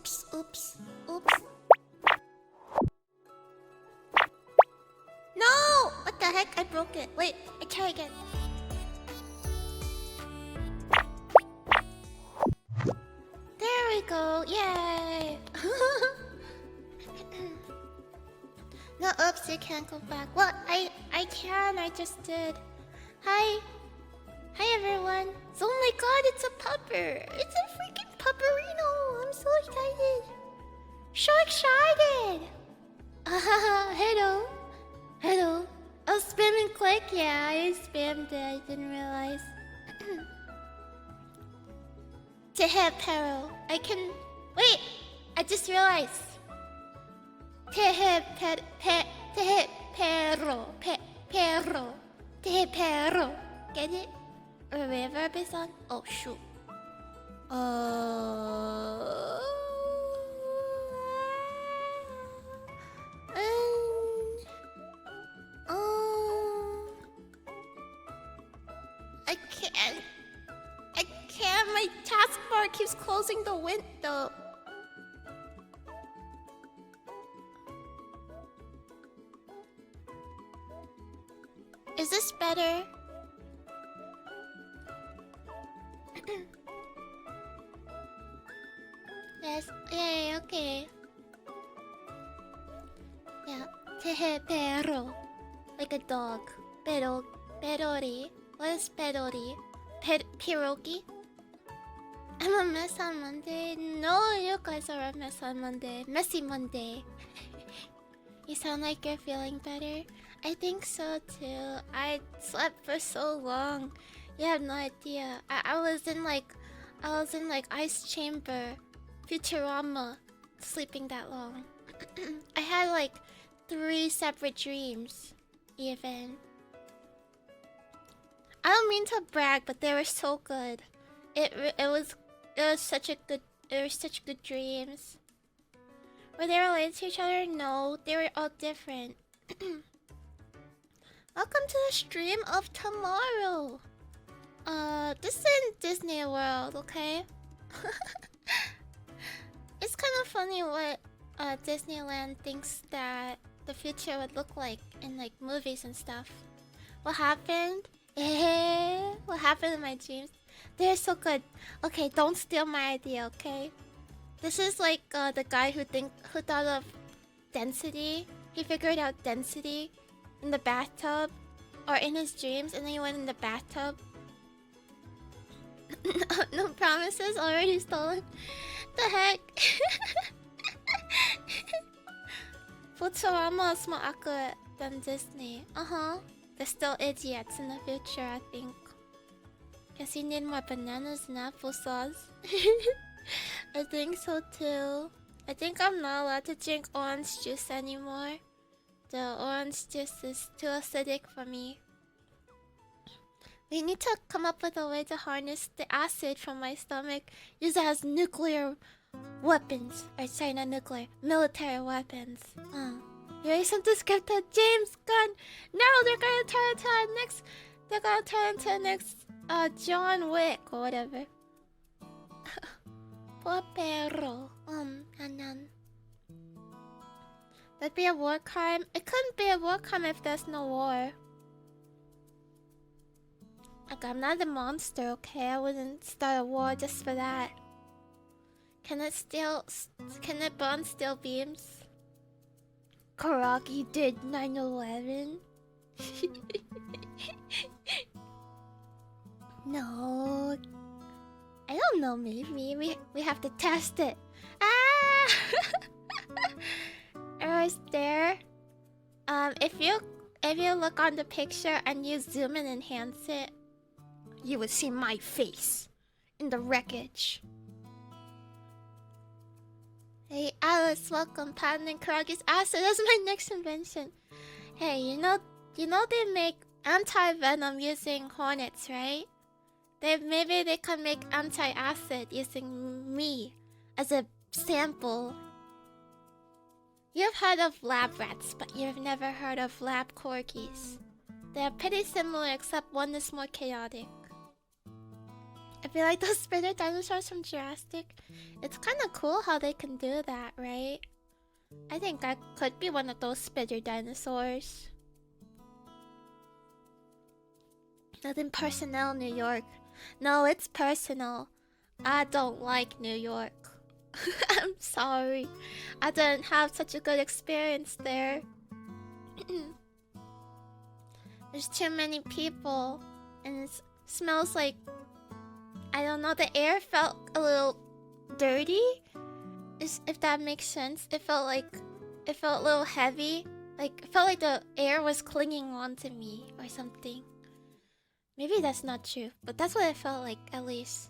Oops, oops, oops. No! What the heck? I broke it. Wait, I try again. There we go. Yay! No, oops, you can't go back. Well, I can. I just did. Hi. Hi, everyone. Oh my god, it's a pupper. It's a freaking pupperino. I'm so excited. So excited. Hello. Hello. Oh, spam and click? Yeah, I spammed it. I didn't realize. To hit peril. I can... Wait! I just realized. To hit peril. Peril. To hit peril. Get it? Or reverb is on? Oh, shoot. I can't. I can't. My taskbar keeps closing the window. Is this better? Yes. Yay. Okay. Yeah. Tehe perro. Like a dog. Pero. Perori. What is perori? Pierogi? I'm a mess on Monday. No, you guys are a mess on Monday. Messy Monday. You sound like you're feeling better. I think so too. I slept for so long. You have no idea. I was in like ice chamber, Futurama, sleeping that long. I had like 3 separate dreams, even. I don't mean to brag, but they were so good. It was such good dreams. Were they related to each other? No, they were all different. Welcome to the stream of tomorrow. This is in Disney World, okay? It's kind of funny what Disneyland thinks that the future would look like in like movies and stuff. What happened? What happened in my dreams? They're so good. Okay, don't steal my idea, okay? This is like the guy who thought of density. He figured out density in the bathtub or in his dreams, and then he went in the bathtub. No promises, already stolen. The heck? Futurama is more accurate than Disney. There's still idiots in the future, I think. Guess you need more bananas and applesauce. I think so too. I think I'm not allowed to drink orange juice anymore. The orange juice is too acidic for me. We need to come up with a way to harness the acid from my stomach. Use it as nuclear weapons. Or sorry, not nuclear. Military weapons. Here is something scripted. James Gunn. No, they're gonna turn into the next... They're gonna turn into the next... John Wick or whatever. Poor perro. That'd be a war crime. It couldn't be a war crime if there's no war. Like, I'm not a monster, okay? I wouldn't start a war just for that. Can it burn steel beams? Koragi did 9/11. No. I don't know, maybe. We have to test it. Ah! Right there. If you look on the picture and you zoom and enhance it, you would see my face in the wreckage. Hey Alice, welcome. Patenting Koragi's acid. That's my next invention. Hey, you know they make anti-venom using hornets, right? Maybe they can make anti-acid using me as a sample. You've heard of lab rats, but you've never heard of lab corgis. They're pretty similar, except one is more chaotic. If feel like those spider dinosaurs from Jurassic. It's kind of cool how they can do that, right? I think I could be one of those spider dinosaurs. Nothing personal, New York. No, it's personal. I don't like New York. I'm sorry. I didn't have such a good experience there. There's too many people. And it smells like... I don't know, the air felt a little dirty. If that makes sense. It felt a little heavy. Like, it felt like the air was clinging onto me or something. Maybe that's not true, but that's what it felt like, at least.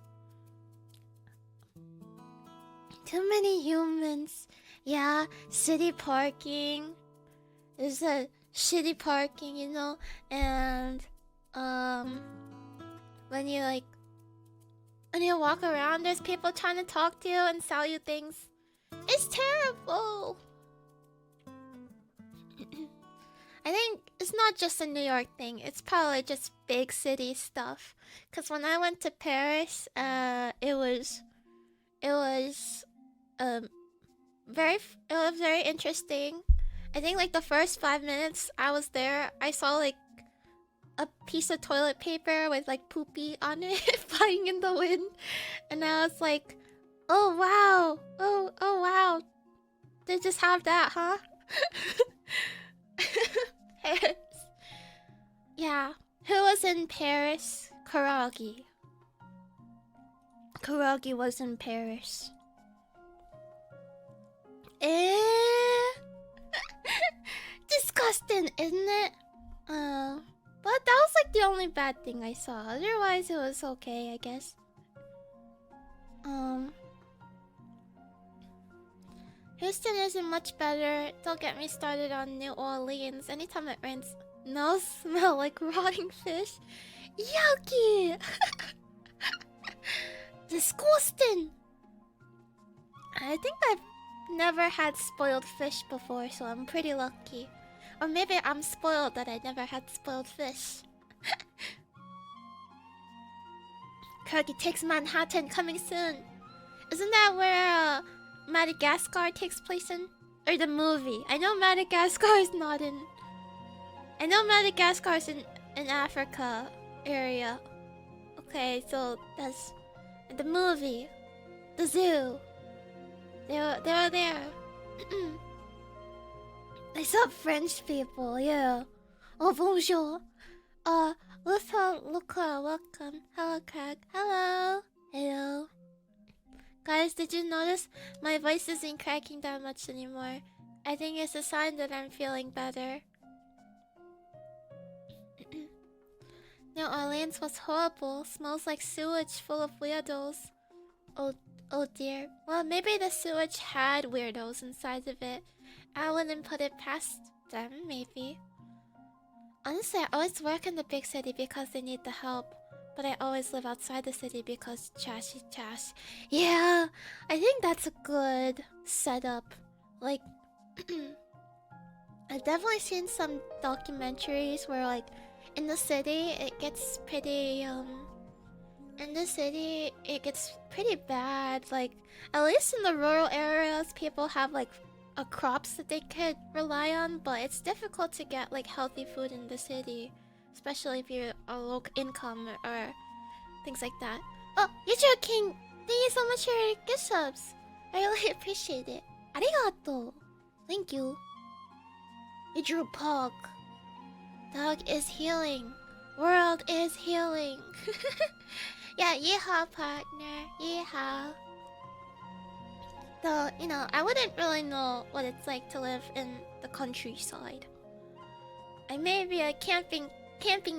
Too many humans. Yeah, city parking. There's a shitty parking, you know? And, when you walk around, there's people trying to talk to you and sell you things. It's terrible! I think it's not just a New York thing. It's probably just big city stuff. Cause when I went to Paris, it was very interesting. I think like the first 5 minutes I was there, I saw like a piece of toilet paper with like poopy on it flying in the wind, and I was like, "Oh wow, oh wow, they just have that, huh?" Paris. Yeah. Who was in Paris? Koragi. Koragi was in Paris. Disgusting, isn't it? But that was like the only bad thing I saw. Otherwise, it was okay, I guess. Houston isn't much better. Don't get me started on New Orleans. Anytime it rains, no smell like rotting fish. Yucky! Disgusting! I think I've never had spoiled fish before, so I'm pretty lucky. Or maybe I'm spoiled that I never had spoiled fish. Koragi takes Manhattan coming soon. Isn't that where Madagascar takes place in? Or the movie? I know Madagascar is not in... I know Madagascar is in Africa area. Okay, so that's... the movie. The zoo. They were there. I saw French people, yeah. Oh, bonjour. Luca, welcome. Hello, Craig. Hello. Hello. Guys, did you notice my voice isn't cracking that much anymore? I think it's a sign that I'm feeling better. New Orleans was horrible. Smells like sewage full of weirdos. Oh dear. Well, maybe the sewage had weirdos inside of it. I wouldn't put it past them, maybe. Honestly, I always work in the big city because they need the help. But I always live outside the city because trash is trash. Yeah, I think that's a good setup. Like, I've definitely seen some documentaries where, like, in the city, it gets pretty, in the city, it gets pretty bad. Like, at least in the rural areas, people have, like, crops that they could rely on, but it's difficult to get, like, healthy food in the city. Especially if you're a low income or things like that. Oh, Yujo King! Thank you so much for your gift subs! I really appreciate it. Arigato! Thank you. You drew Pog. Dog is healing. World is healing. Yeah, yeehaw, partner. Yeehaw. Though, you know, I wouldn't really know what it's like to live in the countryside. I may be a camping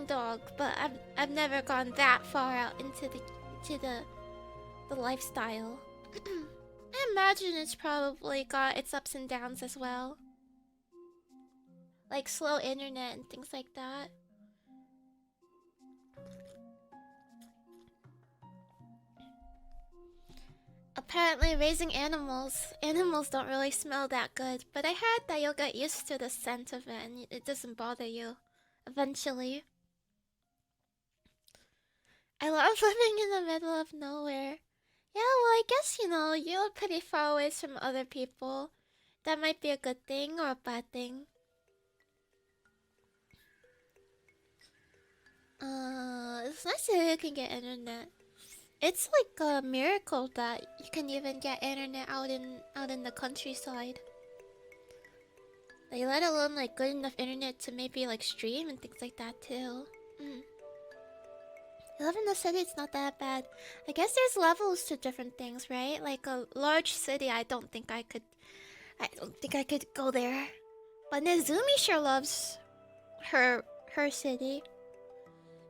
dog, but I've never gone that far out into the lifestyle. I imagine it's probably got its ups and downs as well. Like slow internet and things like that. Apparently raising animals don't really smell that good, but I heard that you'll get used to the scent of it and it doesn't bother you eventually. I love living in the middle of nowhere. Yeah, well, I guess, you're pretty far away from other people. That might be a good thing or a bad thing. It's nice that you can get internet. It's like a miracle that you can even get internet out in the countryside. Like, let alone like good enough internet to maybe like stream and things like that too. Mm. You live in the city, it's not that bad. I guess there's levels to different things, right? Like a large city, I don't think I could go there. But Nezumi sure loves her city.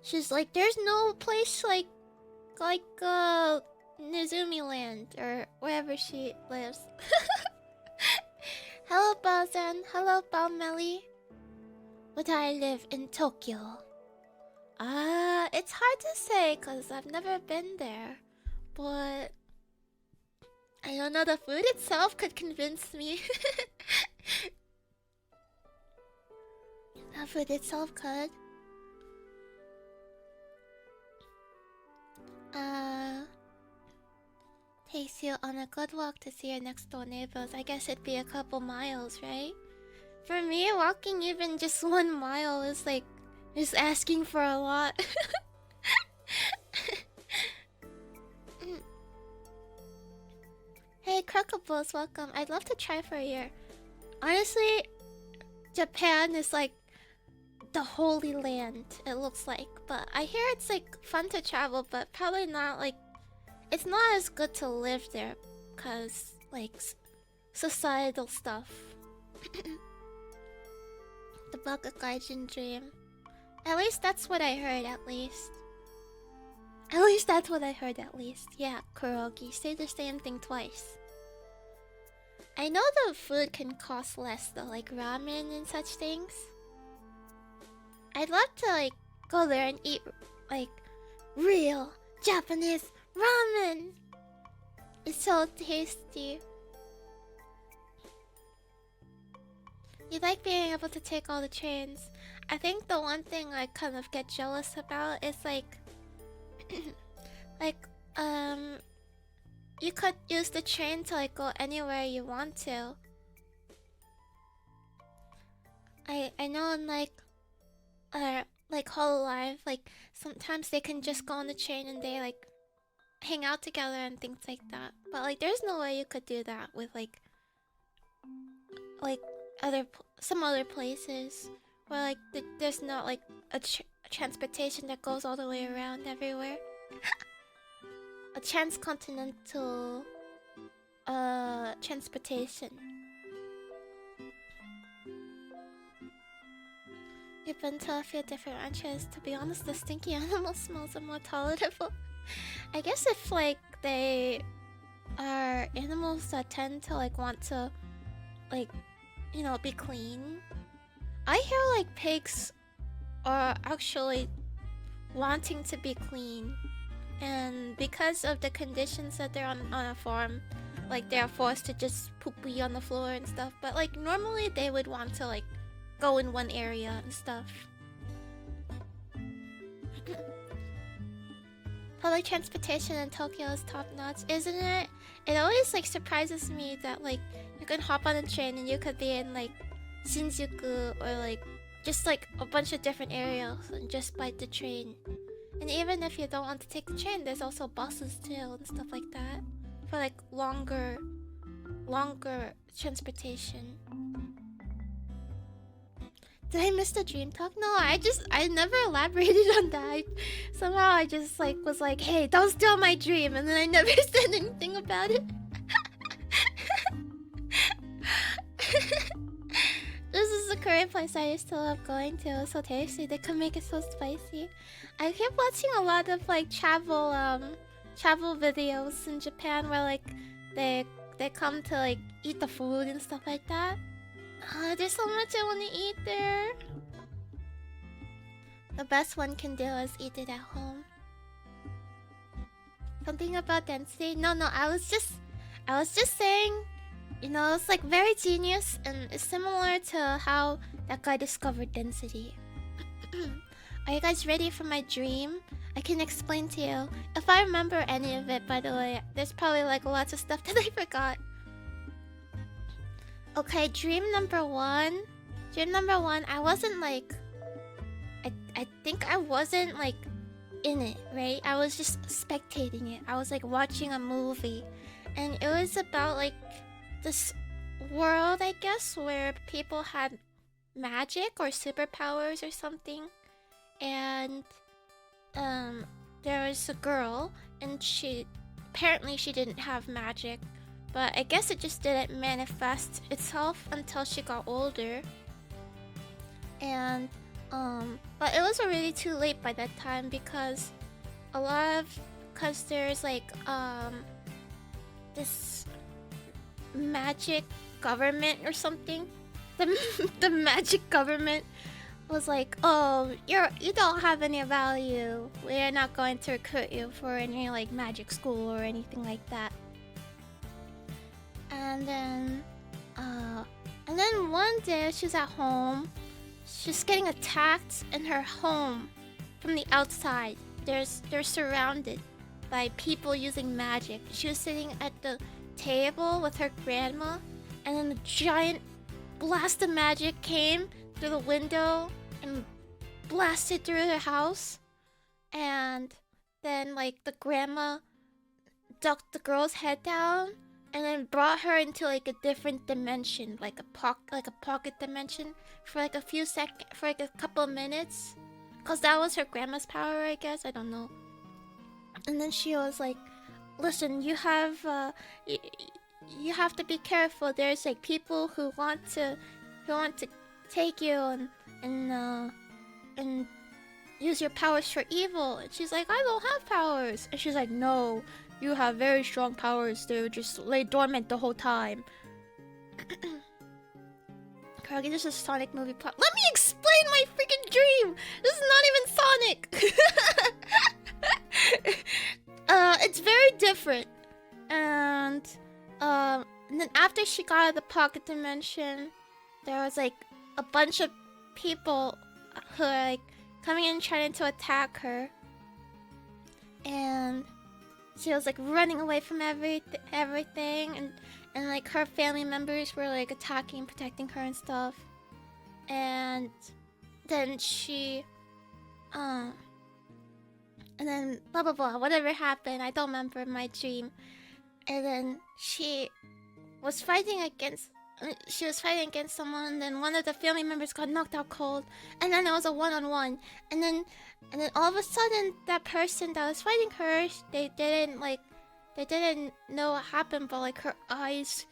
She's like, there's no place like Nezumi Land or wherever she lives. Hello, Baozan. Hello, Baomelly. Would I live in Tokyo? It's hard to say because I've never been there. But I don't know, the food itself could convince me. The food itself could. Takes you on a good walk to see your next door neighbors. I guess it'd be a couple miles, right? For me, walking even just 1 mile is like just asking for a lot. Hey, Crocobles, welcome. I'd love to try for a year. Honestly, Japan is like the holy land, it looks like. But I hear it's like fun to travel, but probably not like... It's not as good to live there, cause like societal stuff. The Baka Gaijin dream. At least that's what I heard, at least. At least that's what I heard, at least. Yeah, Koragi, say the same thing twice. I know the food can cost less though, like ramen and such things. I'd love to like go there and eat like real Japanese ramen. It's so tasty. You like being able to take all the trains. I think the one thing I kind of get jealous about is like like you could use the train to like go anywhere you want to. I know in like Hololive, like sometimes they can just go on the train and they like hang out together and things like that. But like there's no way you could do that with like some other places where like there's not like a transportation that goes all the way around everywhere. A transcontinental transportation. You've been to a few different ranches. To be honest, the stinky animal smells are more tolerable. I guess if like they are animals that tend to like want to like, you know, be clean. I hear like pigs are actually wanting to be clean, and because of the conditions that they're on a farm, like they're forced to just poopy on the floor and stuff. But like normally they would want to like go in one area and stuff. Public transportation in Tokyo is top notch, isn't it? It always like surprises me that like you can hop on a train and you could be in like Shinjuku or like just like a bunch of different areas and just bite the train. And even if you don't want to take the train, there's also buses too and stuff like that for like longer transportation. Did I miss the dream talk? No, I never elaborated on that. Somehow I just like was like, hey, don't steal my dream, and then I never said anything about it. This is a Korean place I used to love going to. It was so tasty. They could make it so spicy. I kept watching a lot of like travel videos in Japan where like they come to like eat the food and stuff like that. There's so much I want to eat there. The best one can do is eat it at home. Something about density? No, I was just saying, you know, it's like very genius and it's similar to how that guy discovered density. Are you guys ready for my dream? I can explain to you. If I remember any of it, by the way. There's probably like lots of stuff that I forgot. Okay, dream number one. Dream number one, I wasn't like... I think I wasn't like in it, right? I was just spectating it. I was like watching a movie. And it was about like this world, I guess, where people had magic or superpowers or something. And there was a girl, and apparently she didn't have magic, but I guess it just didn't manifest itself until she got older. And but it was already too late by that time because there's like this magic government or something. The magic government was like, oh, you don't have any value. We're not going to recruit you for any like magic school or anything like that. And then one day she's at home. She's getting attacked in her home from the outside. They're surrounded by people using magic. She was sitting at the table with her grandma, and then a giant blast of magic came through the window and blasted through the house. And then like the grandma ducked the girl's head down and then brought her into like a different dimension, like a pocket dimension for like a couple of minutes, cause that was her grandma's power, I guess. I don't know. And then she was like, "Listen, you have to be careful. There's like people who want to take you and use your powers for evil." And she's like, "I don't have powers." And she's like, "No, you have very strong powers. They would just lay dormant the whole time." Koragi, this is a Sonic movie plot. Let me explain my freaking dream! This is not even Sonic! It's very different. And then after she got out of the pocket dimension, there was like a bunch of people who were like coming in trying to attack her. And she was like running away from everything, and like her family members were like attacking, protecting her and stuff. And then and then blah blah blah, whatever happened, I don't remember my dream. And then she was fighting against someone, and then one of the family members got knocked out cold, and then it was a one-on-one, and then all of a sudden that person that was fighting her, they didn't know what happened, but like her eyes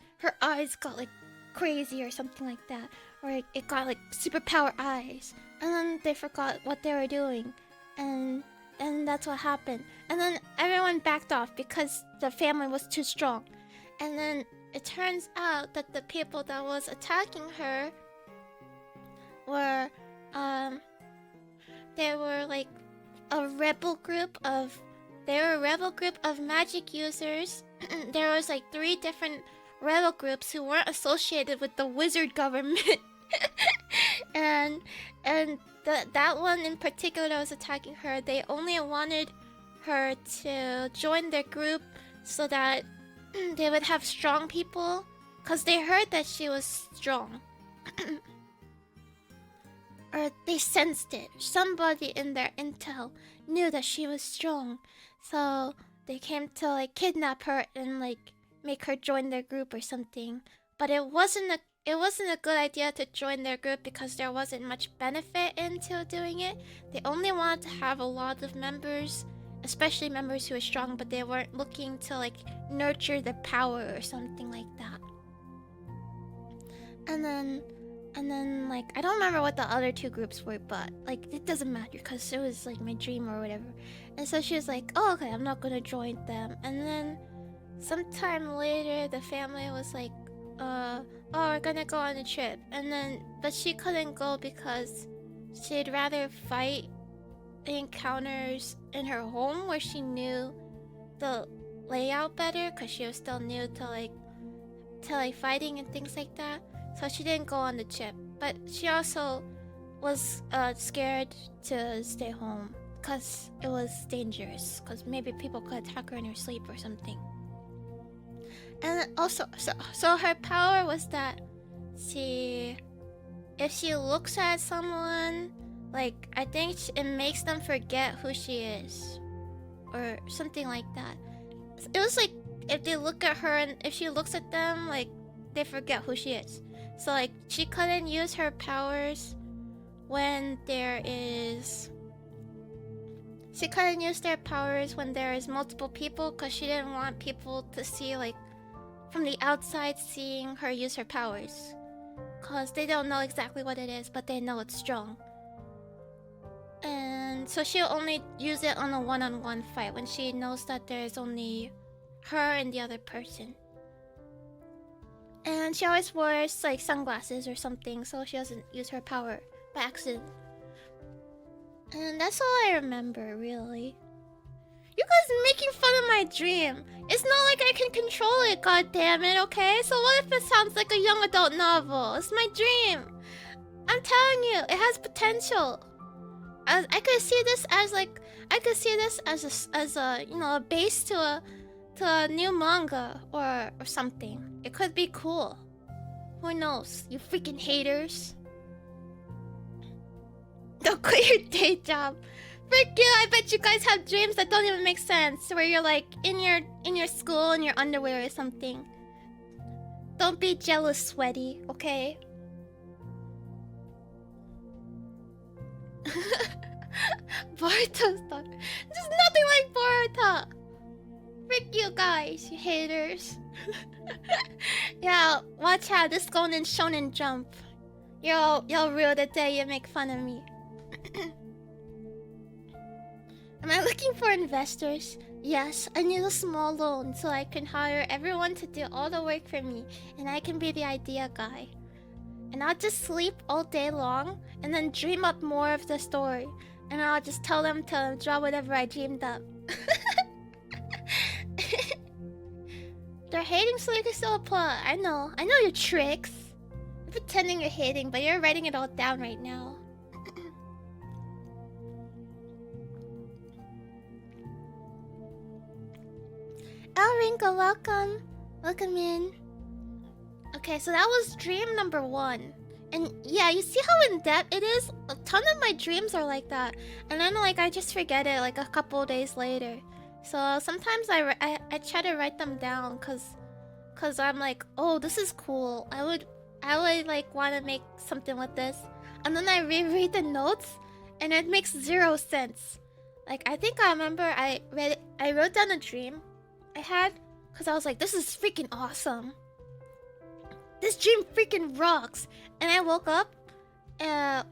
got like crazy or something like that, or like, it got like superpower eyes, and then they forgot what they were doing, and that's what happened. And then everyone backed off because the family was too strong. And then it turns out that the people that was attacking her were they were like a rebel group of magic users. There was like 3 different rebel groups who weren't associated with the wizard government. and that one in particular that was attacking her, they only wanted her to join their group so that they would have strong people, because they heard that she was strong. Or they sensed it. Somebody in their intel knew that she was strong, so they came to like kidnap her and like make her join their group or something. But it wasn't a good idea to join their group because there wasn't much benefit into doing it. They only wanted to have a lot of members, especially members who were strong, but they weren't looking to like nurture the power or something like that. And then like I don't remember what the other 2 groups were, but like it doesn't matter because it was like my dream or whatever. And so she was like, "Oh, okay, I'm not gonna join them." And then sometime later the family was like, "Oh, we're gonna go on a trip." But she couldn't go because she'd rather fight the encounters in her home where she knew the layout better, because she was still new to like fighting and things like that. So she didn't go on the trip. But she also was scared to stay home because it was dangerous. Because maybe people could attack her in her sleep or something. And also, so her power was that if she looks at someone, like I think it makes them forget who she is, or something like that. It was like if they look at her and if she looks at them, like they forget who she is. So like she couldn't use her powers when there is. She couldn't use their powers when there is multiple people because she didn't want people to see like from the outside seeing her use her powers. Because they don't know exactly what it is, but they know it's strong. And so she'll only use it on a one-on-one fight when she knows that there's only her and the other person. And she always wears like sunglasses or something so she doesn't use her power by accident. And that's all I remember, really. You guys are making fun of my dream. It's not like I can control it, goddammit, okay? So what if it sounds like a young adult novel? It's my dream. I'm telling you, it has potential. I could see this as like a you know, a base to a new manga or something. It could be cool. Who knows? You freaking haters. Don't quit your day job. Frick you, I bet you guys have dreams that don't even make sense. Where you're like in your school in your underwear or something. Don't be jealous, sweaty, okay? Boruto's daughter. There's nothing like Boruto. Frick you guys, you haters. Yeah, watch out, this going in Shonen Jump. Y'all rue the day you make fun of me. Am I looking for investors? Yes, I need a small loan so I can hire everyone to do all the work for me and I can be the idea guy. And I'll just sleep all day long and then dream up more of the story. And I'll just tell them to draw whatever I dreamed up. They're hating so you can still apply. I know your tricks. You're pretending you're hating, but you're writing it all down right now. Ringo, welcome. Welcome in. Okay, so that was dream number 1. And yeah, you see how in depth it is? A ton of my dreams are like that. And then like I just forget it like a couple days later. So sometimes I try to write them down cause I'm like, oh, this is cool. I would like want to make something with this. And then I reread the notes and it makes 0 sense. Like I think I remember I wrote down a dream I had because I was like, this is freaking awesome. This dream freaking rocks. And I woke up and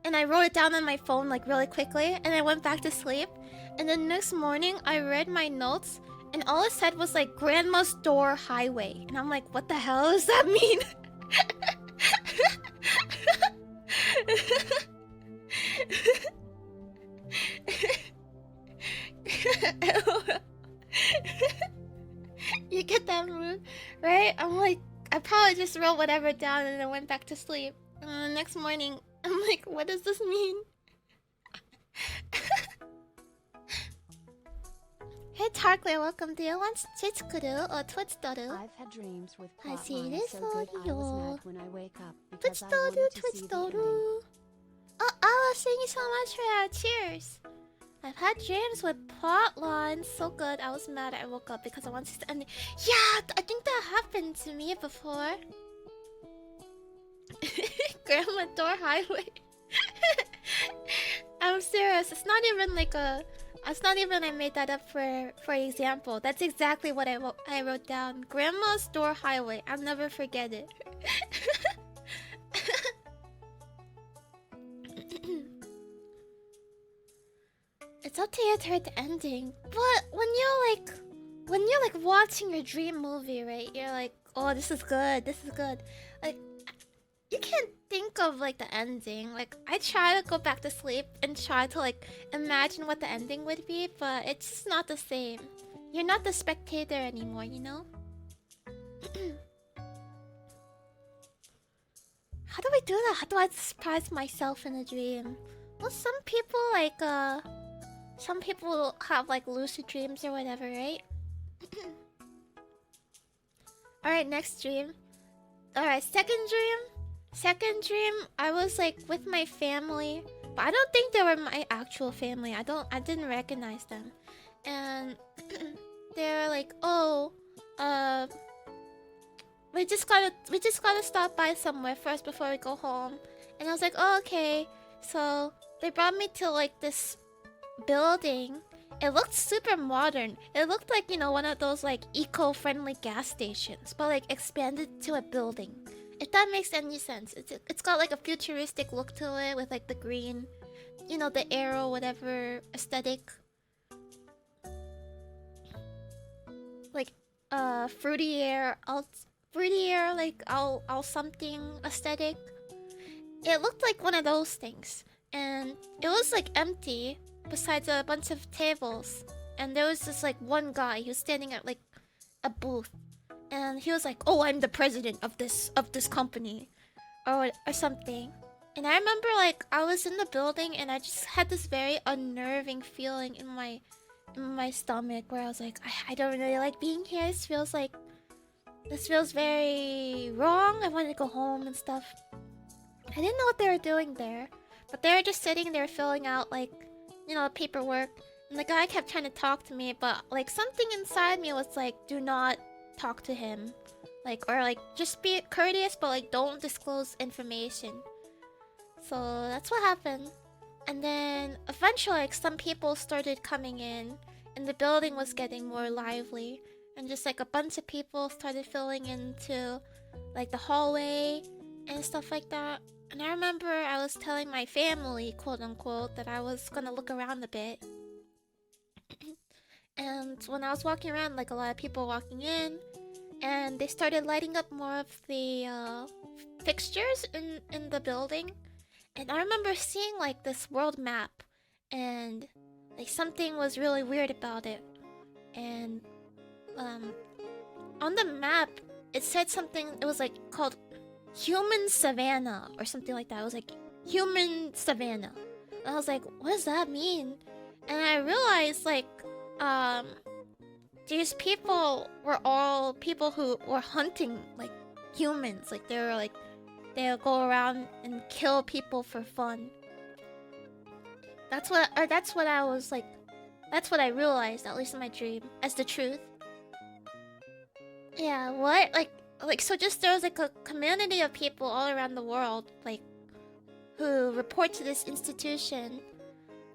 I wrote it down on my phone like really quickly and I went back to sleep. And then next morning I read my notes and all it said was like Grandma's Door Highway. And I'm like, what the hell does that mean? You get that mood, right? I'm like, I probably just wrote whatever down and then went back to sleep. And the next morning, I'm like, what does this mean? Hey Tarkler, welcome. Do you want Chitsukuru or Twitchdoru? I've had dreams with I see this so good I was audio. mad when I wake up because I Twitchdoru, wanted to see the ending. Twitchdoru. Oh, Alice, thank you so much for that. Cheers. I've had dreams with plot lines so good I was mad I woke up because I wanted to end. Yeah, I think that happened to me before. Grandma Door Highway. I'm serious. It's not even like a. It's not even I made that up for example. That's exactly what I wrote down. Grandma's Door Highway. I'll never forget it. It's up to you to write the ending. But when you're like watching your dream movie, right? You're like, oh, this is good. This is good. Like, you can't think of like the ending. Like, I try to go back to sleep and try to like imagine what the ending would be, but it's just not the same. You're not the spectator anymore, you know? How do I do that? How do I surprise myself in a dream? Well, some people like some people have like lucid dreams or whatever, right? All right, next dream. All right, second dream. Second dream, I was like with my family, but I don't think they were my actual family. I didn't recognize them. And they're like, "Oh, uh we just gotta stop by somewhere first before we go home." And I was like, "Oh, okay." So they brought me to like this building. It looked super modern. It looked like, one of those like eco-friendly gas stations, but like expanded to a building. If that makes any sense. It's got like a futuristic look to it with like the green, the arrow, whatever aesthetic. Like fruity air, like all something aesthetic. It looked like one of those things. And it was like empty besides a bunch of tables. And there was just like one guy who was standing at like a booth. And he was like, "Oh, I'm the president of this company," or something. And I remember like I was in the building and I just had this very unnerving feeling in my stomach where I was like, I don't really like being here. This feels very wrong. I wanted to go home and stuff. I didn't know what they were doing there, but they were just sitting there filling out like, paperwork. And the guy kept trying to talk to me, but like something inside me was like, "Do not talk to him," like, or like just be courteous, but like don't disclose information. So that's what happened. And then eventually, like some people started coming in, and the building was getting more lively, and just like a bunch of people started filling into like the hallway and stuff like that. And I remember I was telling my family, quote unquote, that I was gonna look around a bit. And when I was walking around, like a lot of people walking in, and they started lighting up more of the fixtures in the building. And I remember seeing like this world map, and like something was really weird about it. And um, on the map, it said something. It was like called Human Savannah or something like that. It was like Human Savannah. And I was like, "What does that mean?" And I realized like um these people were all people who were hunting like humans. Like they'll go around and kill people for fun. That's what I was like. That's what I realized, at least in my dream, as the truth. Yeah, what? Like so just there was like a community of people all around the world, like who report to this institution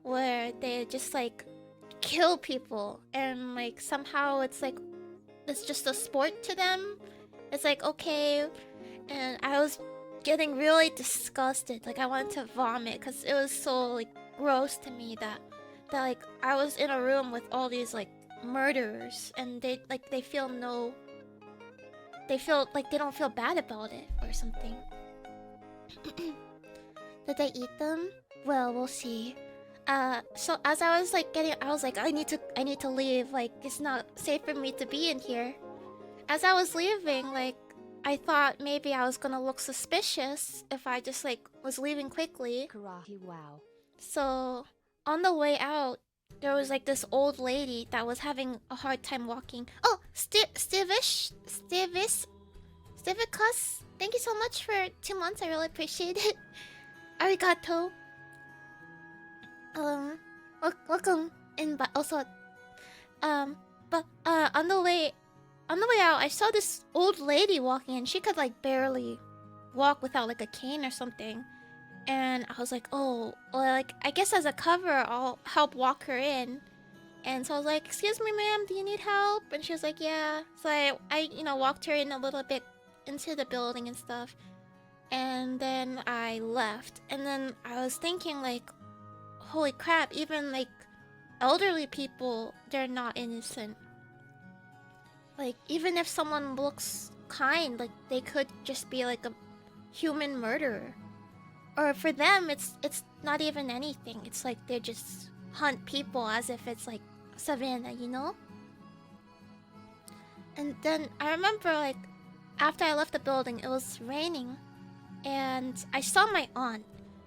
where they just like kill people, and like somehow it's just a sport to them. It's like, okay. And I was getting really disgusted. Like I wanted to vomit because it was so like gross to me that like I was in a room with all these like murderers, and they feel like they don't feel bad about it or something. Did they eat them? Well, we'll see. So as I was like I was like, I need to leave. Like it's not safe for me to be in here. As I was leaving, like I thought maybe I was gonna look suspicious if I just like was leaving quickly. Koragi, wow. So on the way out, there was like this old lady that was having a hard time walking. Oh, Stivikus. Thank you so much for 2 months. I really appreciate it. Arigato. Welcome. And but also, but on the way out, I saw this old lady walking, and she could like barely walk without like a cane or something. And I was like, "Oh, well, like I guess as a cover, I'll help walk her in." And so I was like, "Excuse me, ma'am, do you need help?" And she was like, "Yeah." So I walked her in a little bit into the building and stuff. And then I left. And then I was thinking like, holy crap, even like elderly people, they're not innocent. Like even if someone looks kind, like they could just be like a human murderer. Or for them, it's not even anything. It's like they just hunt people as if it's like savannah, you know? And then I remember like after I left the building, it was raining. and I saw my aunt,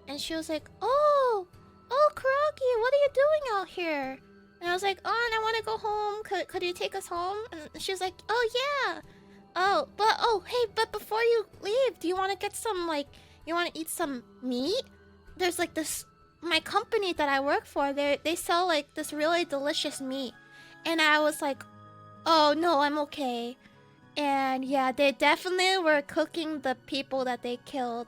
and she was like, "Oh, Koragi, what are you doing out here?" And I was like, "Aunt, I want to go home. Could you take us home?" And she was like, "Oh yeah. Hey, but before you leave, do you want to get some you want to eat some meat? There's like this my company that I work for. They sell like this really delicious meat." And I was like, "Oh no, I'm okay." And yeah, they definitely were cooking the people that they killed,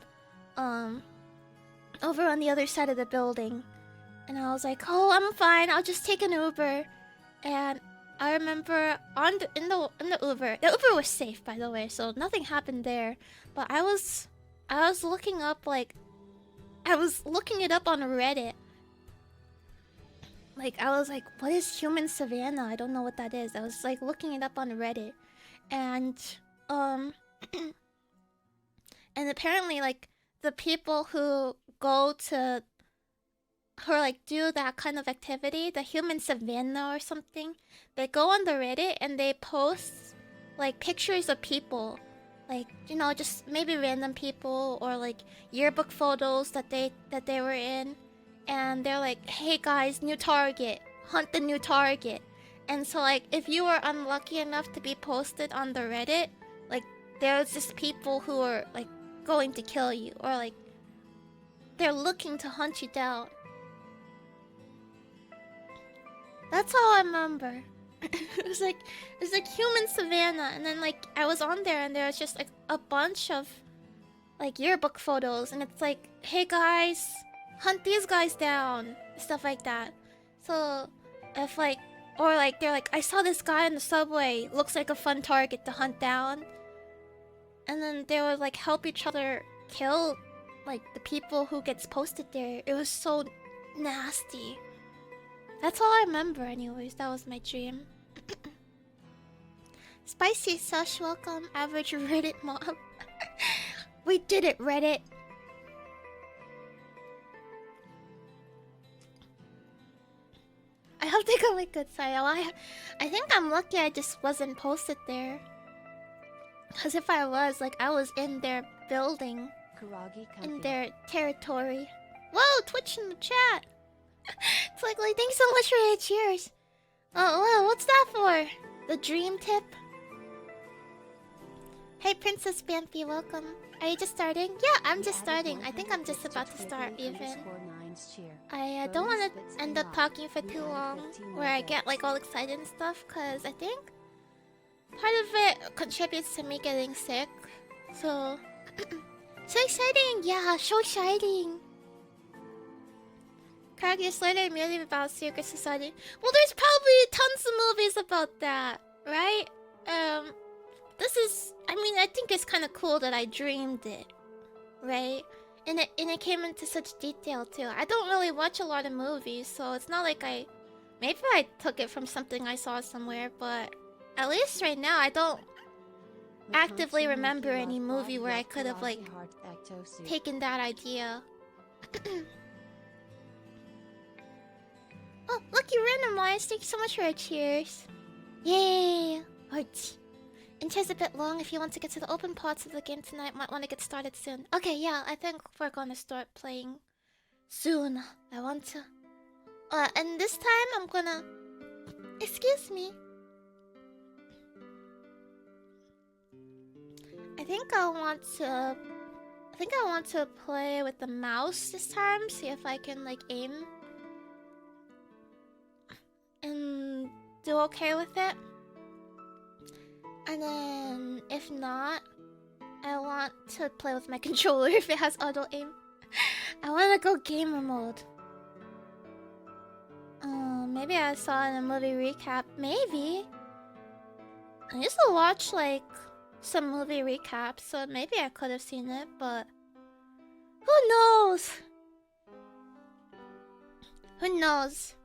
over on the other side of the building. And I was like, "Oh, I'm fine. I'll just take an Uber." And I remember in the Uber, the Uber was safe, by the way, so nothing happened there. But I was looking up I was looking it up on Reddit. I was like, "What is human savannah? I don't know what that is." I was like looking it up on Reddit, and and apparently the people who go to do that kind of activity, the human savannah or something, they go on the Reddit and they post pictures of people, just maybe random people or yearbook photos that they were in, and they're like, "Hey guys, new target, hunt the new target." And so if you were unlucky enough to be posted on the Reddit, there's just people who are going to kill you, or they're looking to hunt you down. That's all I remember. It was human savannah, and then I was on there and there was just a bunch of yearbook photos, and it's like, "Hey guys, hunt these guys down," stuff like that. So if they're like, "I saw this guy in the subway, looks like a fun target to hunt down," and then they would help each other kill the people who gets posted there. It was so nasty. That's all I remember anyways. That was my dream. Spicy Sush, welcome. Average Reddit mob. We did it, Reddit. I hope they got good side. I think I'm lucky I just wasn't posted there. Because if I was, I was in their building. Koragi in their territory. Whoa, Twitch in the chat. It's thanks so much for your cheers. Oh, wow, what's that for? The dream tip? Hey, Princess Bambi, welcome. Are you just starting? Yeah, I'm just starting. I think I'm just about to start even. I don't want to end up talking for too long, where I get all excited and stuff, because I think part of it contributes to me getting sick. So, so exciting! Yeah, so exciting! Koragi is later immediately about secret society. Well, there's probably tons of movies about that, right? This is, I think it's kind of cool that I dreamed it, right? And it came into such detail too. I don't really watch a lot of movies, so it's not like maybe I took it from something I saw somewhere, but at least right now I don't actively remember any movie where I could have taken that idea. Oh, lucky randomized. Thank you so much for your cheers. Yay! Hearts. Intro's a bit long. If you want to get to the open parts of the game tonight, might want to get started soon. Okay, yeah, I think we're gonna start playing soon. I want to. And this time I'm gonna. Excuse me. I think I want to play with the mouse this time. See if I can aim and do okay with it. And then, if not, I want to play with my controller if it has auto aim. I want to go gamer mode. Maybe I saw in a movie recap. Maybe. I used to watch some movie recaps, so maybe I could have seen it, but who knows? Who knows?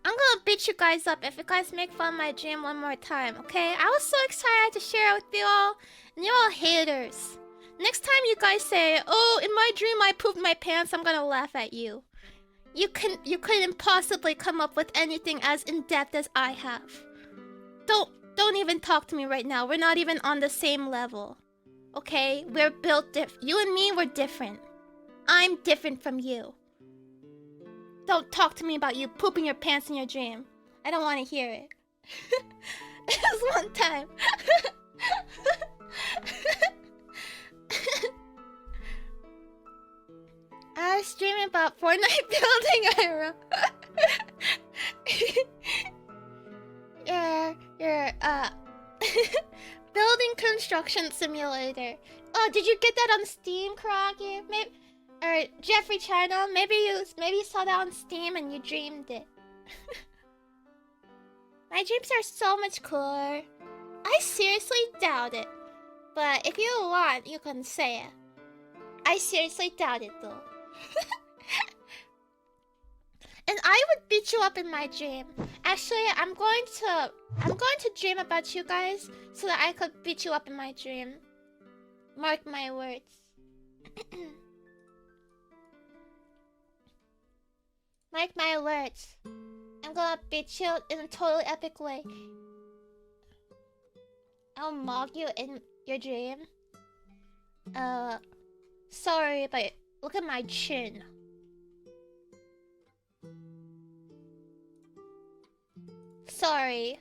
I'm gonna beat you guys up if you guys make fun of my dream one more time, okay? I was so excited to share it with you all, and you're all haters. Next time you guys say, "Oh, in my dream I pooped my pants," I'm gonna laugh at you. You couldn't possibly come up with anything as in-depth as I have. Don't even talk to me right now. We're not even on the same level. Okay, we're built different. You and me, we're different. I'm different from you. Don't talk to me about you pooping your pants in your dream. I don't want to hear it. It was one time. I was streaming about Fortnite building Ira. Your building construction simulator. Oh, did you get that on Steam, Koragi? Maybe, or Jeffrey Channel? Maybe you saw that on Steam and you dreamed it. My dreams are so much cooler. I seriously doubt it. But if you want, you can say it. I seriously doubt it though. And I would beat you up in my dream. Actually, I'm going to dream about you guys so that I could beat you up in my dream. Mark my words. Mark my words. I'm gonna beat you in a totally epic way. I'll mock you in your dream. Sorry, but look at my chin. Sorry.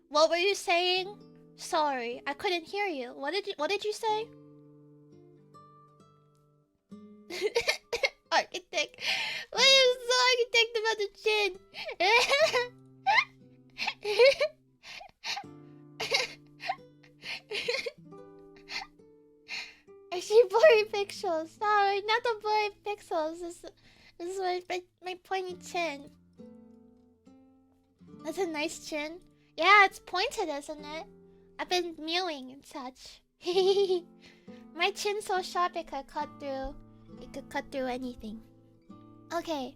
What were you saying? Sorry, I couldn't hear you. What did you say? Architect. What is the architect about the chin? I see blurry pixels. Sorry, not the blurry pixels. This is my pointy chin. That's a nice chin. Yeah, it's pointed, isn't it? I've been mewing and such. My chin's so sharp it could cut through. It could cut through anything. Okay,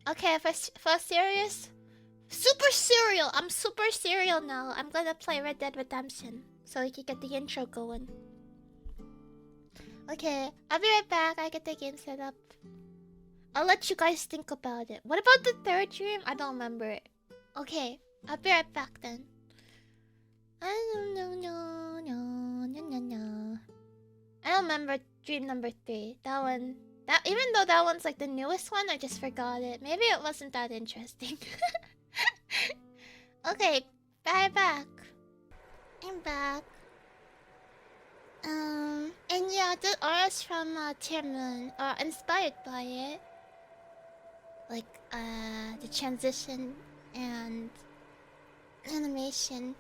for serious, super serial. I'm super serial now. I'm gonna play Red Dead Redemption so we can get the intro going. Okay, I'll be right back. I get the game set up. I'll let you guys think about it. What about the third dream? I don't remember it. Okay, I'll be right back then. I don't remember dream number 3. That one, even though that one's like the newest one, I just forgot it. Maybe it wasn't that interesting. Okay, bye back. I'm back. And yeah, the arts from Tiermoon are inspired by it. Like, the transition and animation.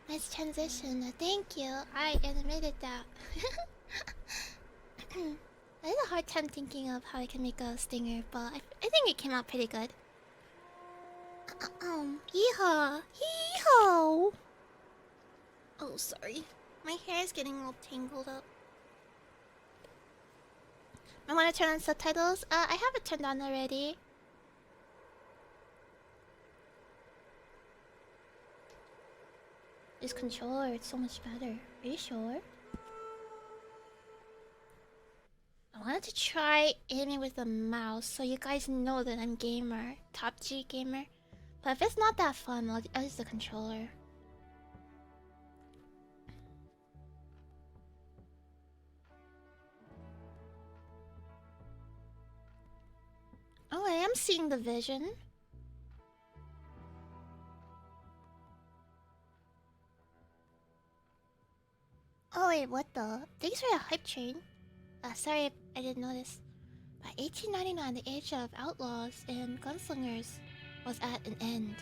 Nice transition. Thank you. I animated that. I had a hard time thinking of how I can make a stinger, but I think it came out pretty good. Yeehaw! Yeehaw! Oh, sorry. My hair is getting all tangled up. I want to turn on subtitles. I have it turned on already. This controller, it's so much better. Are you sure? I wanted to try aiming with a mouse so you guys know that I'm gamer. Top G gamer. But if it's not that fun, I'll use the controller. Oh, I am seeing the vision. Oh wait, what the? Thanks for the hype train. Sorry I didn't notice. By 1899, the age of outlaws and gunslingers was at an end.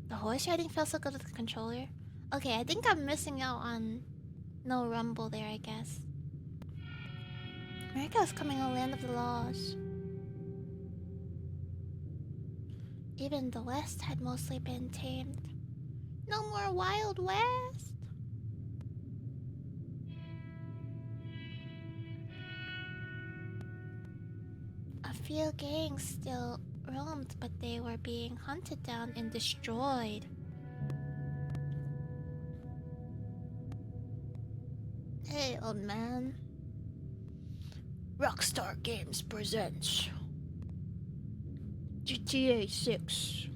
The horse riding felt so good with the controller. Okay, I think I'm missing out on no rumble there, I guess. America was coming a land of the laws. Even the West had mostly been tamed. No more Wild West. A few gangs still roamed, but they were being hunted down and destroyed. Hey, old man. Rockstar Games presents GTA 6.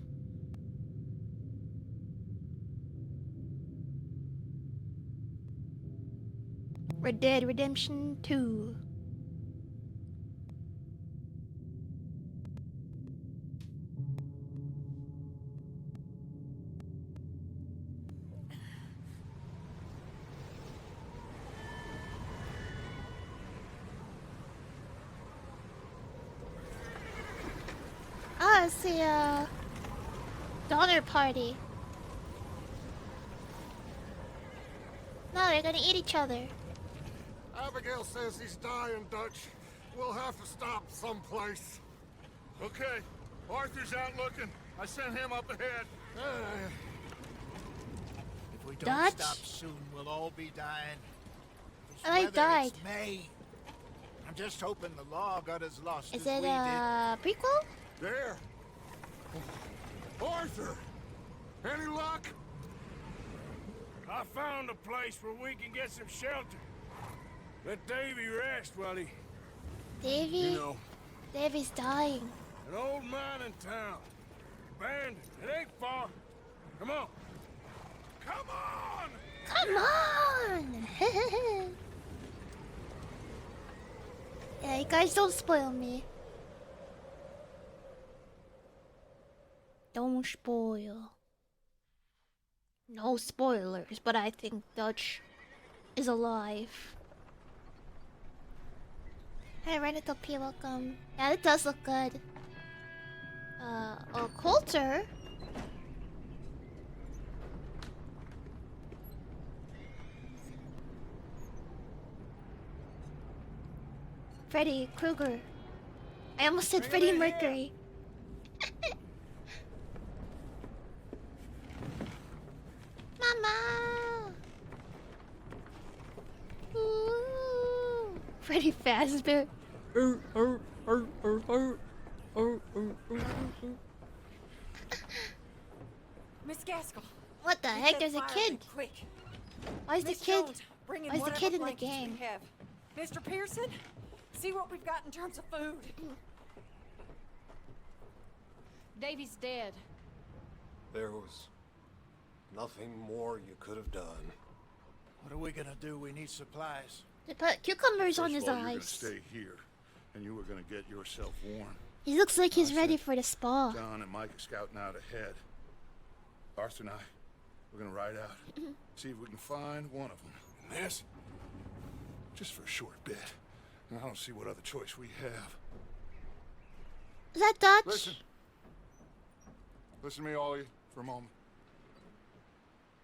Red Dead Redemption 2. Ah, it's the donor party. No, they're gonna eat each other. Abigail says he's dying, Dutch. We'll have to stop someplace. Okay, Arthur's out looking. I sent him up ahead. If we don't Dutch? stop soon, we'll all be dying. This I weather, died. It's May. I'm just hoping the law got as lost Is as it we did. a prequel? There. Arthur! Any luck? I found a place where we can get some shelter. Let Davy rest while he... Davy? You know, Davy's dying. an old mining town. Abandoned. It ain't far. Come on. Come on! Come on! Yeah, you guys don't spoil me. Don't spoil. No spoilers, but I think Dutch is alive. Hey, Renato P, welcome. Yeah, it does look good. Oh, Coulter? Freddy Krueger. I almost said Freddie Mercury. Mama! Ooh. Freddy Fazbear. Miss Gaskell. What the get heck? that There's a fire kid. thing Quick. Why is the Miss kid? Jones, bring in why is the whatever kid in the blankets we game? have. Mr. Pearson, see what we've got in terms of food. Davy's dead. There was nothing more you could have done. What are we gonna do? We need supplies. They put cucumbers on First his of all, you're gonna eyes. stay here, and you were gonna get yourself warm. He looks like he's I ready see. for the spa. John and Mike are scouting out ahead. Arthur and I, we're gonna ride out, see if we can find one of them. And this, just for a short bit. And I don't see what other choice we have. Is that Dutch? Listen. Listen to me, all of you, for a moment.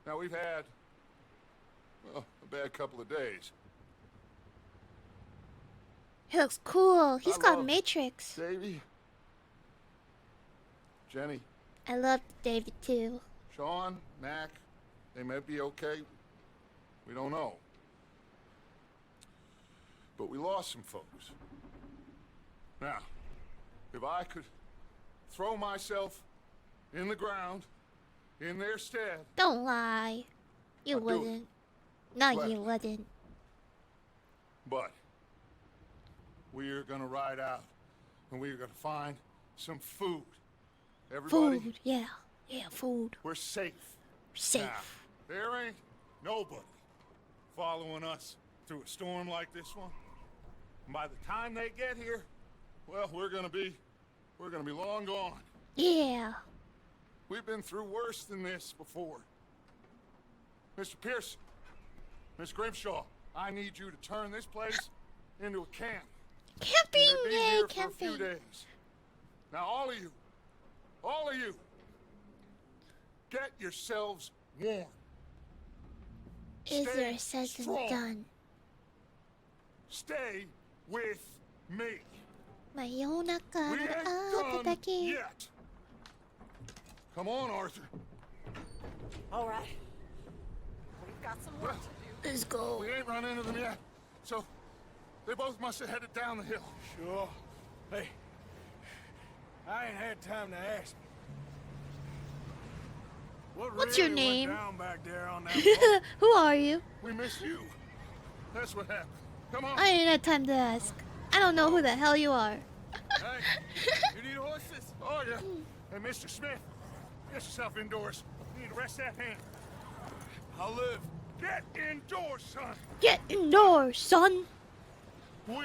Now, we've had, well, a bad couple of days. He looks cool. He's I got love Matrix. Davy. Jenny. I love David too. Sean. Mac. They may be okay. We don't know. But we lost some folks. Now, if I could throw myself in the ground in their stead, Don't lie. You I'll do it. wouldn't. No, Gladly. you wouldn't. but we're gonna ride out and we're gonna find some food. Everybody, Food. Yeah. Yeah, food. we're safe. Safe. Now, there ain't nobody following us through a storm like this one. And by the time they get here, well, we're gonna be long gone. Yeah. We've been through worse than this before. Mr. Pearson, Miss Grimshaw, I need you to turn this place into a camp. Camping! We'll be Yay, here for a few camping. days. Now, all of you, get yourselves warm. Easier Stay said than strong. done. Stay with me. 真夜中 We の ain't あ done たき yet. Come on, Arthur. All right. We've got some work to do. Let's go. We ain't run into them yet, so they both must have headed down the hill. Sure. Hey, I ain't had time to ask. What What's really your name? went down back there on that boat? Who are you? We miss you. That's what happened. Come on. I ain't had time to ask. I don't know who the hell you are. Hey, you need horses? Oh, Oh, yeah. Hey, Mr. Smith, get yourself indoors. You need to rest that hand. I'll live. Get indoors, son. Get indoors, son. We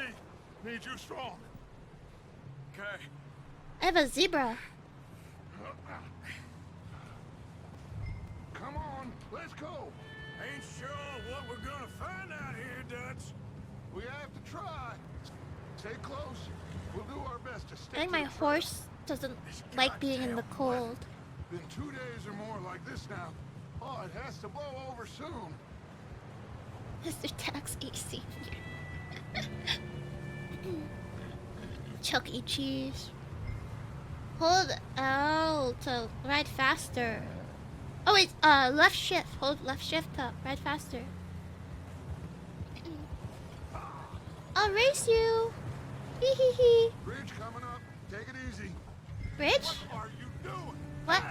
need you strong. Okay. I have a zebra. Come on, let's go. Ain't sure what we're gonna find out here, Dutch. We have to try. Stay close. We'll do our best to stay. I think my horse doesn't like being in the cold. Been 2 days or more like this now. Oh, it has to blow over soon. Mr. Tax AC. Chuck E. Cheese. Hold L to ride faster. Oh wait, left shift. Hold left shift to ride faster. I'll race you. Hee hee hee. Bridge coming up. Take it easy. Bridge? What are you doing? What?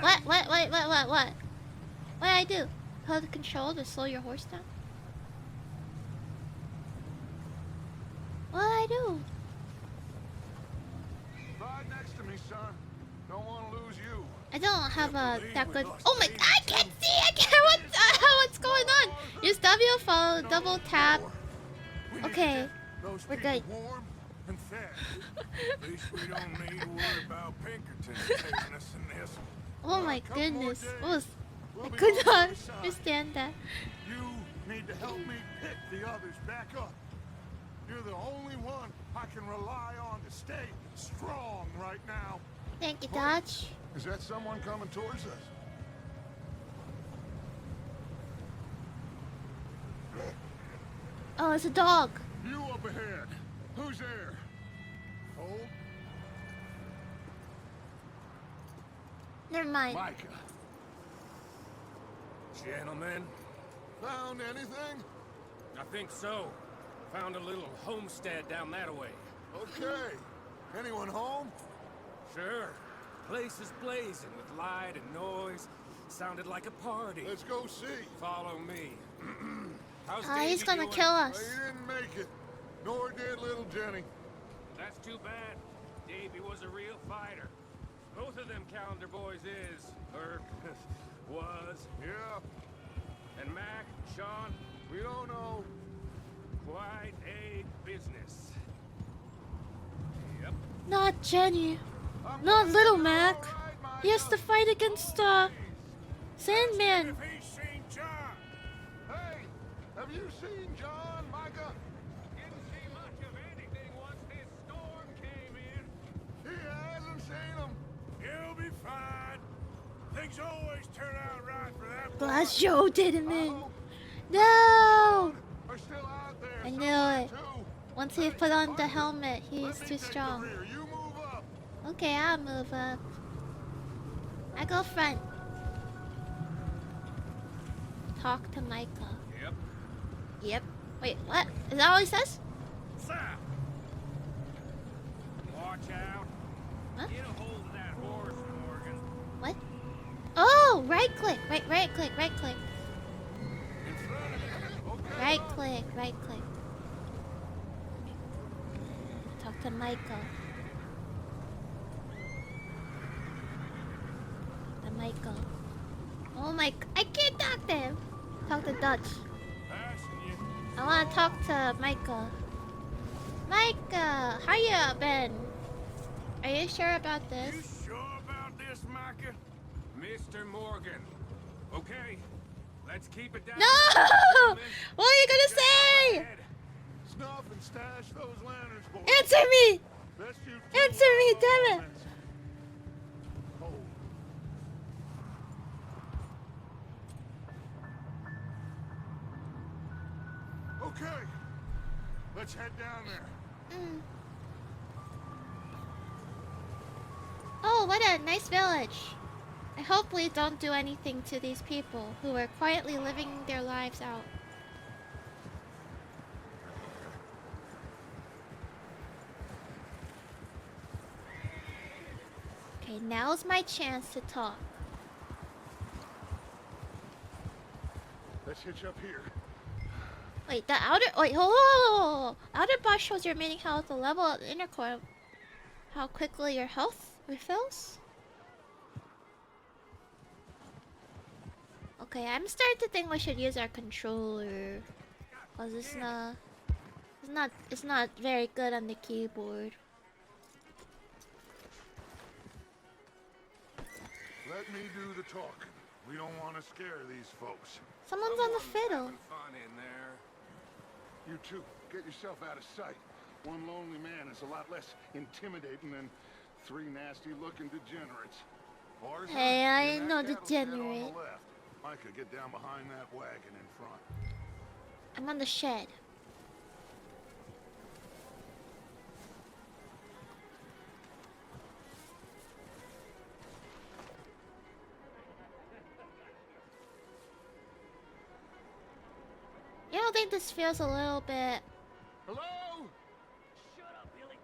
What did I do? Hold the control to slow your horse down? What did I do? Ride next to me, son. Don't want to lose you. I don't have a that good. Oh my! I can't see. I can't. What the hell? What's going on? Use W, follow, double tap. We need to Okay, get those we're people good. warm and fed. At least we don't need to worry about Pinkerton taking us in this. Oh my Couple more goodness! days. What was? We'll I be could on the not other side. understand that. You need to help me pick the others back up. You're the only one I can rely on to stay strong right now. Thank you, Dodge. Is that someone coming towards us? Oh, it's a dog. You up ahead. Who's there? Hold. Never mind. Micah. Gentlemen, Found anything? I think so. Found a little homestead down that way. Okay. Anyone home? Sure. Place is blazing with light and noise. Sounded like a party. Let's go see. Follow me. How's He's Davy gonna doing? kill Well, us. you didn't make it. Nor did little Jenny. That's too bad. Davy was a real fighter. Both of them calendar boys is, or was. Yeah, And Mac, Sean, we don't know. quite a business. Yep. Not Jenny. I'm Not gonna little do Mac. all right, Micah. He has to fight against Sandman. If he's seen John. Hey, have you seen John, Micah? Didn't see much of anything once this storm came in. He hasn't seen him. He'll be fine. Things always turn out right for that boy. Glass Joe did him I in. hope No! are still out there. I knew somewhere, it. too. Once he put on the helmet, he's Let me too take the strong. rear. You move up. Okay, I'll move up. I go front. Talk to Micah. Yep. Yep. Wait, what? Is that all he says? South. Watch out. Huh? Get a hold of that horse, Morgan. What? Oh, right click. Right click. In front of you. Okay. Right click. Talk to Micah. Oh my! I can't talk to him. Talk to Dutch. Passing you. I want to talk to Micah. Micah, how you been? Are you sure about You this? sure about this, Micah? Mr. Morgan. Okay. Let's keep it down. No! What are you gonna say? Ahead. Snuff and stash those lanterns, boys. Answer me! Best you two Answer me, damn it! Hold. Okay. Let's head down there. Oh, what a nice village. I hope we don't do anything to these people who are quietly living their lives out. Okay, now's my chance to talk. Let's hitch up here. Wait, the outer... Wait, hold. Outer bar shows your remaining health, the level of the inner core, how quickly your health refills. Okay, I'm starting to think we should use our controller. Cause it's not very good on the keyboard. Let me do the talking. We don't want to scare these folks. Someone's on the fiddle. Having fun in there. You two, get yourself out of sight. One lonely man is a lot less intimidating than three nasty-looking degenerates. Arthur, Hey, I in ain't that no cattle shed on the degenerate. left. Micah, get down behind that wagon in front. I'm on the shed. You don't think this feels a little bit... Hello? Shut up, Billy.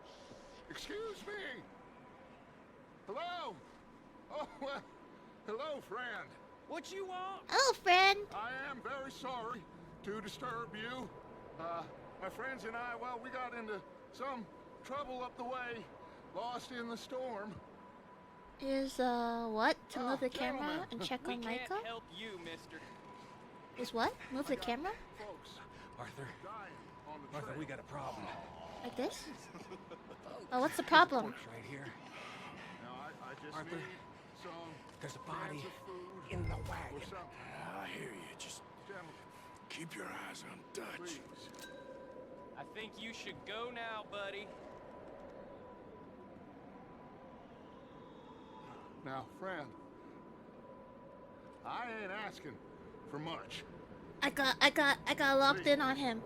Excuse me? Hello? Oh, well, hello, friend. What you want? Oh, friend! I am very sorry to disturb you. My friends and I, well, we got into some trouble up the way. Lost in the storm. Is, what? To move the camera gentlemen. and check We on can't Micah? help you, mister. Is what? Move the camera? Folks Arthur, dying on the Arthur, trail. we got a problem. Like this? Oh, what's the problem? Corpse right here. Now, I just Arthur, need some there's a body cans of food in the or wagon. something. I hear you. Just Gentlemen, keep your eyes on Dutch. please. I think you should go now, buddy. Now, friend, I ain't asking for much. I got locked in on him.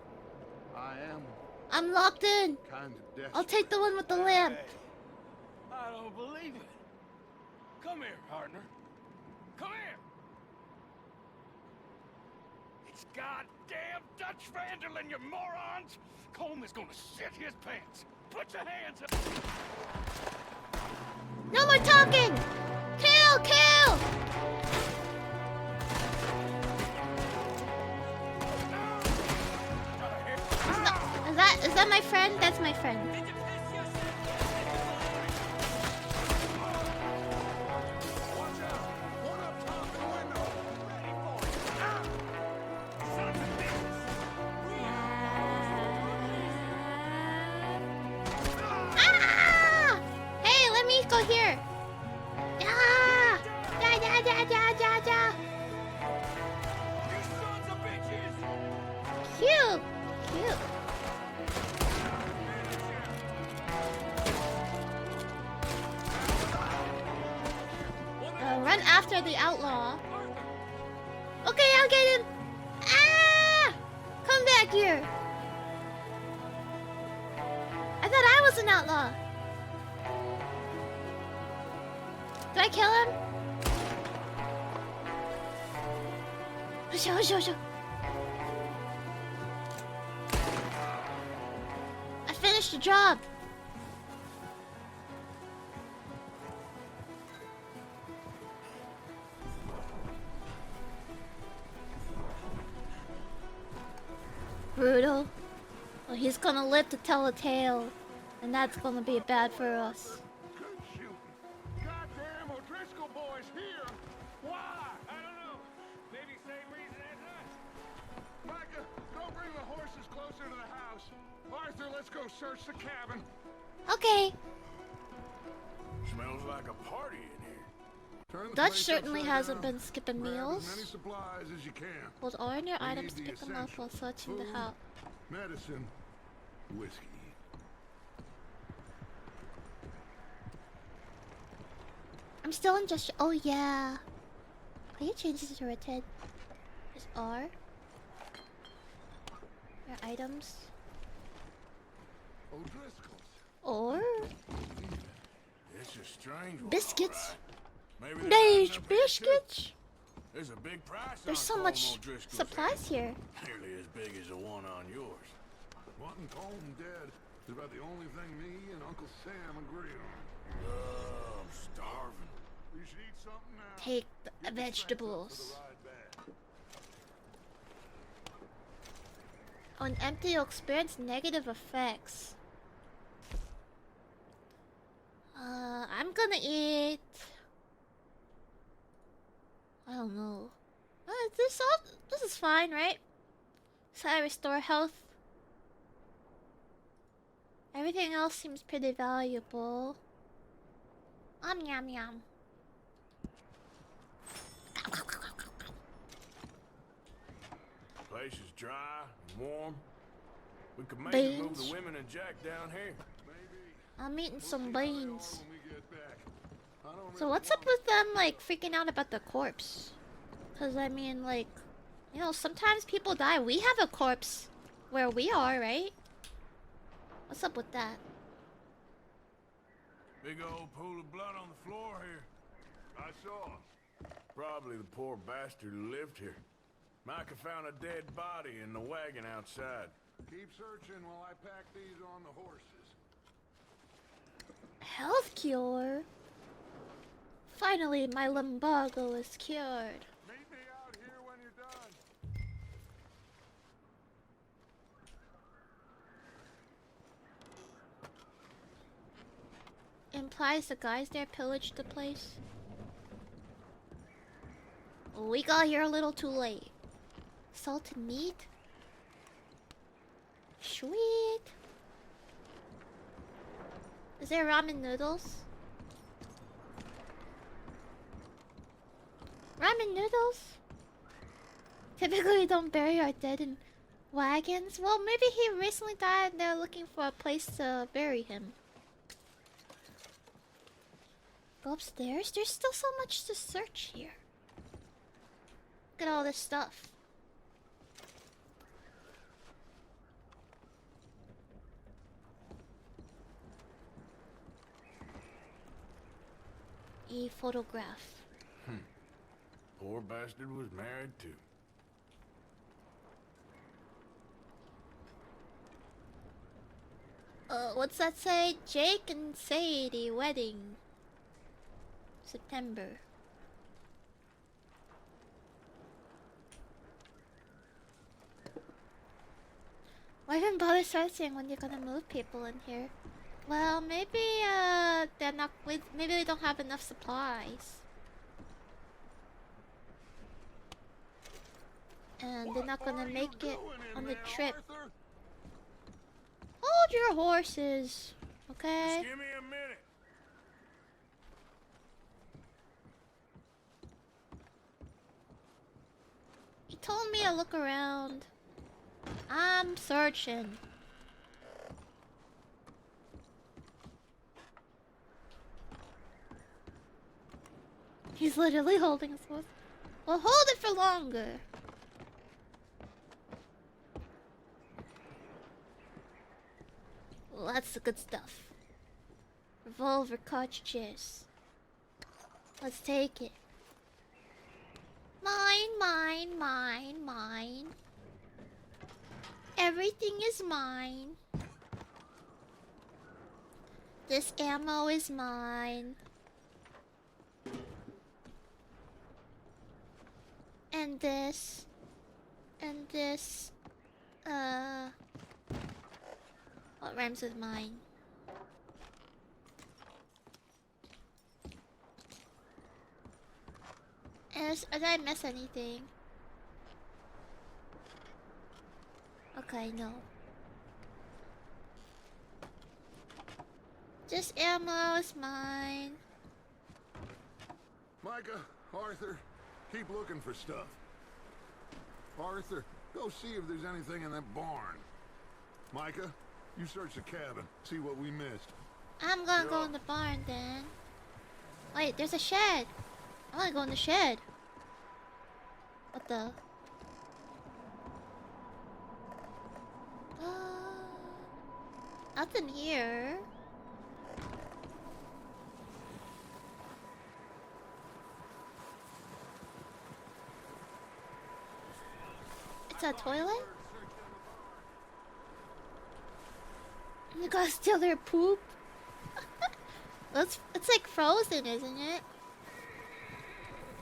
I am I'm locked in. kind of desperate. I'll take the one with the lamp. I don't believe it. Come here, partner. Come here. It's goddamn Dutch Vanderlyn, you morons! Coleman's gonna shit his pants. Put your hands up. No more talking! Kill! Kill! Is that my friend? That's my friend. Watch out! One up top in the window! Sons of bitches. Ah! Hey, let me go here. Ah! Da da da da da da. You sons of bitches! Cute, cute. Run after the outlaw. Okay, I'll get him. Ah! Come back here. I thought I was an outlaw. Did I kill him? Husha. I finished the job. Brutal. Well, he's gonna live to tell a tale, and that's gonna be bad for us. Good shooting. Goddamn O'Driscoll boys here! Why? I don't know. Maybe same reason as us. Micah, go bring the horses closer to the house. Arthur, let's go search the cabin. Okay. Smells like a party in here. Turn the Dutch place certainly upside hasn't down. been skipping Grab meals. as many supplies as you can. Hold all in your We items to need the pick them up while essentials. searching the Food, house. Medicine, whiskey. I'm still in just. Oh yeah. Can you change this to red head? Press R. Your items. O'Driscoll's. Or It's a strange one. biscuits. Maybe they're Beige hiding up here, too. biscuits. There's a big price There's on so Colm much O'Driscoll's supplies here. head. Nearly as big as the one on yours. Wanting Colm dead is about the only thing me and Uncle Sam agree on. I'm starving. You should eat something now. Take the Get the strength up vegetables. for the ride back. On empty, you'll experience negative effects. I'm gonna eat. I don't know. this is fine, right? So I restore health. Everything else seems pretty valuable. Yum yum. Place is dry and warm. We could maybe move Beans. the women and Jack down here. I'm eating some beans. When we get back. I don't So really what's up with them like freaking out about the corpse? Cause I mean like, you know, sometimes people die. We have a corpse where we are, right? What's up with that? Big old pool of blood on the floor here. I saw. Probably the poor bastard who lived here. Micah found a dead body in the wagon outside. Keep searching while I pack these on the horses. Health cure? Finally, my lumbago is cured. Meet me out here when you're done. Implies the guys there pillaged the place. We got here a little too late. Salted meat? Sweet. Is there ramen noodles? Ramen noodles? Typically we don't bury our dead in wagons. Well, maybe he recently died and they're looking for a place to bury him. Go upstairs? There's still so much to search here. Look at all this stuff. A photograph. Poor bastard was married too. What's that say? Jake and Sadie wedding. September. Why even bother searching when you're gonna move people in here? Well, maybe they're not with. Maybe they don't have enough supplies, and they're not gonna make it on the trip. Arthur? Hold your horses, okay? Just give me a minute. He told me to look around. I'm searching. He's literally holding his horse. Well, hold it for longer. Well, that's the good stuff. Revolver cartridges. Let's take it. Mine, mine, mine, mine. Everything is mine. This ammo is mine. And this. And this. What rhymes with mine? Did I miss anything? Okay, no. Just ammo is mine. Micah, Arthur, keep looking for stuff. Arthur, go see if there's anything in that barn. Micah, you search the cabin, see what we missed. I'm gonna go in the barn then. Wait, there's a shed. I wanna go in the shed. What the? Nothing here. It's a toilet? You gotta steal their poop? It's like frozen, isn't it?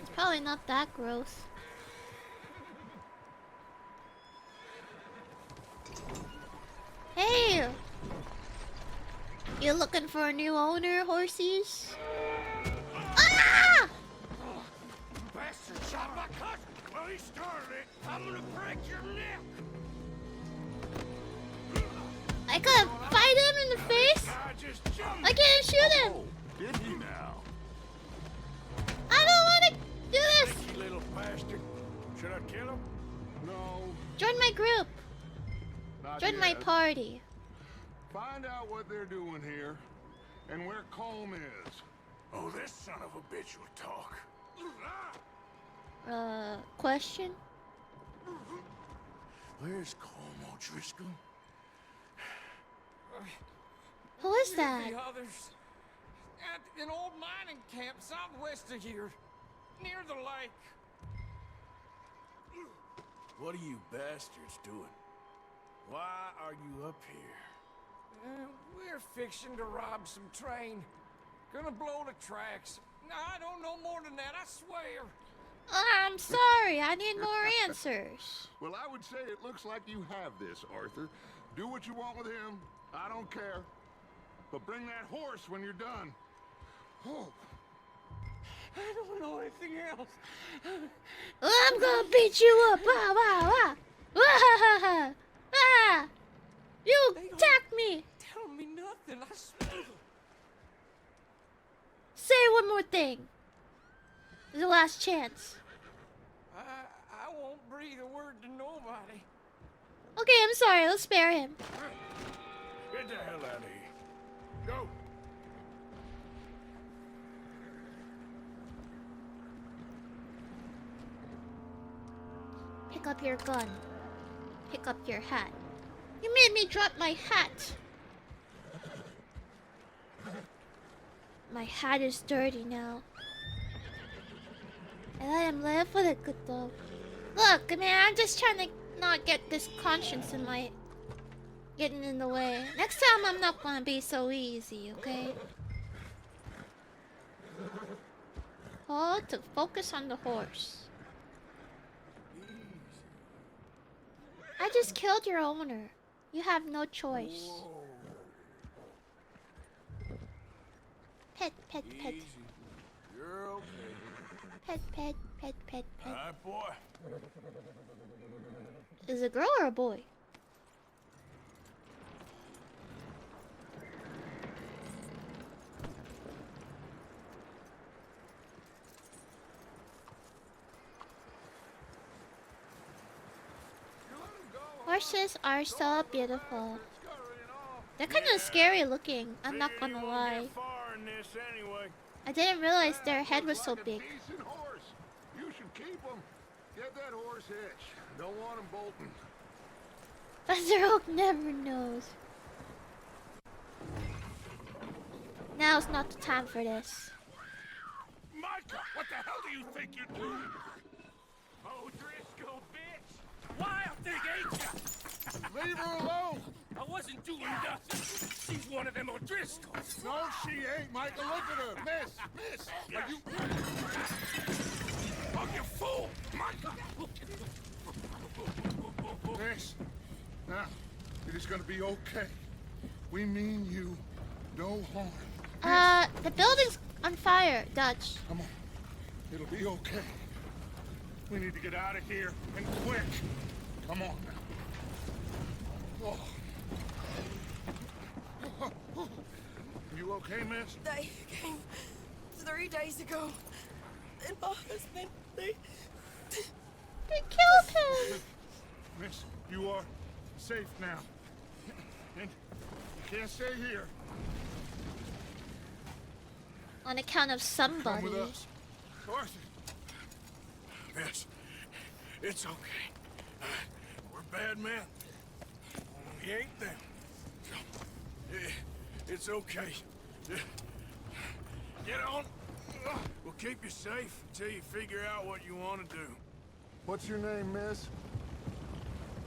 It's probably not that gross. Hey! You looking for a new owner, horsies? Ah! bastard shot my cousin! Well, he started it. I'm gonna break your neck! I gotta fight him in the face? I just jumped. I can't shoot him! Oh, did he now? I don't wanna do this! You little bastard. Should I kill him? No, Join my group. not Join my yet. party. Find out what they're doing here and where Colm is. Oh, this son of a bitch will talk. Question? Where's Colm O'Driscoll? Who is that? The others. At an old mining camp southwest of here. Near the lake. What are you bastards doing? Why are you up here? We're fixing to rob some train. Gonna blow the tracks. No, I don't know more than that, I swear. I'm sorry, I need more answers. Well, I would say it looks like you have this, Arthur. Do what you want with him. I don't care. But bring that horse when you're done. Oh. I don't know anything else. I'm gonna beat you up! Wah, wah, wah! Wah, ah! You attacked me! Tell me nothing, I swear. Say one more thing. The last chance. I won't breathe a word to nobody. Okay, I'm sorry, I'll spare him. Get the hell out of here. Go. Pick up your gun. Pick up your hat. You made me drop my hat. My hat is dirty now. I let him live with it, good though. Look, man, I'm just trying to not get this conscience in my... getting in the way. Next time I'm not gonna be so easy, okay? Hold to focus on the horse. I just killed your owner. You have no choice. Pet, pet, pet. Easy. You're okay. Pet, pet, pet, pet, All pet. right, boy. Is it a girl or a boy? Horses are so beautiful. They're kind of scary looking, I'm not Figure gonna you won't lie. get far in this anyway. I didn't realize their head was so Like a big. decent horse. You should keep him. Get that horse hitched. Don't want him bolting. Professor Oak never knows. Now's not the time for this. Micah, what the hell do you think you're doing? Oh, Driscoll, bitch! Wild thing, ain't ya? Leave her alone. I wasn't doing nothing. She's one of them O'Driscolls. No, she ain't, Michael. Look at her. Miss. Are you... Oh, you fool! Micah! Miss. Now, it is gonna be okay. We mean you no harm. The building's on fire, Dutch. Come on. It'll be okay. We need to get out of here, and quick. Come on now. Oh. You okay, miss? They came 3 days ago. And my husband, they killed him! Miss, you are safe now. And you can't stay here. On account of Come somebody. with us. Arthur. Miss, it's okay. We're bad men. We ain't them. It's okay. Get on. We'll keep you safe until you figure out what you want to do. What's your name, miss?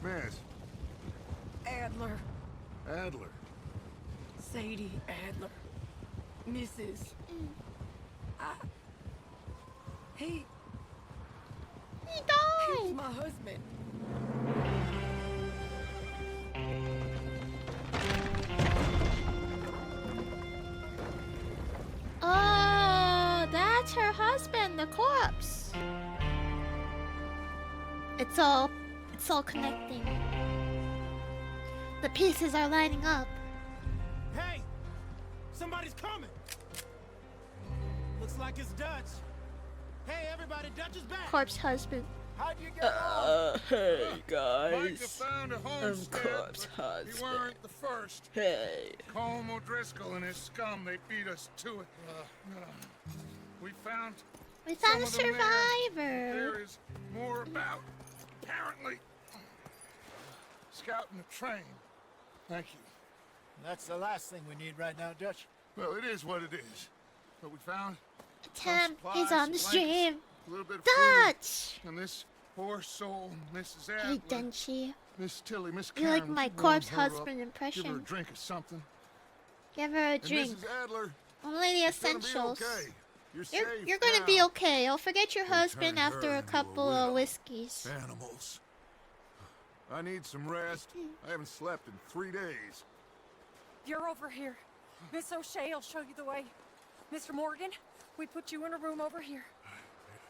Miss. Adler, Adler. Sadie Adler, Mrs. He He killed died! my husband. Oh, that's her husband, the corpse. It's all connecting. The pieces are lining up. Hey! Somebody's coming! Looks like it's Dutch. Hey, everybody, Dutch is back! Corpse husband. How'd you get along? Hey Micah guys. found a homestead, Corpse but husband. you weren't the first. Hey. Colm O'Driscoll and his scum, they beat us to it. We found We found a some of them survivor. There is more about. Apparently, scouting the train. Thank you. That's the last thing we need right now, Dutch. Well, it is what it is. But we found Tim, supplies, he's on the some stream. blankets, a little bit of food, Dutch! and this poor soul, Mrs. Hey, Adler, Denchi. Miss Tilly, Miss You Karen. like my warmed corpse her up. husband Give her a impression. drink or something. Give her a And drink. Mrs. Adler, Only the it's gonna be essentials. okay. You're You're safe gonna be now. okay. You'll forget your husband turned her after a into a couple of widow. whiskeys. Animals. I need some rest. I haven't slept in 3 days. You're over here. Miss O'Shea will show you the way. Mr. Morgan, we put you in a room over here.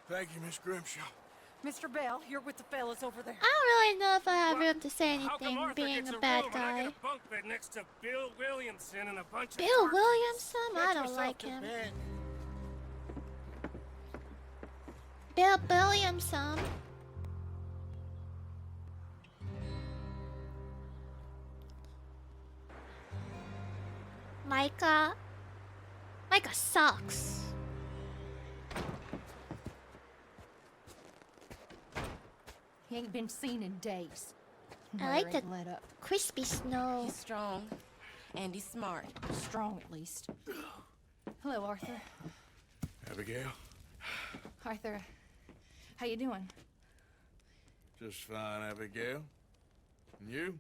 Thank you, Miss Grimshaw. Mr. Bell, you're with the fellas over there. I don't really know if I have room to say How come anything Arthur being gets a bad room and I guy. get a bunk bed next to Bill Williamson and a bunch of Bill darkies? Williamson? I Get don't yourself like to him. bed. Bill Williamson. Micah sucks. He ain't been seen in days. I like Mother the ain't let up. crispy snow. He's strong, and he's smart. Strong, at least. Hello, Arthur. Abigail? Arthur, how you doing? Just fine, Abigail. And you?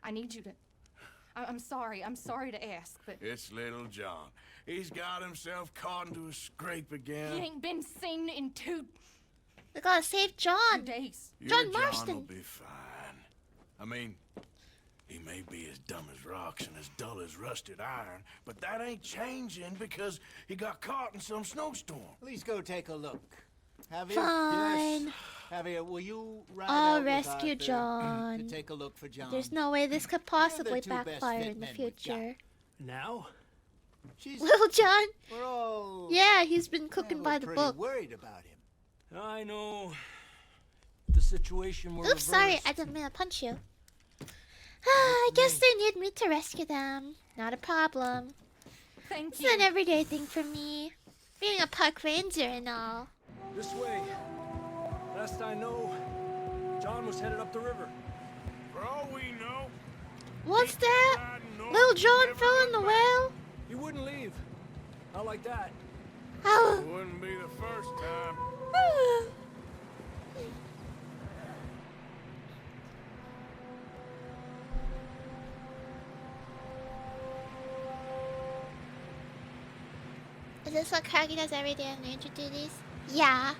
I need you to... I'm sorry to ask, but... It's little John. He's got himself caught into a scrape again. He ain't been seen in 2 We gotta save John. days. Your John John Marston. will be fine. I mean, he may be as dumb as rocks and as dull as rusted iron, but that ain't changing because he got caught in some snowstorm. Please go take a look. Javier? Fine. Yes. Javier, will you ride I'll out with rescue Arthur John. to take a look for John? There's no way this could possibly two best backfire fit in the men we've got. future. Now? She's... Little John? We're all... Yeah, he's been yeah, cooking we're by the pretty book. worried about him. I know. The situation we're Oops, sorry, reversed. I didn't mean to punch you. I guess they need me to rescue them. Not a problem. Thank It's you. an everyday thing for me. Being a park ranger and all. This way. Last I know, John was headed up the river. For all we know, What's that? riding north, Little John never fell in the looked back. well? He wouldn't leave. Not like that. Oh. Wouldn't be the first time. Is this what Koragi does every day on Ranger duties? Yeah.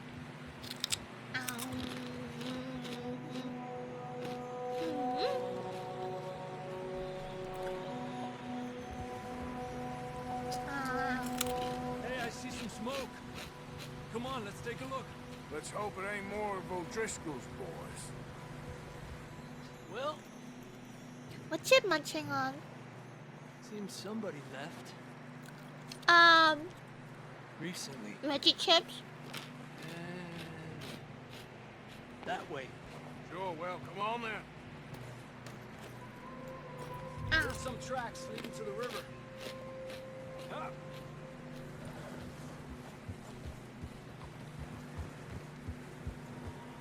Hey, I see some smoke. Come on, let's take a look. Let's hope it ain't more of O'Driscoll's boys. Well, What's you munching on? seems somebody left recently. Veggie chips? And that way. Sure, well, come on then. There's some tracks leading to the river. Up.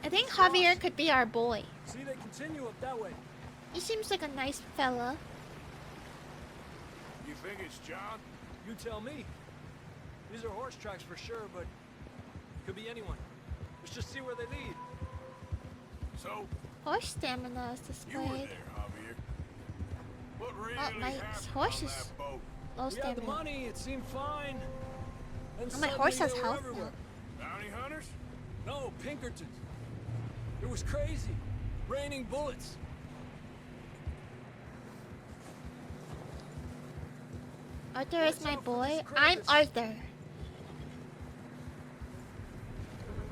I think Javier could be our boy. See, they continue up that way. He seems like a nice fella. You think it's John? You tell me. These are horse tracks for sure, but could be anyone. Let's just see where they lead. So, Horse stamina is you were displayed. there, Javier. What really my happened horse on is- that boat? Low We had the stamina. money, it seemed fine. And Oh, my horse suddenly has they were health everywhere. Bounty hunters? No, Pinkertons. It was crazy. Raining bullets. Arthur is Watch my out for boy. this I'm crevice. Arthur.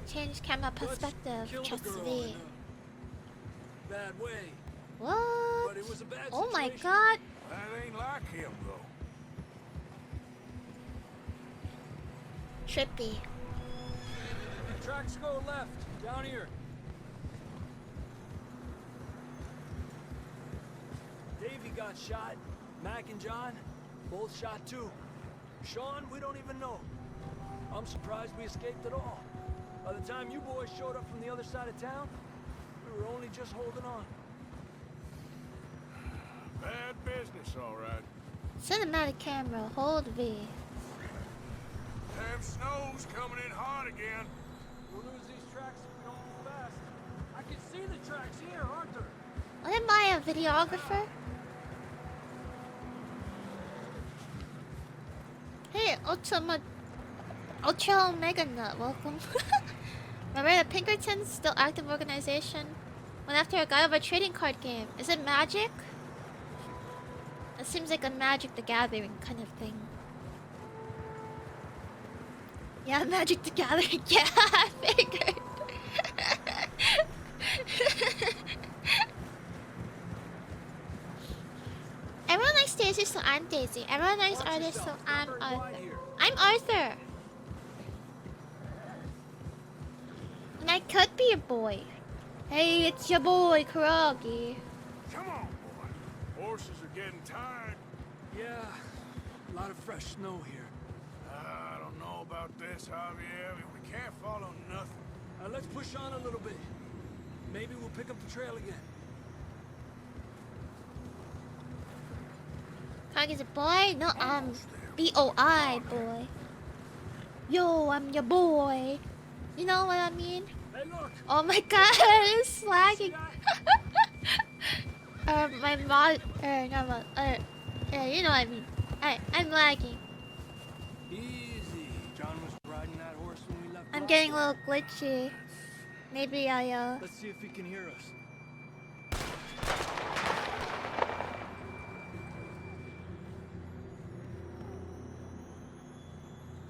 Change camera Butch perspective. killed a Trust girl me. in a bad way. What? But it was a bad Oh my situation. god. That ain't like him, though. Trippy. Tracks go left, down here. Davey got shot. Mac and John, both shot too. Sean, we don't even know. I'm surprised we escaped at all. By the time you boys showed up from the other side of town, we were only just holding on. Bad business, all right. Cinematic camera. Hold V. Damn snow's coming in hard again. We'll lose these tracks if we don't move fast. I can see the tracks here, Arthur. What am I, a videographer? Hey, Ultra Omega Nut, welcome. Remember the Pinkertons, still active organization? Went after a guy of a trading card game. Is it Magic? It seems like a Magic the Gathering kind of thing. Yeah, Magic the Gathering. Yeah, I figured. Everyone likes Daisy, so I'm Daisy. Everyone likes Arthur, so I'm Arthur. I'm Arthur. And I could be a boy. Hey, it's your boy, Koragi. Come on, boy. Horses are getting tired. Yeah, a lot of fresh snow here. I don't know about this, Javier. We can't follow nothing. Let's push on a little bit. Maybe we'll pick up the trail again. Koragi's a boy? No, B-O-I, boy. Yo, I'm your boy. You know what I mean? Hey, look. Oh my god, it's lagging. My mod, no, yeah, you know what I mean. I'm lagging. Easy. John was riding that horse when we left. I'm getting a little glitchy. Maybe I, Let's see if he can hear us.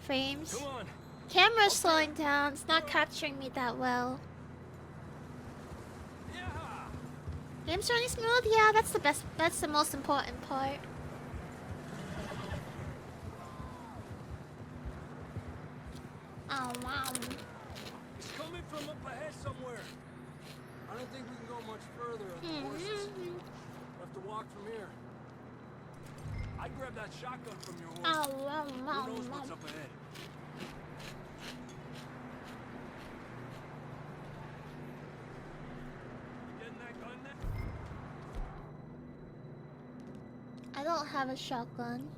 frames. Come on. Camera's slowing down. It's not capturing me that well. Yeah. Game's running smooth. Yeah, that's the best. That's the most important part. Oh wow. It's coming from up ahead somewhere. I don't think we can go much further on the horses. We'll have to walk from here. I'd grab that shotgun from your horse. Oh wow, wow, Who knows wow. what's up ahead? Getting that gun there? I don't have a shotgun.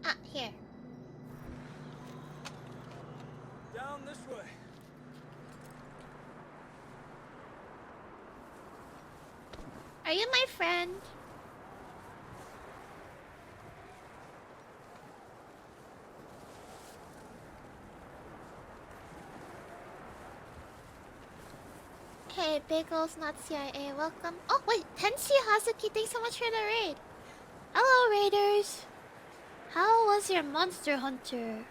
Ah, here. Down this way. Are you my friend? Hey, Bagels, not CIA, welcome. Oh, wait, Tensi Hazuki, thanks so much for the raid. Hello, Raiders. How was your monster hunter?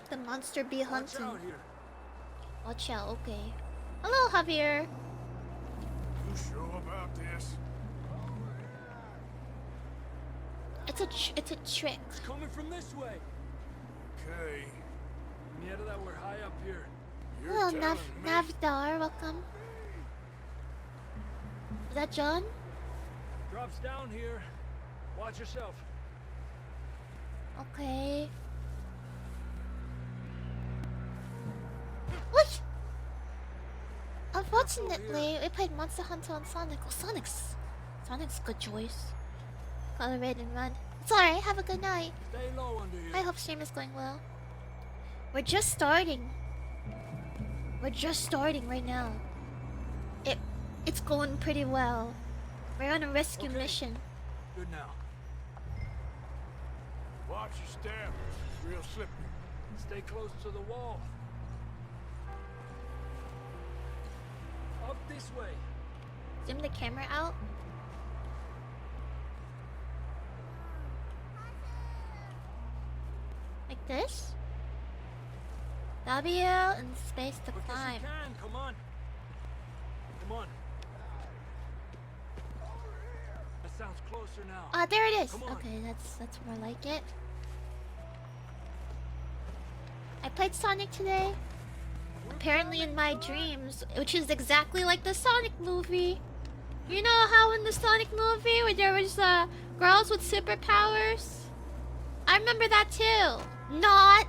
The monster bee hunting. Watch out here. Watch out, okay. Hello, Javier. You sure about this? It's a trick. It's coming from this way. Okay. Yeah, that we're high up here. You're Hello, telling me. Navdar, welcome. Is that John? Drops down here. Watch yourself. Okay. What? Unfortunately, we played Monster Hunter on Sonic. Oh, Sonic's good choice. Call it raid and run. It's alright, have a good night. Stay low under here. I hope stream is going well. We're just starting. We're just starting right now. It's going pretty well. We're on a rescue mission. Good now. Watch your step. It's real slippery. Stay close to the wall. Up this way. zoom the camera out. Like this. W and space to Quick as climb. you can, come on. Come on. That sounds closer now. Ah, there it is. Come on. Okay, that's more like it. I played Sonic today. Apparently in my dreams, which is exactly like the Sonic movie. You know how in the Sonic movie where there was girls with superpowers? I remember that too. Not.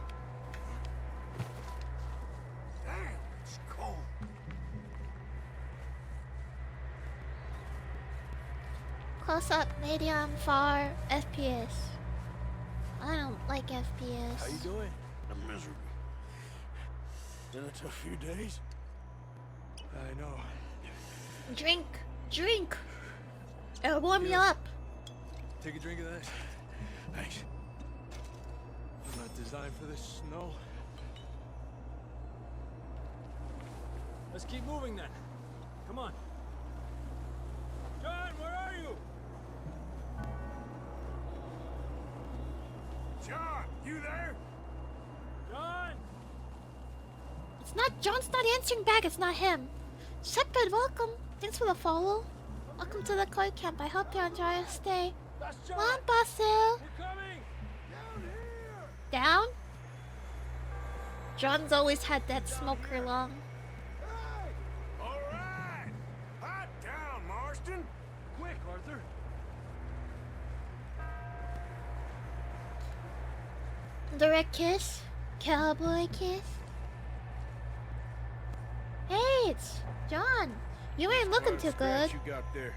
Damn, it's cold. Close up, medium, far, FPS. I don't like FPS. How you doing? I'm miserable. Been a tough few days. I know. Drink, drink. It'll warm you up. Take a drink of that. Thanks. I'm not designed for this snow. Let's keep moving then. Come on. John, where are you? John, you there? John! It's not John's not answering back, it's not him. Shepard, welcome. Thanks for the follow. Welcome to the koi camp. I hope you enjoy your stay. That's John! Come on, Basil. We're coming! Down here! Down? John's always had that smoker lung. Hey! All right! Hot down, Marston! Quick, Arthur! Direct kiss? Cowboy kiss? Hey, it's John. You ain't looking too good. You got there.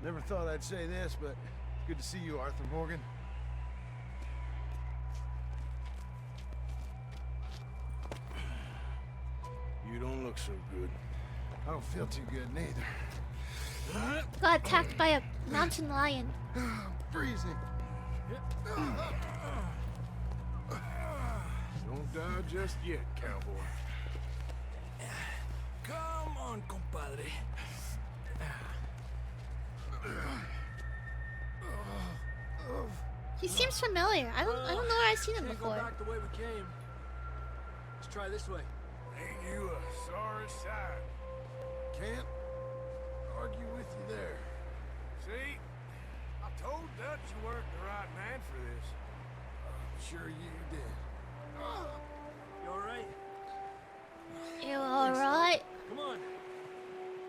Never thought I'd say this, but it's good to see you, Arthur Morgan. You don't look so good. I don't feel too good neither. Got attacked by a mountain lion. Freezing. Don't die just yet, cowboy. Come on, compadre. He seems familiar. I don't know where I've seen him Can't before. go back the way we came. Let's try this way. Ain't you a sorry sight? Can't argue with you there. See? I told Dutch you weren't the right man for this. I'm sure you did. You alright? You alright? Come on.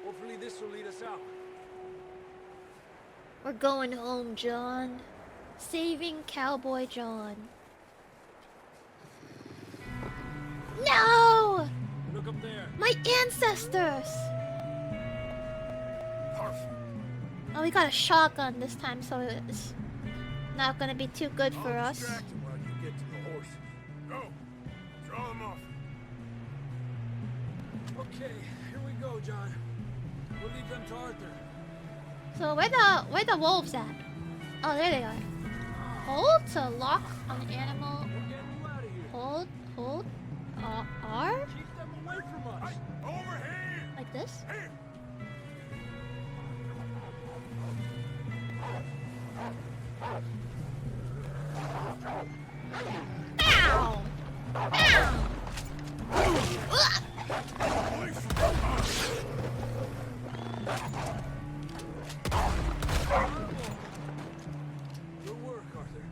Hopefully this will lead us out. We're going home, John. Saving Cowboy John. No! Look up there. My ancestors! Oh, we got a shotgun this time, so it's not gonna be too good for I'll us. distract him while you get to the horses. Go. Draw them off. Okay, here we go, John. We'll leave them to Arthur. So where the wolves at? Oh, there they are. Hold to lock on animal. We're getting you out of here. Hold. R? Keep them away from us. Over here. Like this? Here. Ow! Ow! Ugh! Good work, Arthur.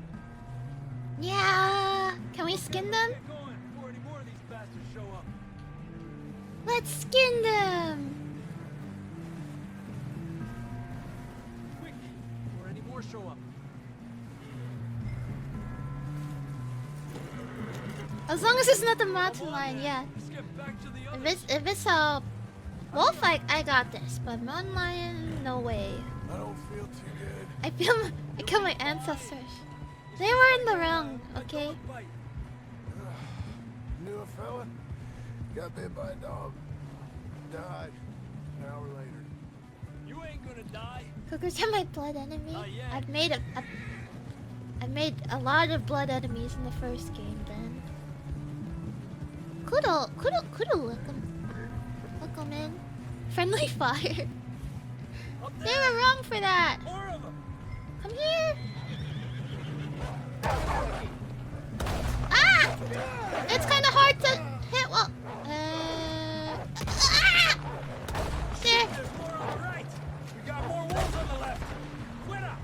Yeah! Can we skin them? Get going before any more of these bastards show up. Let's skin them! Quick, before any more show up. As long as it's not the mountain lion, yeah. Let's get back to the If it's a wolf, I got this. But mountain lion, no way. I don't feel too good. I kill my ancestors. They were in the wrong, okay? bite. Knew a fella? Got bit by a dog. Died an hour later. You ain't gonna die. Cougars are my blood enemy. Not yet. I've made a lot of blood enemies in the first game. Then coulda look 'em in. Friendly fire. Up They there! were wrong for that. More of them! Come here. Ah! It's kind of hard to hit. Well, ah! There. There's more on the right! We got more wolves on the left! Quita!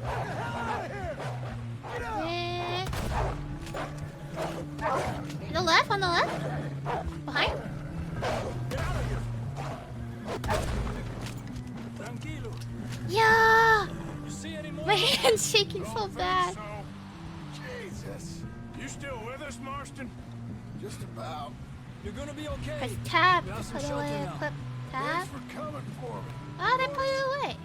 Get the hell out of here! Get out! On the left, on the left. Behind. Get out of here! Tranquilo. Yeah. You see any more? My hand's shaking so bad. Jesus. You still with us, Marston? Just about. You're gonna be okay. Press tab We to have some put shelter away. now. Clip tab. Thanks for coming for me. Oh, they put it away.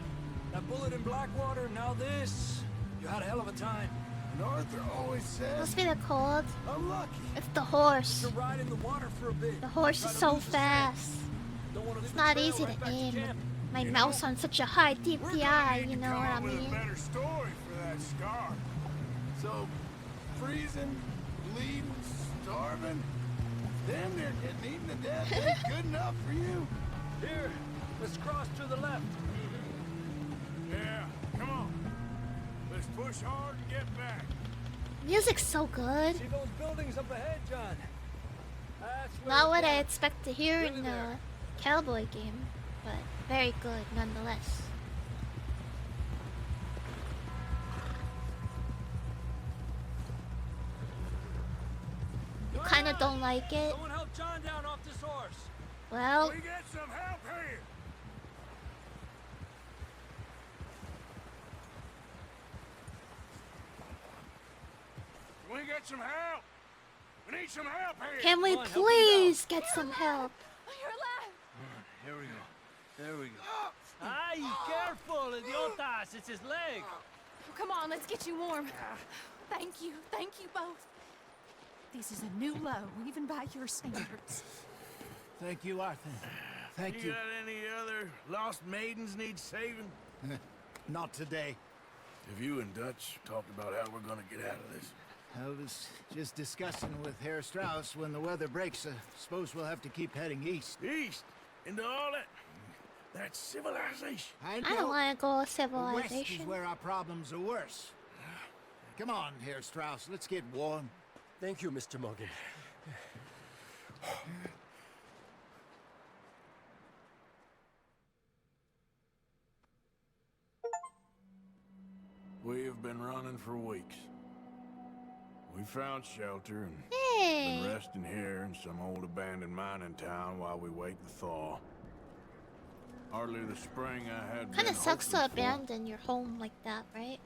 That bullet in Blackwater, now this. You had a hell of a time. And Arthur always says Must be the cold. I'm lucky. It's the horse. To ride in the water for a bit. The horse Try is to so lose the scent. fast. Don't wanna leave It's the not trail easy right to back aim. camp. My You mouse know, on such a high We're gonna DPI, need you to know come what I up with a mean? better story for that scar. So, freezing, bleeding, starving, damn near getting eaten to death ain't good enough for you. Here, let's cross to the left. Yeah, come on. Let's push hard and get back. Music's so good. See those buildings up ahead, John? That's where Not we what I camp. expect to hear in a cowboy game, but very good nonetheless. You kinda don't like it? Someone help John down off this horse. Well, We get some help here. We get some help. We need some help here. can we Come on, help him please get some help? You're alive. Here we go. There we go. Ay, careful, idiotas. It's his leg. Oh, come on, let's get you warm. Thank you both. This is a new low, even by your standards. Thank you, Arthur. Thank you. Got any other lost maidens need saving? Not today. Have you and Dutch talked about how we're gonna get out of this? I was just discussing with Herr Strauss when the weather breaks. Suppose we'll have to keep heading east. East? Into all that? That's civilization. I I don't want to go West is civilization. where our problems are worse. Come on, Herr Strauss. Let's get warm. Thank you, Mr. Morgan. We've been running for weeks. We found shelter and Hey, been resting here in some old abandoned mining town while we wait the thaw. Hardly the spring I had kind been of sucks to hoping for. abandon your home like that, right?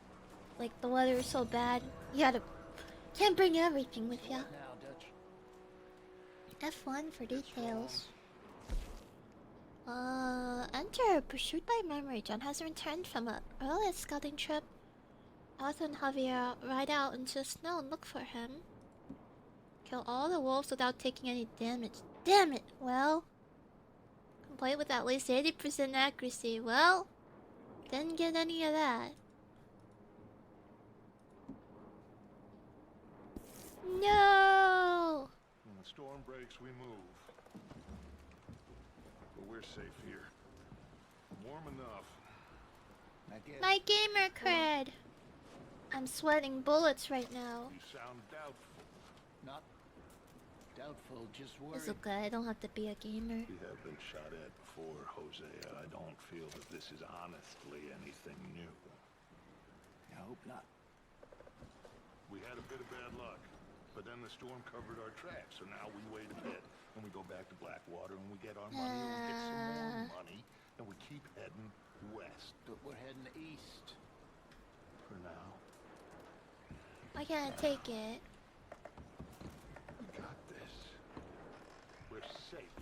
Like the weather is so bad, you gotta can't bring everything with you. F1 for details. Enter. Pursued by memory. John has returned from a earlier scouting trip. Arthur and Javier ride out into the snow and look for him. Kill all the wolves without taking any damage. Damn it! Well, complete with at least 80% accuracy. Well, didn't get any of that. No! When the storm breaks, we move. But we're safe here. Warm enough. My gamer cred! I'm sweating bullets right now. You sound doubtful. Not doubtful, just It's worried. okay, I don't have to be a gamer. We have been shot at before, Jose. I don't feel that this is honestly anything new. I hope not. We had a bit of bad luck, but then the storm covered our tracks, so now we wait a bit, and we go back to Blackwater, and we get our money, and we get some more money, and we keep heading west. But we're heading east. For now. I can't take it. We got this. We're safe.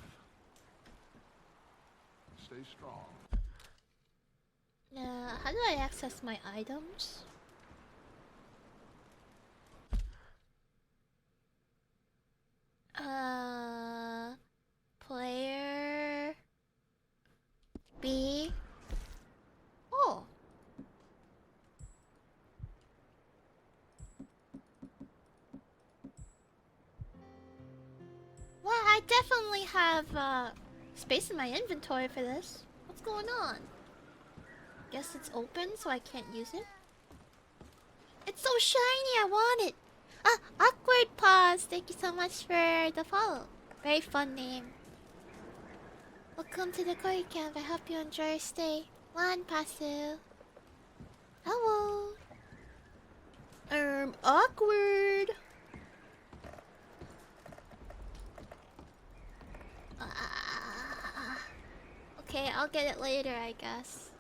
Stay strong. How do I access my items? Player B. Oh. Well, I definitely have space in my inventory for this. What's going on? Guess it's open, so I can't use it. It's so shiny, I want it. Ah, Awkward Paws, thank you so much for the follow. Very fun name. Welcome to the Koragi camp. I hope you enjoy your stay. Juan Pasu. Hello. Awkward. Okay, I'll get it later, I guess.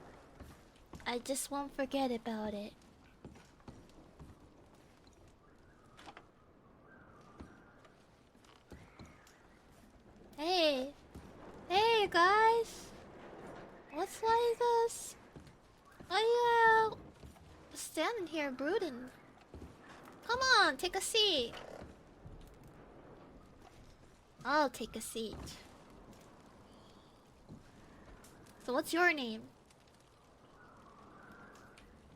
I just won't forget about it. Hey. Hey, guys. What's like this? Why you standing here brooding? Come on, take a seat. I'll take a seat. So what's your name?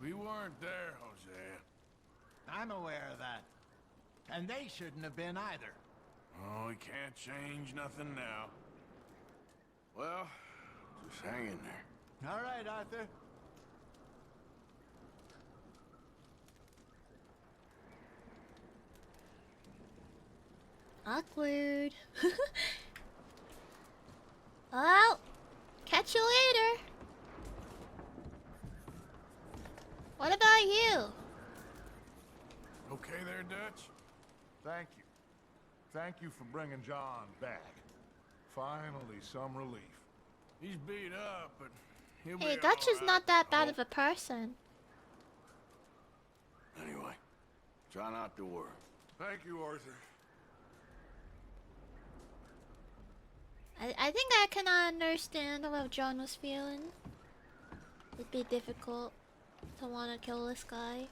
We weren't there, Hosea. I'm aware of that. And they shouldn't have been either. Oh, we can't change nothing now. Well, just hang in there. All right, Arthur. Awkward. Well, catch you later. What about you? Okay there, Dutch? Thank you. Thank you for bringing John back. Finally, some relief. He's beat up, but he'll be Hey, Dutch is all right. not that bad of a person. Anyway, try not to worry. Thank you, Arthur. I think I can understand how John was feeling. It'd be difficult to want to kill this guy.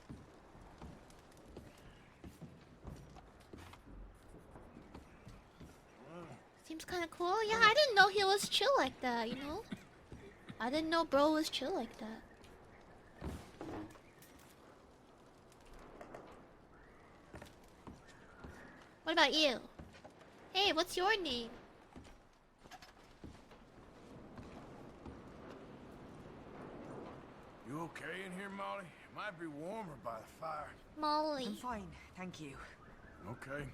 Seems kind of cool. Yeah, I didn't know he was chill like that, you know? I didn't know bro was chill like that. What about you? Hey, what's your name? You okay in here, Molly? It might be warmer by the fire. Molly. I'm fine, thank you. Okay.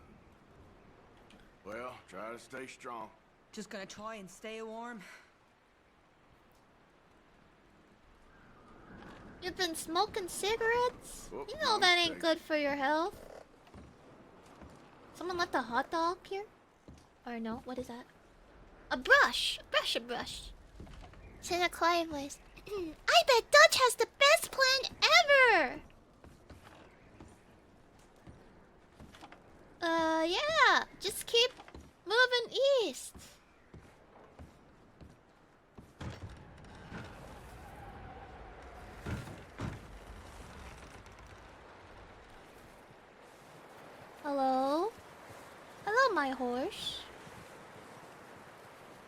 Well, try to stay strong. Just gonna try and stay warm. You've been smoking cigarettes? Oh, You know my that ain't mistake. good for your health. Someone left a hot dog here? Or no, what is that? A brush! A brush. Santa Claus voice. I bet Dutch has the best plan ever! Yeah. Just keep moving east. Hello? Hello, my horse.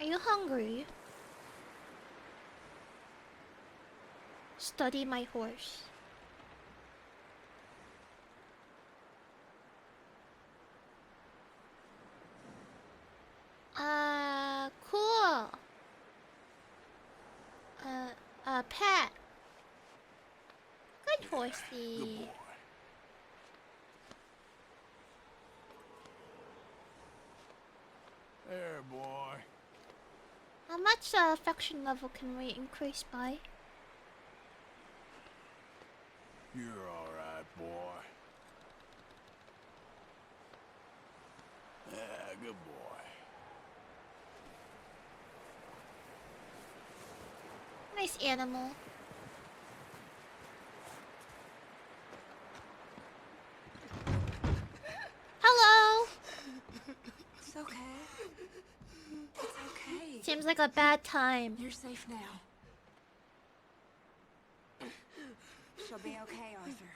Are you hungry? Study my horse. Cool. Pet. Good horsey. Good boy. There, boy. How much affection level can we increase by? You're all right, boy. Yeah, good boy. Nice animal. Hello. It's okay. It's okay. Seems like a bad time. You're safe now. She'll be okay, Arthur.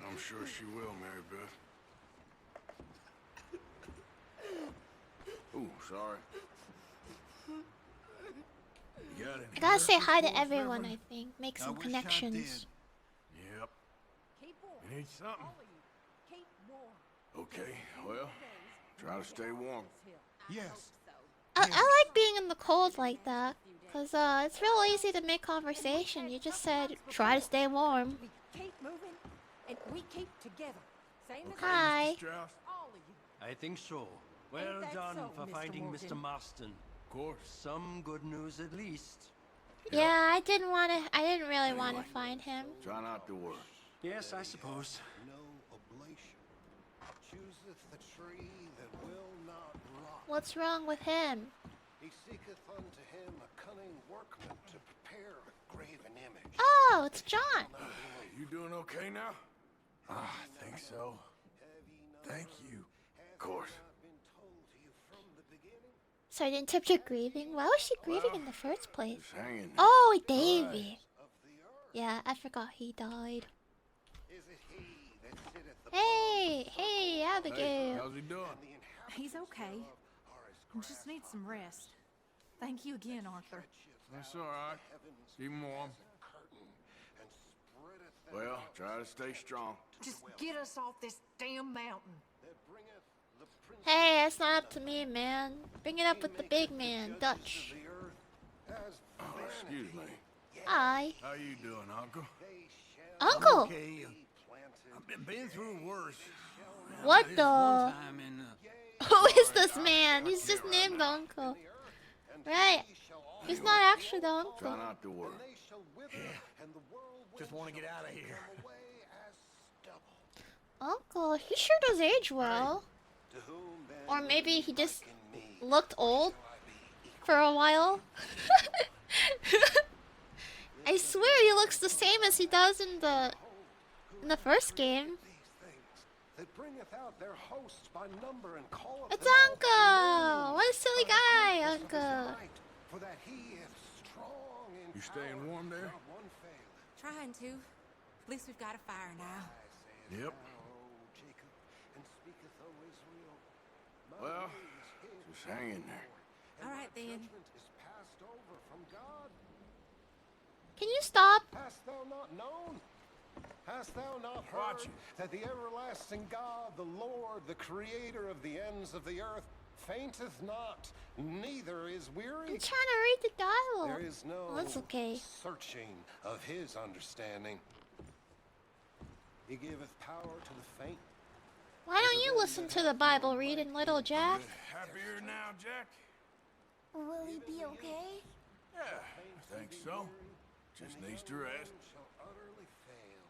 I'm sure she will, Mary Beth. Ooh, sorry. You got any I gotta say hi to for us, everyone, Reverend? I think. Make I some wish I connections. Yep. Keep warm. You need something? All of you, keep warm. Okay, well, try to stay warm. Yes. I like being in the cold like that. Cause it's real easy to make conversation. You just said try to stay warm. We keep moving, and we keep together. Same as Hi. Strauss? all of you. I think so. Well Ain't that done so, for Mr. finding Morgan? Mr. Marston. Of course. Some good news at least. Yeah, I didn't really want to find him. Try not to worry. Yes, I suppose. No oblation. Chooseth the tree that will not rot. What's wrong with him? He seeketh unto him a cunning workman to prepare a graven image. Oh, it's John. You doing okay now? I think so. Thank you. Of course. So I interpret grieving. Why was she grieving in the first place? Just hanging there. Oh, Davy. Yeah, I forgot he died. Hey, Abigail. How's he doing? He's okay. Just needs some rest. Thank you again, Arthur. That's all right. Keep him warm. Well, try to stay strong. Just get us off this damn mountain. Hey, it's not up to me, man. Bring it up with the big man, Dutch. Oh, excuse me. Hi. How you doing, Uncle? Uncle! Okay. I've been through worse. What This the? one time in, Who is this man? He's just named Uncle. Right. He's not actually the Try uncle. not to worry. Just want to get out of here. Uncle, he sure does age well. Or maybe he just looked old for a while. I swear he looks the same as he does in the first game. That bringeth out their hosts by number and calleth It's them all by Uncle! name. What a silly guy, Uncle. For that he is strong in You staying warm there? not one fail. Trying to. At least we've got a fire now. Yep. O Jacob, and speaketh, O Israel. My Well, way is hid, just hang in there. All right, then. judgment is passed over from God. Can you stop? Hast thou not known? Hast thou not Watch heard it. that the everlasting God, the Lord, the creator of the ends of the earth, fainteth not, neither is I'm weary? trying to read the dialogue. There is no Oh, that's okay. searching of his understanding. He giveth power to the faint. Why don't you listen to the Bible reading, little Jack? Happier now, Jack? Will he be okay? Yeah, I think so. Just needs to rest. Shall utterly fail.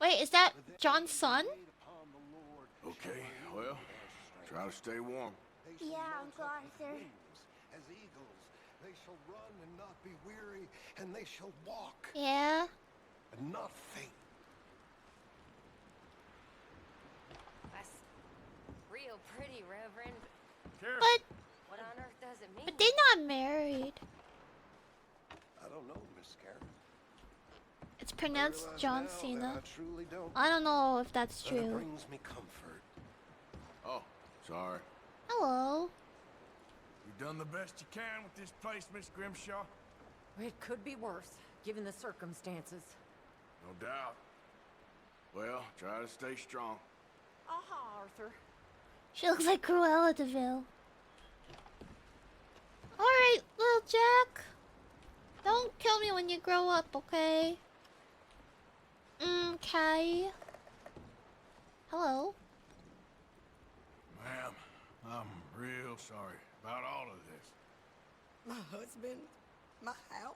Wait, is that John's son? Upon the Lord Okay, well, try to stay warm. Yeah, Uncle Arthur. wings as eagles. They shall run and not be weary, and they shall walk Yeah. and not faint. That's real pretty, Reverend. But What on earth does it mean? but they're not married. I don't know, Miss Karen. It's I pronounced realize John now that Cena. I truly don't. I don't know if that's But it true. brings me comfort. Oh, sorry. Hello. You've done the best you can with this place, Miss Grimshaw. It could be worse, given the circumstances. No doubt. Well, try to stay strong. Aha, Arthur. She looks like Cruella DeVille. Alright, little Jack. Don't kill me when you grow up, okay? Okay. Hello. Ma'am, I'm real sorry about all of this. My husband, my house.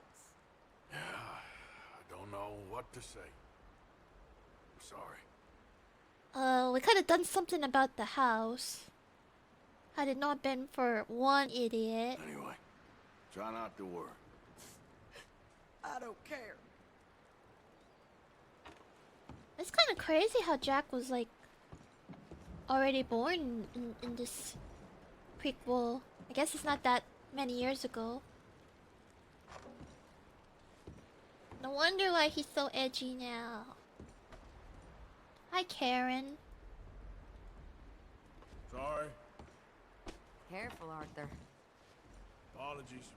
Yeah, I don't know what to say. I'm sorry. We could have done something about the house. Had it not been for one idiot. Anyway, try not to worry. I don't care. It's kind of crazy how Jack was like already born in this prequel. I guess it's not that many years ago. No wonder why he's so edgy now. Hi, Karen. Sorry. Careful, Arthur. Apologies.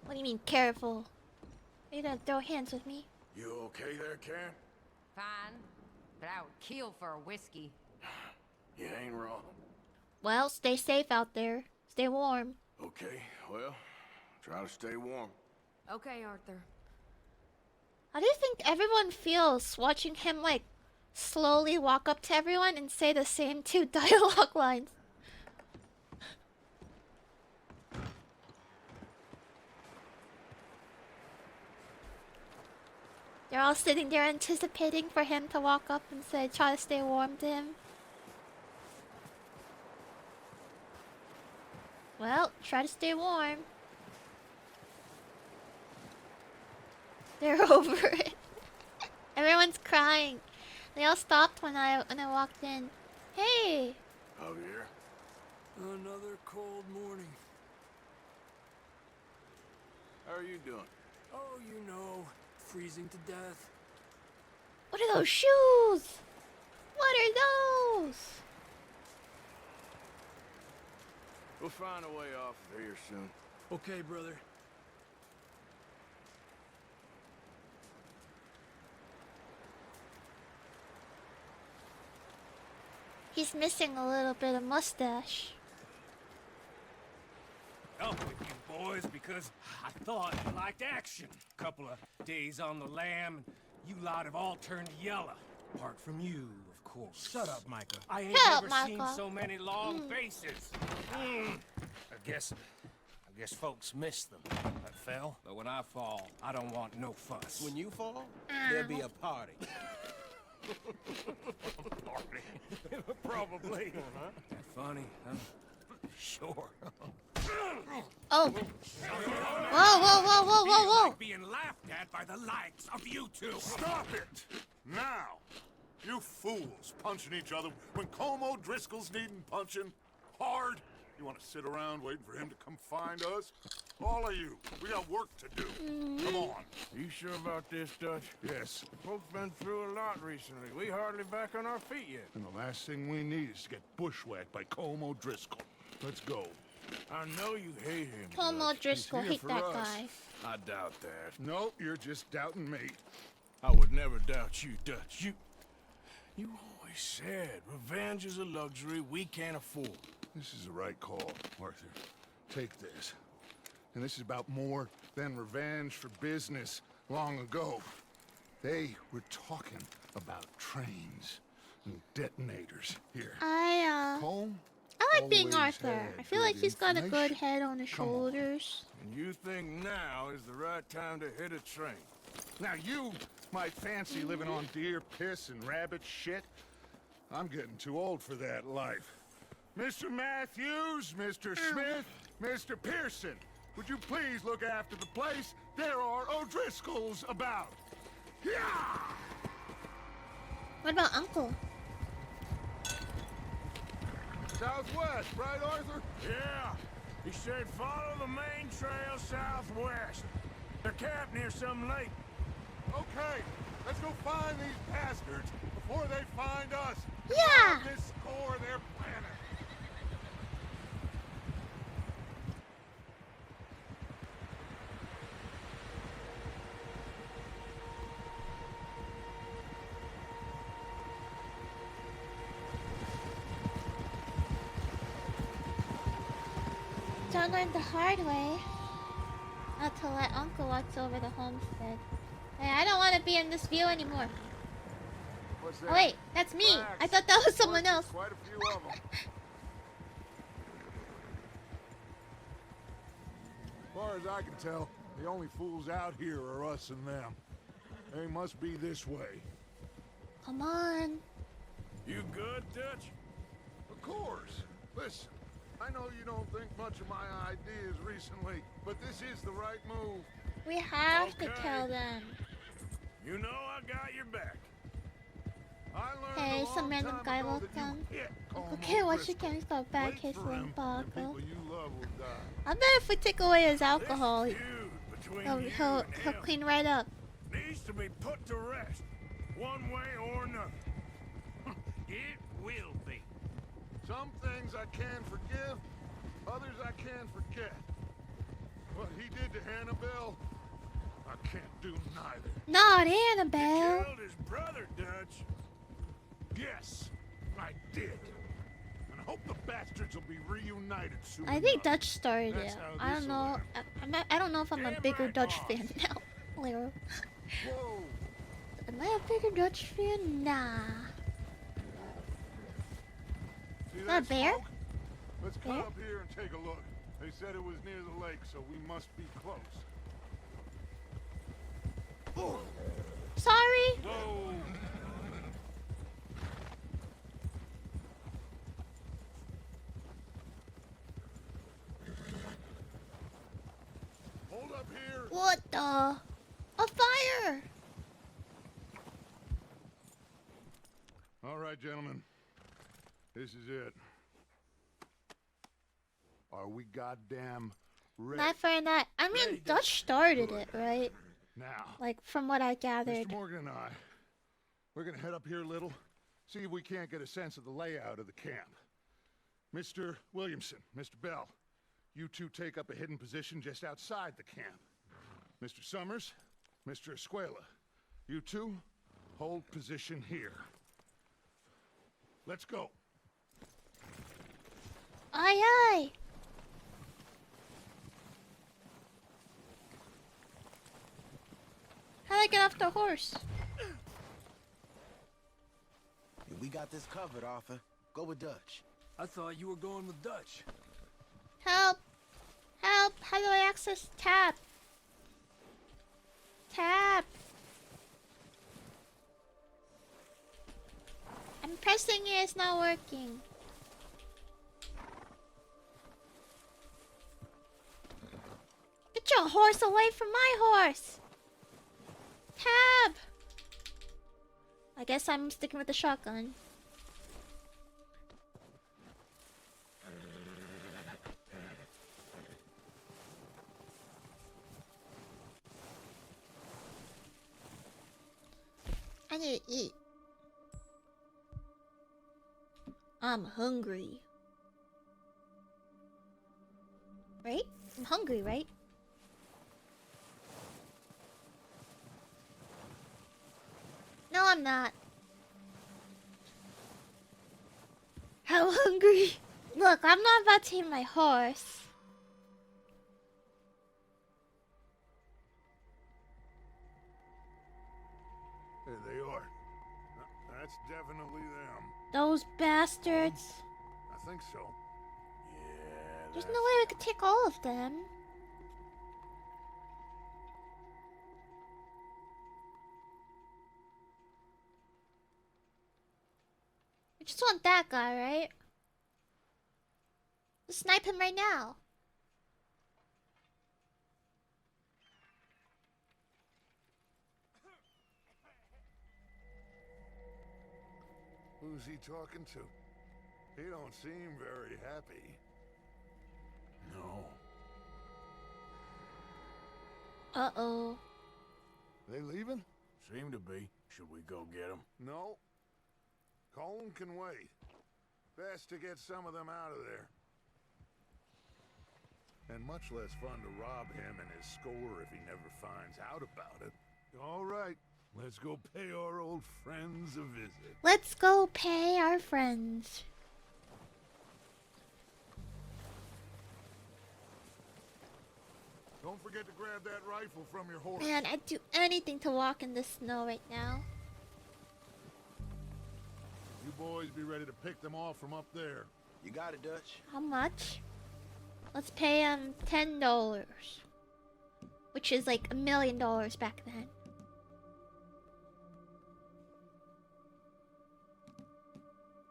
What do you mean, careful? Are you gonna throw hands with me? You okay there, Karen? Fine, but I would kill for a whiskey. You ain't wrong. Well, stay safe out there. Stay warm. Okay, well, try to stay warm. Okay, Arthur. How do you think everyone feels watching him, like, slowly walk up to everyone and say the same two dialogue lines? They're all sitting there anticipating for him to walk up and say, try to stay warm to him. Well, try to stay warm. They're over it. Everyone's crying. They all stopped when I walked in. Hey! Javier? Another cold morning. How are you doing? Oh, you know, freezing to death. What are those shoes? What are those? We'll find a way off of here soon. Okay, brother. He's missing a little bit of mustache. Up with you boys because I thought you liked action. Couple of days on the lam, and you lot have all turned yellow. Apart from you, of course. Shut up, Micah. I ain't Shut up, never seen Michael. so many long faces. I guess folks miss them. I fell, but when I fall, I don't want no fuss. When you fall, there'll be a party. Party. Probably. That funny, huh? Sure. Oh! Whoa, whoa, whoa, whoa, whoa, whoa! Like being laughed at by the likes of you two. Stop it! Now! You fools punching each other when Como Driscoll's needing punching hard. You want to sit around waiting for him to come find us? All of you, we got work to do. Come on. You sure about this, Dutch? Yes. Folks been through a lot recently. We hardly back on our feet yet. And the last thing we need is to get bushwhacked by Como Driscoll. Let's go. I know you hate him. Como Dutch. Driscoll, He's here hate for that us. guy. I doubt that. No, you're just doubting me. I would never doubt you, Dutch. You always said revenge is a luxury we can't afford. This is the right call, Arthur. Take this. And this is about more than revenge for business long ago. They were talking about trains and detonators here. Colm? I like being always Arthur. had I feel like good he's got a good information. head on his Come on. shoulders. And you think now is the right time to hit a train. Now you might fancy living on deer piss and rabbit shit. I'm getting too old for that life. Mr. Matthews, Mr. Smith, Mr. Pearson, would you please look after the place? There are O'Driscolls about. Yeah! What about Uncle? Southwest, right, Arthur? Yeah. He said follow the main trail southwest. They're camped near some lake. Okay, let's go find these bastards before they find us. Yeah! This score their planet. John learned the hard way. Not to let Uncle watch over the homestead. Hey, I don't want to be in this view anymore. What's Oh wait, that's me. I thought that was someone else. Quite a few of them. As far as I can tell, the only fools out here are us and them. They must be this way. Come on. You good, Dutch? Of course. Listen, I know you don't think much of my ideas recently, but this is the right move. We have to Okay. kill them. You know I got your back. I learned Hey, a some long random time guy ago walked that you down. hit Como Okay, watch Driscoll. again. He's got a bad Wait case for of him, and limbago. people you love will die. I bet if we take away his alcohol, This feud between he'll, you he'll, and he'll him clean right up. needs to be put to rest, one way or another. It will be. Some things I can forgive, others I can forget. What he did to Annabelle, I can't do neither. Not Annabelle. Killed his brother, Dutch. Yes, I did. And Hope the bastards will be reunited soon. I think enough. Dutch started That's it. how I don't this'll know. end. I don't know if I'm a Damn bigger right, Dutch boss. fan now. Lero. Whoa! Am I a bigger Dutch fan? Nah. See Is that a bear? smoke? Let's cut Bear? up here and take a look. They said it was near the lake, so we must be close. Sorry. Whoa! Hold up here. What the? A fire! All right, gentlemen. This is it. Are we goddamn ready? Not for that. I mean, Dutch started it, right? Now. Like, from what I gathered. Mr. Morgan and I, we're gonna head up here a little, see if we can't get a sense of the layout of the camp. Mr. Williamson, Mr. Bell, you two take up a hidden position just outside the camp. Mr. Summers, Mr. Escuela, you two hold position here. Let's go. Aye aye! How'd I get off the horse? We got this covered, Arthur. Go with Dutch. I thought you were going with Dutch. Help! Help! How do I access tab? Tab! I'm pressing it, it's not working. Get your horse away from my horse! Tab! I guess I'm sticking with the shotgun. I need to eat. I'm hungry. Right? I'm hungry, right? No, I'm not. How hungry? Look, I'm not about to eat my horse. There they are. That's definitely them. Those bastards. I think so. There's no way we could take all of them. I just want that guy, right? Let's snipe him right now. Who's he talking to? He don't seem very happy. No. Uh-oh. They leaving? Seem to be. Should we go get them? No. Colin can wait. Best to get some of them out of there. And much less fun to rob him and his score if he never finds out about it. All right, let's go pay our old friends a visit. Let's go pay our friends. Don't forget to grab that rifle from your horse. Man, I'd do anything to walk in the snow right now. You boys be ready to pick them off from up there. You got it, Dutch. How much? Let's pay him $10. Which is like $1 million back then.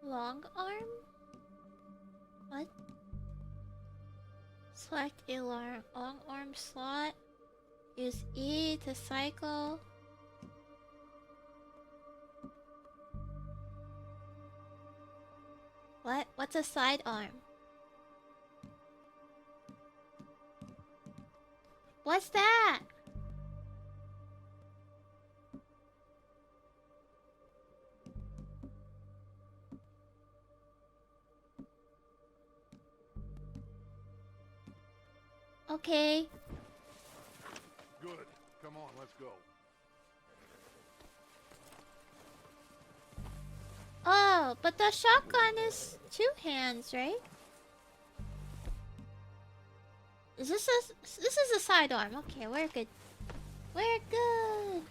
Long arm? What? Select a long arm slot. Use E to cycle. What? What's a sidearm? What's that? Okay. Good. Come on, let's go. Oh, but the shotgun is 2 hands, right? This is a sidearm. Okay, we're good. We're good.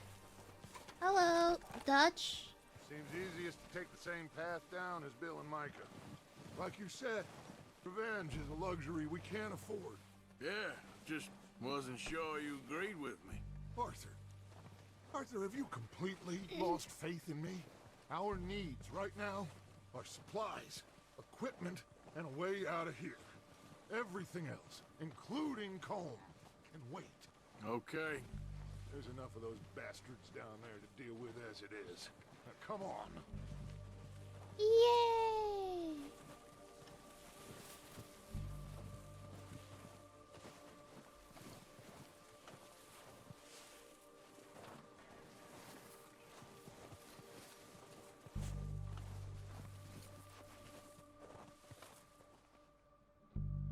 Hello, Dutch. Seems easiest to take the same path down as Bill and Micah. Like you said, revenge is a luxury we can't afford. Yeah, just wasn't sure you agreed with me. Arthur. Arthur, have you completely lost faith in me? Our needs right now are supplies, equipment, and a way out of here. Everything else, including Colm, can wait. Okay. There's enough of those bastards down there to deal with as it is. Now, come on. Yay!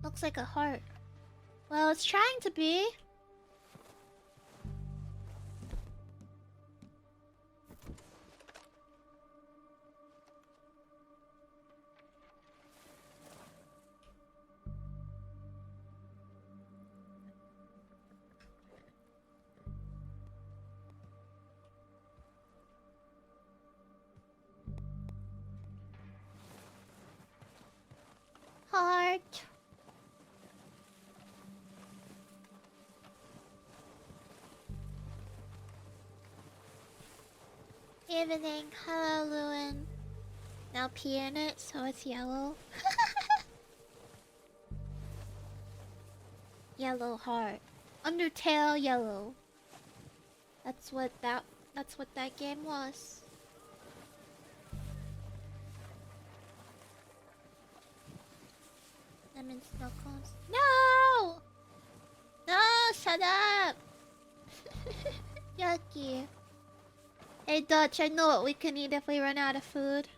Looks like a heart. Well, it's trying to be. Heart. Evening. Hello, Lewin. Now pee in it so it's yellow. Yellow heart. Undertale yellow. That's what that game was. Lemon snow cones. No! No, shut up! Yucky. Hey Dutch, I know what we can eat if we run out of food.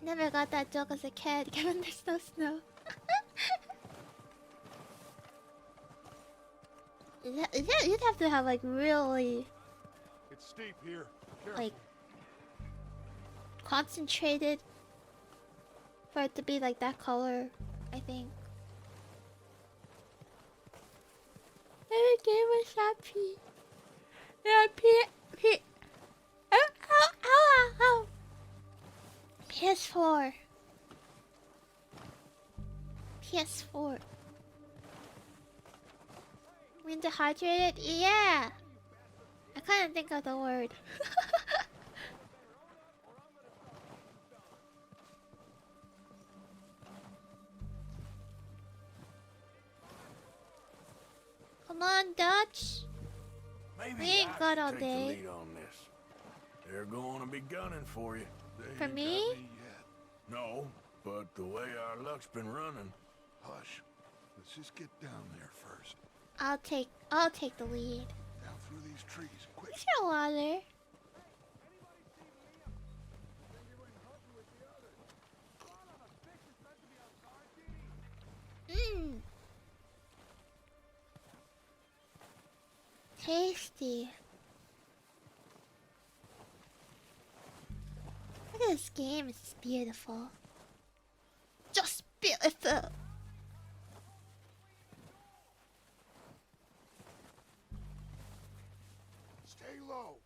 Never got that joke as a kid, given there's no snow. You'd have to have like really... It's steep here. Careful. Like... concentrated... for it to be like that color, I think. Every game was happy. Yeah, ow, ow, ow, ow. PS4. PS4. When dehydrated? Yeah. I couldn't think of the word. Come on, Dutch. Maybe We ain't I got should all take day. the lead on this. They're going to be gunning for you. For me? No, but the way our luck's been running. Hush. Let's just get down there first. I'll take the lead. Down through these trees, quick. There's no water. Mmm. Tasty. Look at this game, it's beautiful. Just beautiful. Stay low.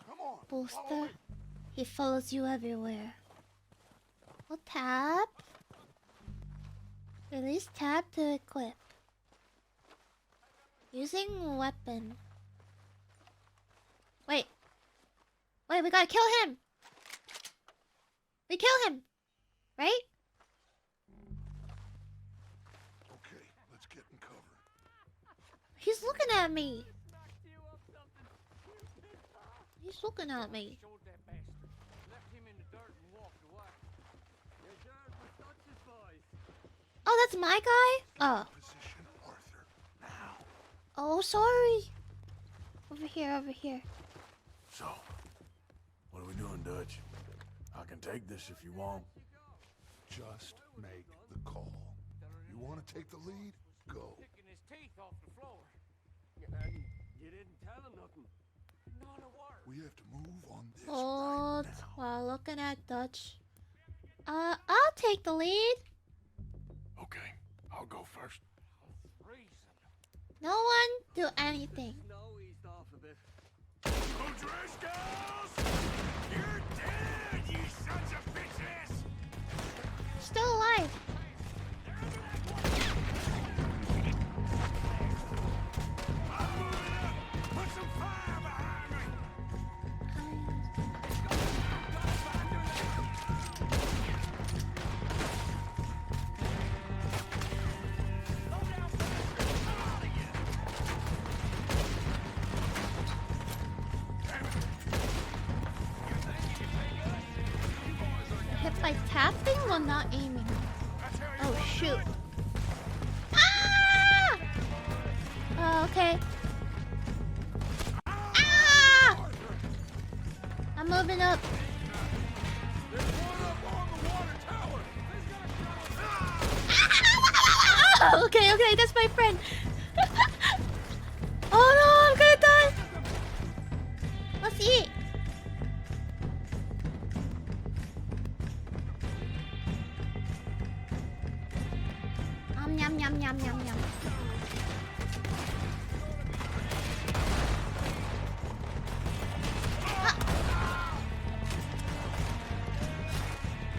Come on. follow Booster. me. He follows you everywhere. We'll tap. Release tab to equip. Using weapon. Wait. Wait, we gotta kill him! We kill him! Right? Okay, let's get in cover. He's looking at me! He's looking at me. Oh, that's my guy? Oh. Position, Arthur. Now. Oh, sorry. Over here, over here. So, what are we doing, Dutch? I can take this if you want. Just make the call. You want to take the lead? Go. Picking his teeth off the floor. And you didn't tell him nothing. Not a word. We have to move on this Hold right now. while looking at Dutch. I'll take the lead. Okay, I'll go first. No one do anything. Snow eased off a bit. O'Driscolls! You're dead, you sons of bitches! Still alive. I'm moving up! Put some fire behind me! Hit by tapping or not aiming? Oh shoot. Ah! Oh, okay. Ah! I'm moving up. Ah! Okay, okay, that's my friend. Oh no, I'm gonna die. Let's eat. Yum yum yum yum yum.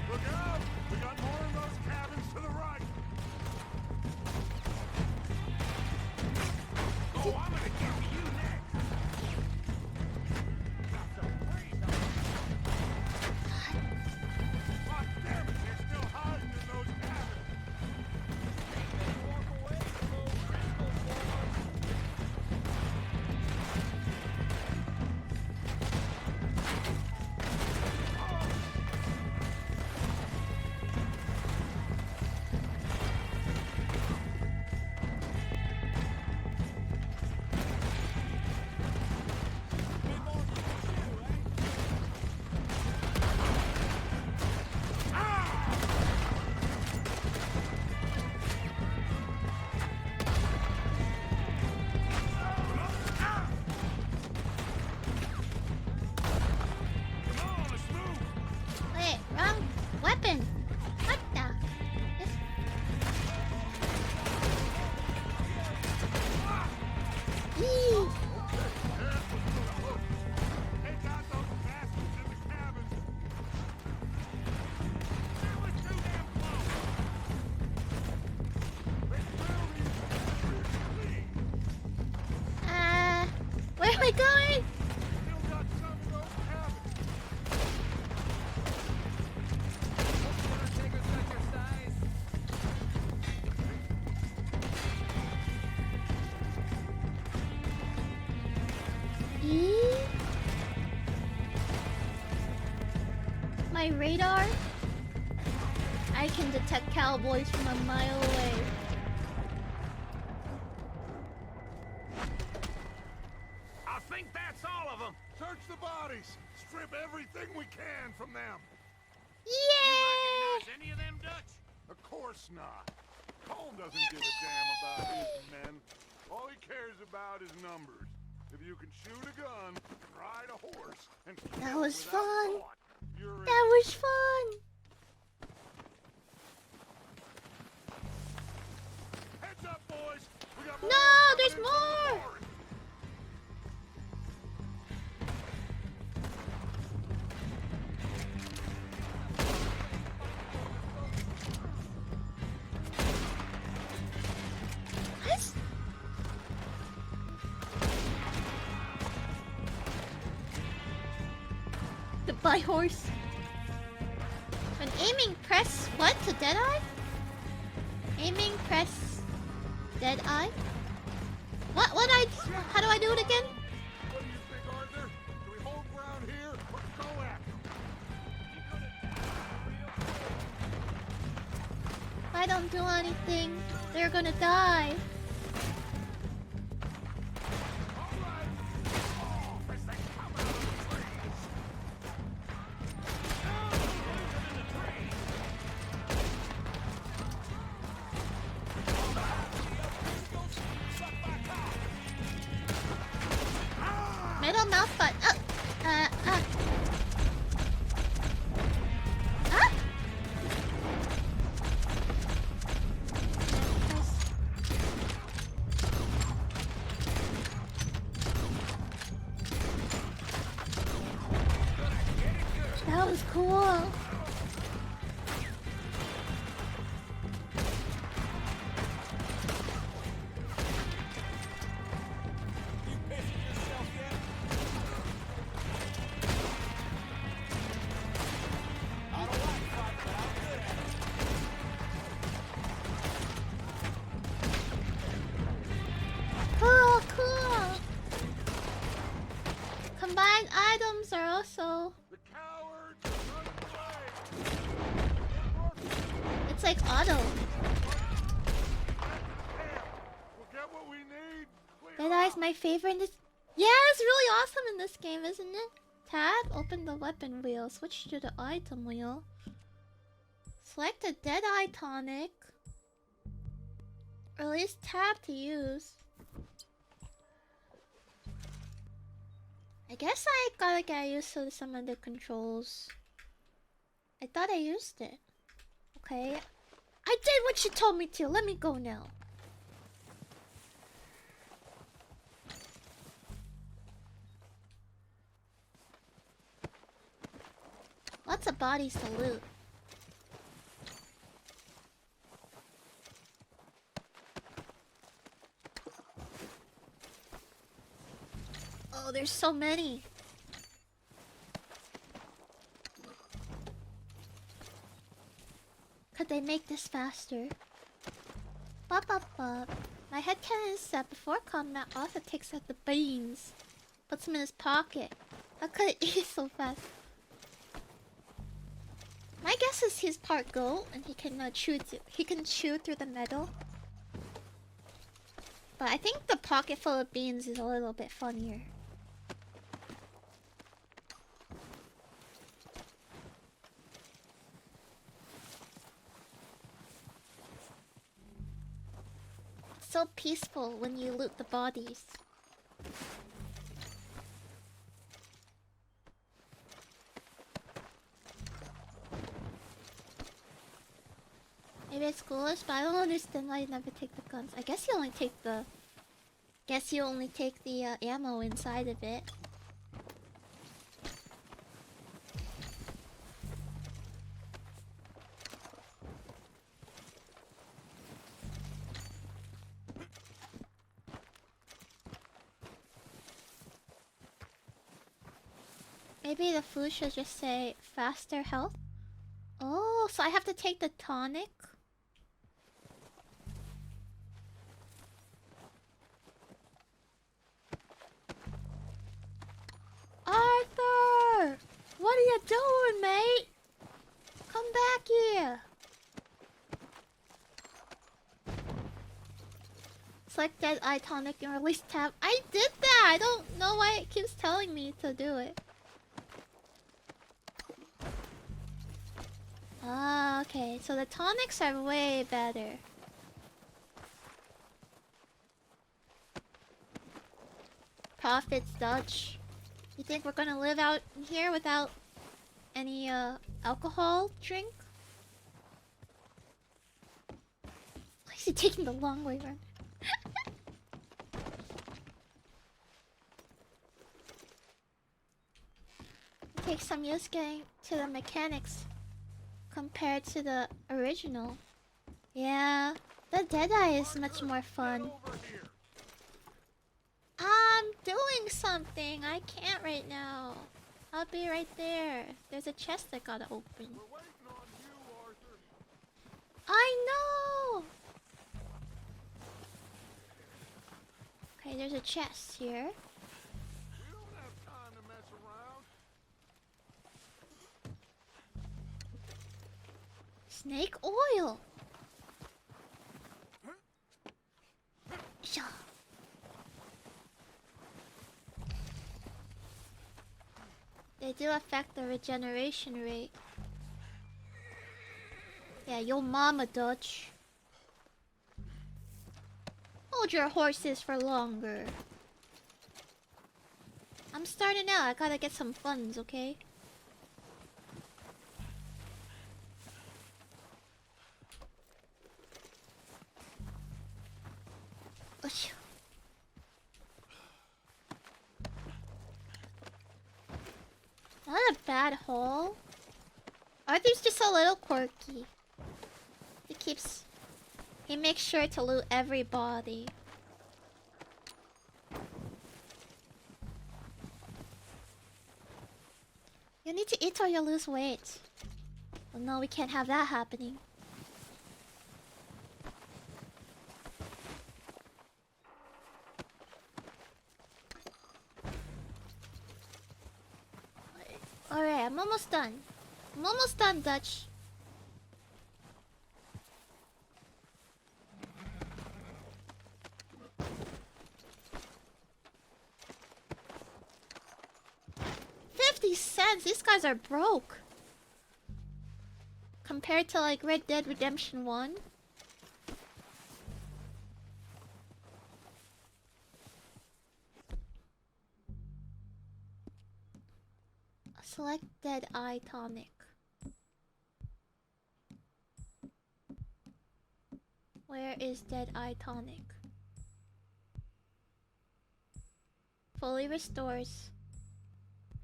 Look out! We got more of those cabins to the right. Oh, I'm gonna get to you next! God damn it, they're still hiding in those cabins. Wait, wrong weapon. What the? This... Eee. Take out those bastards in the cabins. That was too damn close. Where am I going? Still got some of those cabins. Eee. My radar? I can detect cowboys from a mile away. I think that's all of them. Search the bodies. Strip everything we can from them. Yeah! Any of them, Dutch? Of course not. Cole doesn't give a damn about his men. All he cares about is numbers. If you can shoot a gun, ride a horse, and That kill was without fun. thought, you're That in. was fun. Heads up, boys. We got more No, coming there's in from the more. forest. What? The by horse. When aiming, press what to Deadeye? Aiming, press Deadeye. What? How do I do it again? What do you think, Arthur? Do we hold ground here or go after them? If I don't do anything, they're gonna die. Middle mouse button. Ah! That was cool. Cool, cool. Combined items are also. It's like auto. Deadeye's my favorite in this. Yeah, it's really awesome in this game, isn't it? Tab, open the weapon wheel, switch to the item wheel. Select a Deadeye tonic. Release tab to use. I guess I gotta get used to some of the controls. I thought I used it. Okay. I did what you told me to. Let me go now. Lots of bodies to loot. Oh, there's so many. Could they make this faster? Bop bop bop. My headcanon is that before combat, Arthur takes out the beans, puts them in his pocket. How could it eat so fast? My guess is he's part goat and he can chew through the metal. But I think the pocket full of beans is a little bit funnier. It's so peaceful when you loot the bodies. Maybe it's ghoulish, but I don't understand why you never take the guns. I guess you only take the... ammo inside of it. Maybe the food should just say faster health. Oh, so I have to take the tonic? Arthur! What are you doing, mate? Come back here. Select that eye tonic and release tab. I did that! I don't know why it keeps telling me to do it. Ah, okay. So the tonics are way better. Profits Dutch. You think we're gonna live out here without any alcohol drink? Why is he taking the long way around? It takes some use getting to the mechanics compared to the original. Yeah, the Deadeye is much more fun. I'm doing something. I can't right now. I'll be right there. There's a chest I gotta open. I know! Okay, there's a chest here. Snake oil! Sha. They do affect the regeneration rate. Yeah, your mama, Dutch. Hold your horses for longer. I'm starting out. I gotta get some funds, okay? Oosh. Not a bad haul. Arthur's just a little quirky. He makes sure to loot everybody. You need to eat or you'll lose weight. Well, no, we can't have that happening. Alright, I'm almost done. I'm almost done, Dutch. $0.50. These guys are broke. Compared to like Red Dead Redemption 1. Select Dead Eye Tonic. Where is Dead Eye Tonic? Fully restores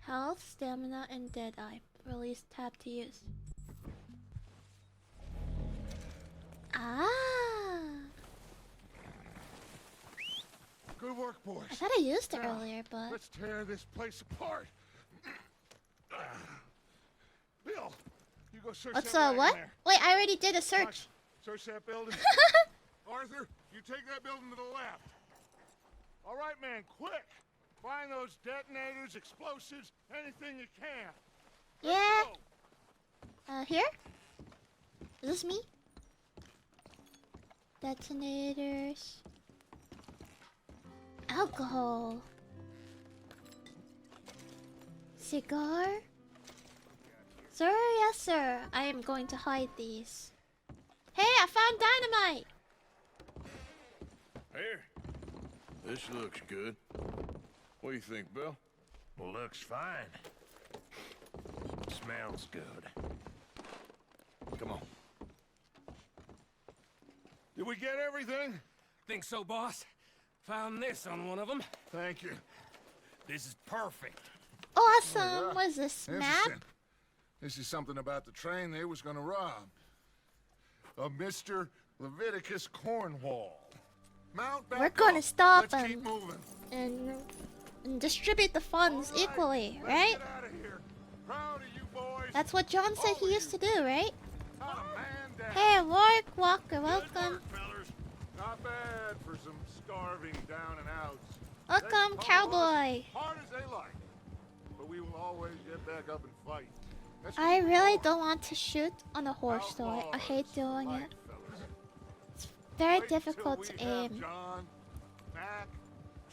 health, stamina, and Dead Eye. Release tab to use. Ah! Good work, boys. I thought I used it earlier, but... Let's tear this place apart. Bill, you go search What's that wagon what? there. Wait, I already did a search. Search that building. Arthur, you take that building to the left. All right, man, quick. Find those detonators, explosives, anything you can. Yeah. Here? Is this me? Detonators. Alcohol. Cigar? Sir, yes sir. I am going to hide these. Hey, I found dynamite! Here. This looks good. What do you think, Bill? Looks fine. Smells good. Come on. Did we get everything? Think so, boss? Found this on one of them. Thank you. This is perfect. Awesome! Oh, yeah. What is this, map? Interesting. This is something about the train they was gonna rob. A Mr. Leviticus Cornwall. Mount back We're gonna up. stop Let's keep him moving. and distribute the funds equally, right? Get out of here. Proud of you boys. That's what John said he used to do, right? Not a man down. Hey, Warwick Walker, Good welcome. work, fellas. Not bad for some starving down and outs. Welcome, They can cowboy. hard as they like, but we will always get back up and fight. That's I what we really are. don't want to shoot on a horse, though. I hate doing Fight, it. fellas. It's very Wait till difficult we to have aim. John, Mac,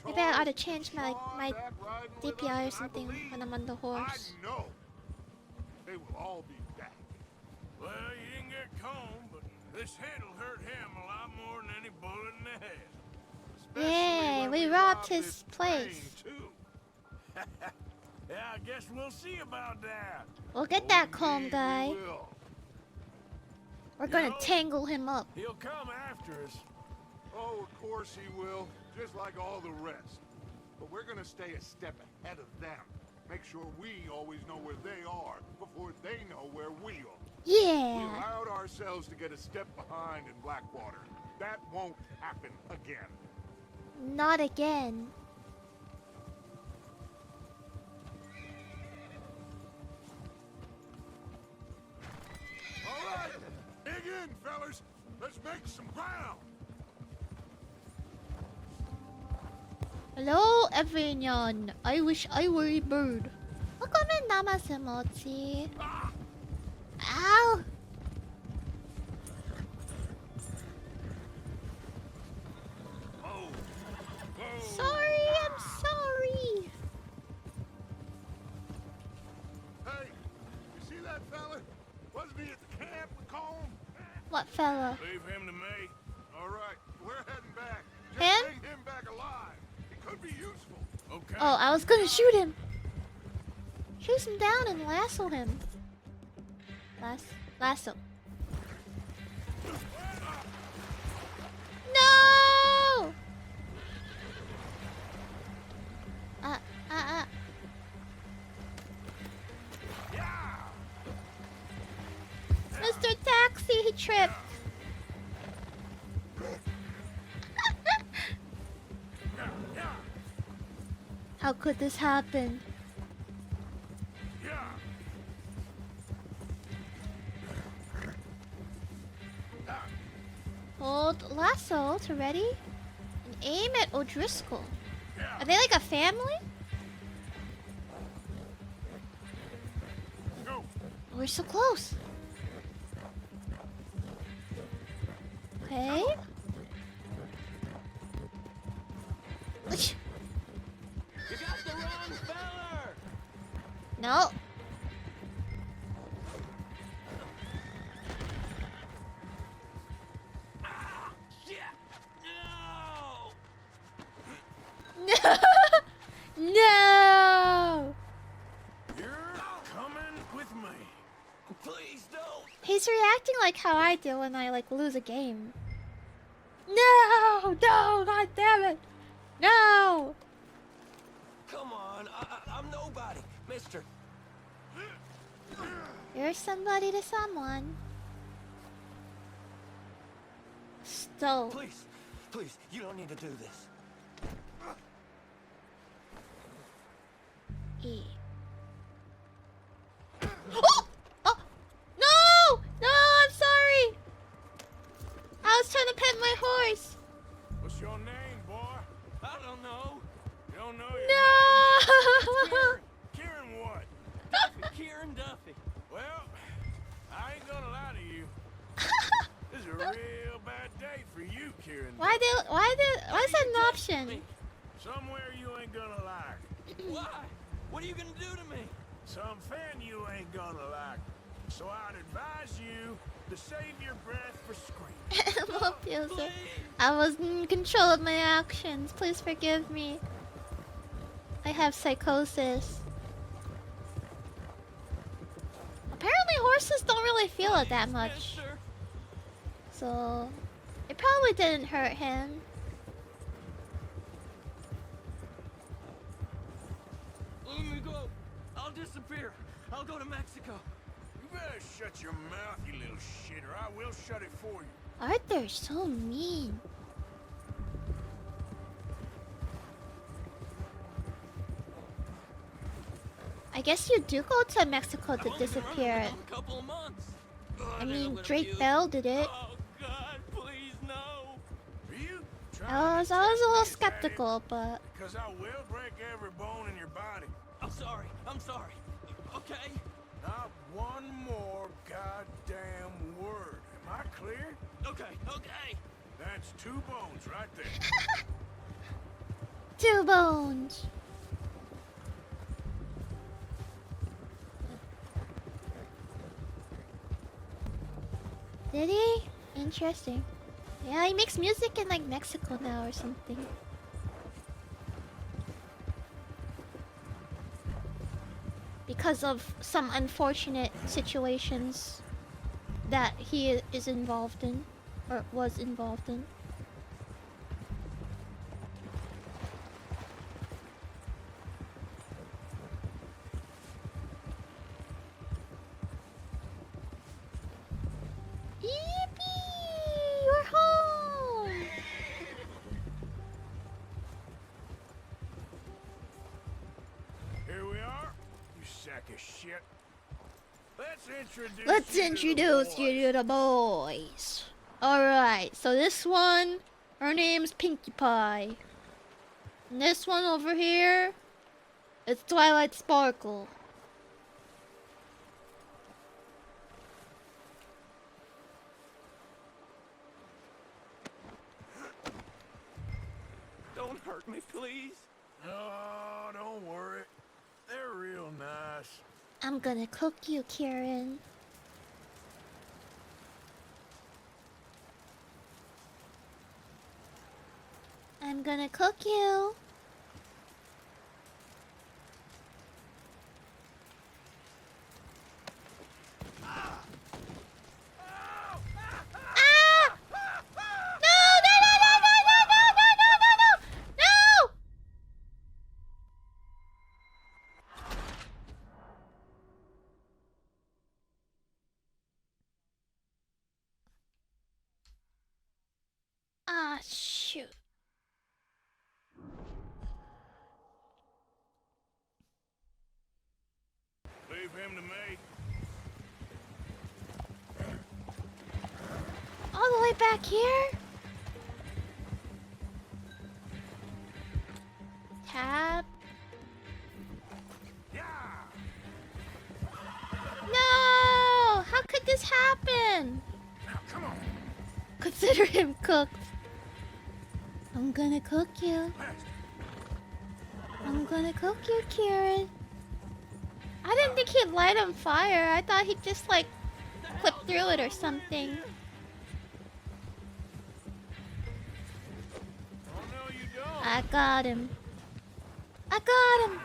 Maybe I ought to Troy, change my Sean my back riding with DPI or us, and I something believe, when I'm on the horse. I know they will all be back. Well, you didn't get Combe, but this head'll hurt him a lot more than any bullet in the head. Yeah, we robbed his place. Yeah, I guess we'll see about that. We'll get that comb guy. We're gonna tangle him up. He'll come after us. Oh, of course he will, just like all the rest. But we're gonna stay a step ahead of them. Make sure we always know where they are before they know where we are. We Yeah. allowed ourselves to get a step behind in Blackwater. That won't happen again. Not again. All right, dig in, fellas. Let's make some ground. Hello, everyone. I wish I were a bird. Welcome namasemochi. Ow! Sorry, I'm sorry. Hey, you see that fella? Wasn't he at the camp with Colm? What fella? Leave him to me. All right, we're heading back. Him? Just bring him back alive. He could be useful. Okay. Oh, I was gonna shoot him. Shoot him down and lasso him. Lasso. No! Mr. Taxi, he tripped. How could this happen? Hold lasso to ready and aim at O'Driscoll. Are they like a family? We're so close. Okay. You got the wrong feller! No. No! No! You're coming with me. Please don't! He's reacting like how I do when I like lose a game. No! No! God damn it! No! Come on, I'm nobody, mister. You're somebody to someone. Stole. Please, please, you don't need to do this. E. Oh! Oh! No! No! I'm sorry! I was trying to pet my horse. What's your name, boy? I don't know. You don't know your No! name? Kieran what? Duffy, Kieran Duffy. Well, I ain't gonna lie to you. This is a real bad day for you, Kieran. Why is that an option? Somewhere you ain't gonna like. Why? What are you gonna do to me? Something you ain't gonna like. So I'd advise you to save your breath for screaming. Abuser. I was in control of my actions. Please forgive me. I have psychosis. Apparently horses don't really feel it that much. So it probably didn't hurt him. Let me go. I'll disappear. I'll go to Mexico. You better shut your mouth, you little shit, or I will shut it for you. Arthur's so mean. I guess you do go to Mexico to disappear. A couple of months. I mean, Drake Bell did it. Oh God, please no. Are you I was a little skeptical, but Because I will break every bone in your body. I'm sorry. I'm sorry. Okay. Not one more goddamn word. Am I clear? Okay. Okay. That's 2 bones right there. 2 bones. Did he? Interesting. Yeah, he makes music in like Mexico now or something. Because of some unfortunate situations that he is involved in, or was involved in. Yippee! We're home! Here we are, you sack of shit. Let's introduce you to the boys. Alright, so this one, her name's Pinkie Pie. And this one over here, it's Twilight Sparkle. Don't hurt me, please. Oh, don't worry. They're real nice. I'm gonna cook you, Kieran. I'm gonna cook you. Ah, shoot. Leave him to me. All the way back here? Tab. No! How could this happen? Now, come on. Consider him cooked. I'm gonna cook you. I'm gonna cook you, Kieran. I didn't think he'd light on fire. I thought he'd just like clip through it or something. Oh, no, you don't. I got him. I got him.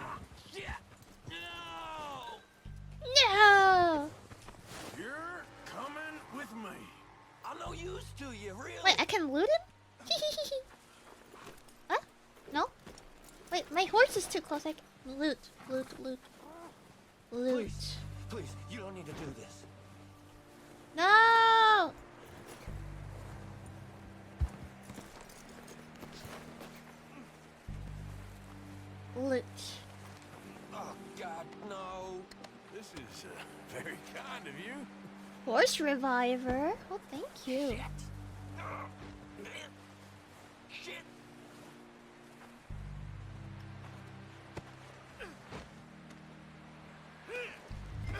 No! You're coming with me. I'm no use to you, really. Wait, I can loot him? Huh? No? Wait, my horse is too close. I can loot. Loot. Please, you don't need to do this. No! Loot. Oh, God, no. This is very kind of you. Horse reviver? Oh, thank you. Shit. Shit.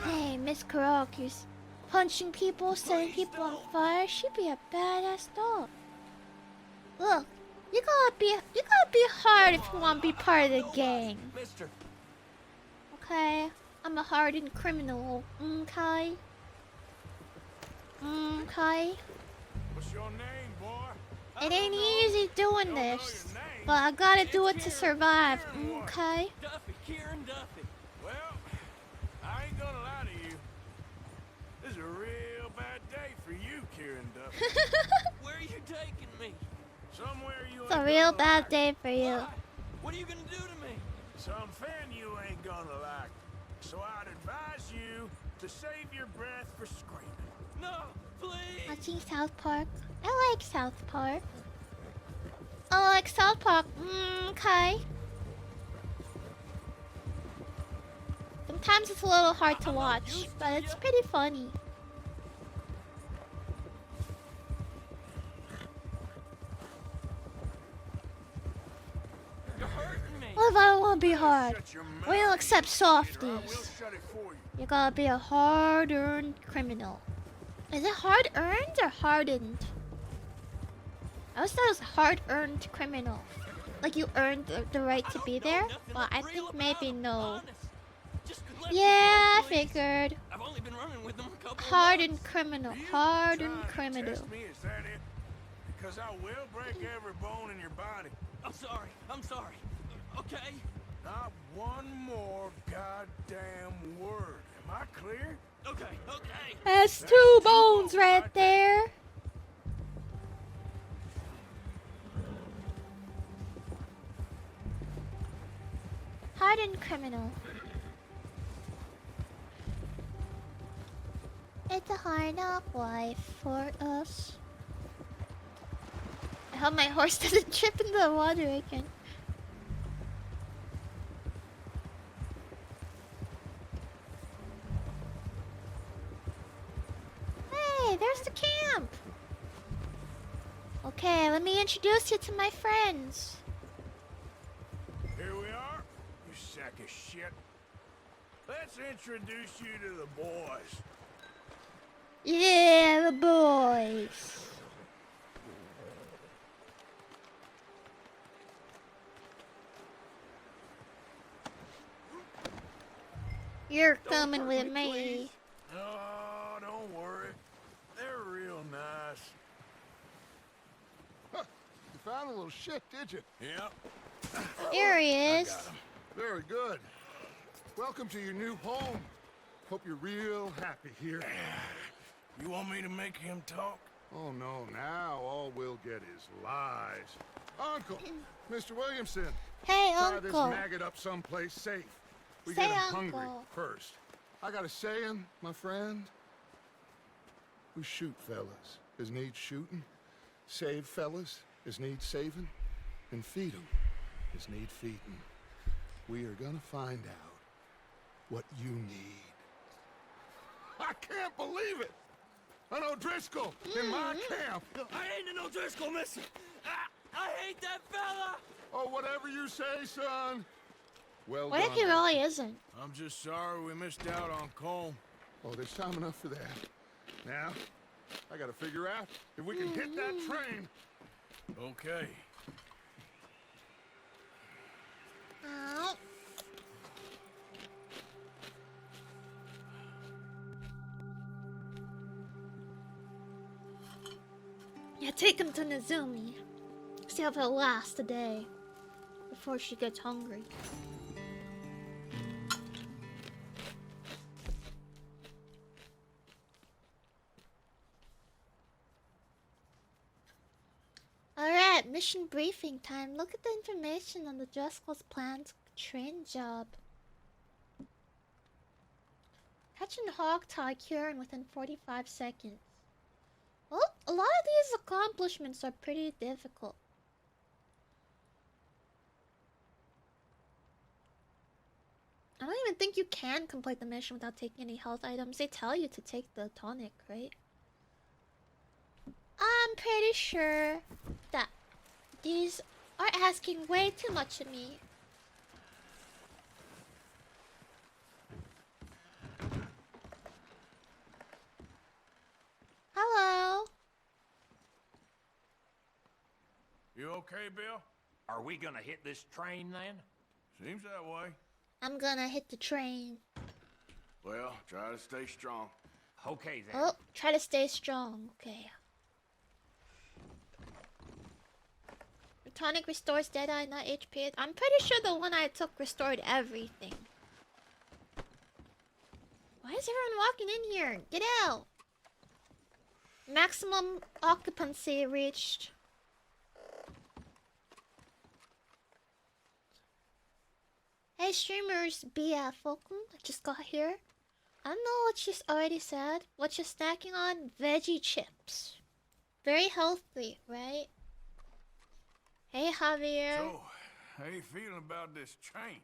Hey, Miss Karaki's punching people, setting people on fire. She'd be a badass dog. Look, you gotta be hard if you want to be part of the gang. Mister. Okay, I'm a hardened criminal. Okay. Okay. What's your name, boy? It ain't easy doing this, but I gotta do it to survive. Okay. Duffy, Kieran Duffy. Well, I ain't gonna lie to you. This is a real bad day for you, Kieran Duffy. Where are you taking me? Somewhere you It's a ain't real gonna bad like. day for you. What are you gonna do to me? Something you ain't gonna like. So I'd advise you to save your breath for screaming. No, please. Watching South Park. I like South Park. I like South Park. Okay. Sometimes it's a little hard to watch, but it's pretty funny. You're hurting me. What if I don't want to be hard? Shut your We don't accept mouth, or I will softies. shut it for you. You gotta be a hard-earned criminal. Is it hard-earned or hardened? I always thought it was hard-earned criminal. Like you earned the right to be there? Well, I think maybe no. Yeah, I figured. I've only been running with them a couple of Hardened months. criminal. You Hardened trying to criminal. test me, is that it? Because I will break every bone in your body. I'm sorry. Okay? Not one more goddamn word. Am I clear? Okay. That's two bones right there. Hardened criminal. It's a hard knock life for us. I hope my horse doesn't trip into the water again. Hey, there's the camp. Okay, let me introduce you to my friends. Here we are, you sack of shit. Let's introduce you to the boys. Yeah, the boys. You're coming with me. Oh, don't worry. They're real nice. Huh, you found a little shit, did you? Yep. Here he I is. got 'em. Very good. Welcome to your new home. Hope you're real happy here. You want me to make him talk? Oh, no, now all we'll get is lies. Uncle, Mr. Williamson. Hey, Tie this Uncle. maggot up someplace safe. We Say get him hungry uncle. first. I got a saying, my friend. We shoot fellas as need shooting. Save fellas is need saving, and feed 'em is need feeding. We are gonna find out what you need. I can't believe it! An O'Driscoll in my camp! I ain't an O'Driscoll, mister! I hate that fella! Oh, whatever you say, son. Well What done. if he really isn't? I'm just sorry we missed out on Colm. Oh, there's time enough for that. Now, I gotta figure out if we can hit that train. Okay. Ow. Yeah, take him to Nezumi. See if he'll last a day before she gets hungry. Alright, mission briefing time. Look at the information on the Driscoll's planned train job. Catch and hog tie Kieran within 45 seconds. Well, a lot of these accomplishments are pretty difficult. I don't even think you can complete the mission without taking any health items. They tell you to take the tonic, right? I'm pretty sure that these are asking way too much of me. Hello. You okay, Bill? Are we gonna hit this train then? Seems that way. I'm gonna hit the train. Well, try to stay strong. Okay then. Oh, try to stay strong. Okay. The tonic restores Deadeye, not HP. I'm pretty sure the one I took restored everything. Why is everyone walking in here? Get out! Maximum occupancy reached. Hey streamers, BF, welcome. I just got here. I don't know what she's already said. What you're snacking on? Veggie chips. Very healthy, right? Hey Javier. So, how you feeling about this train?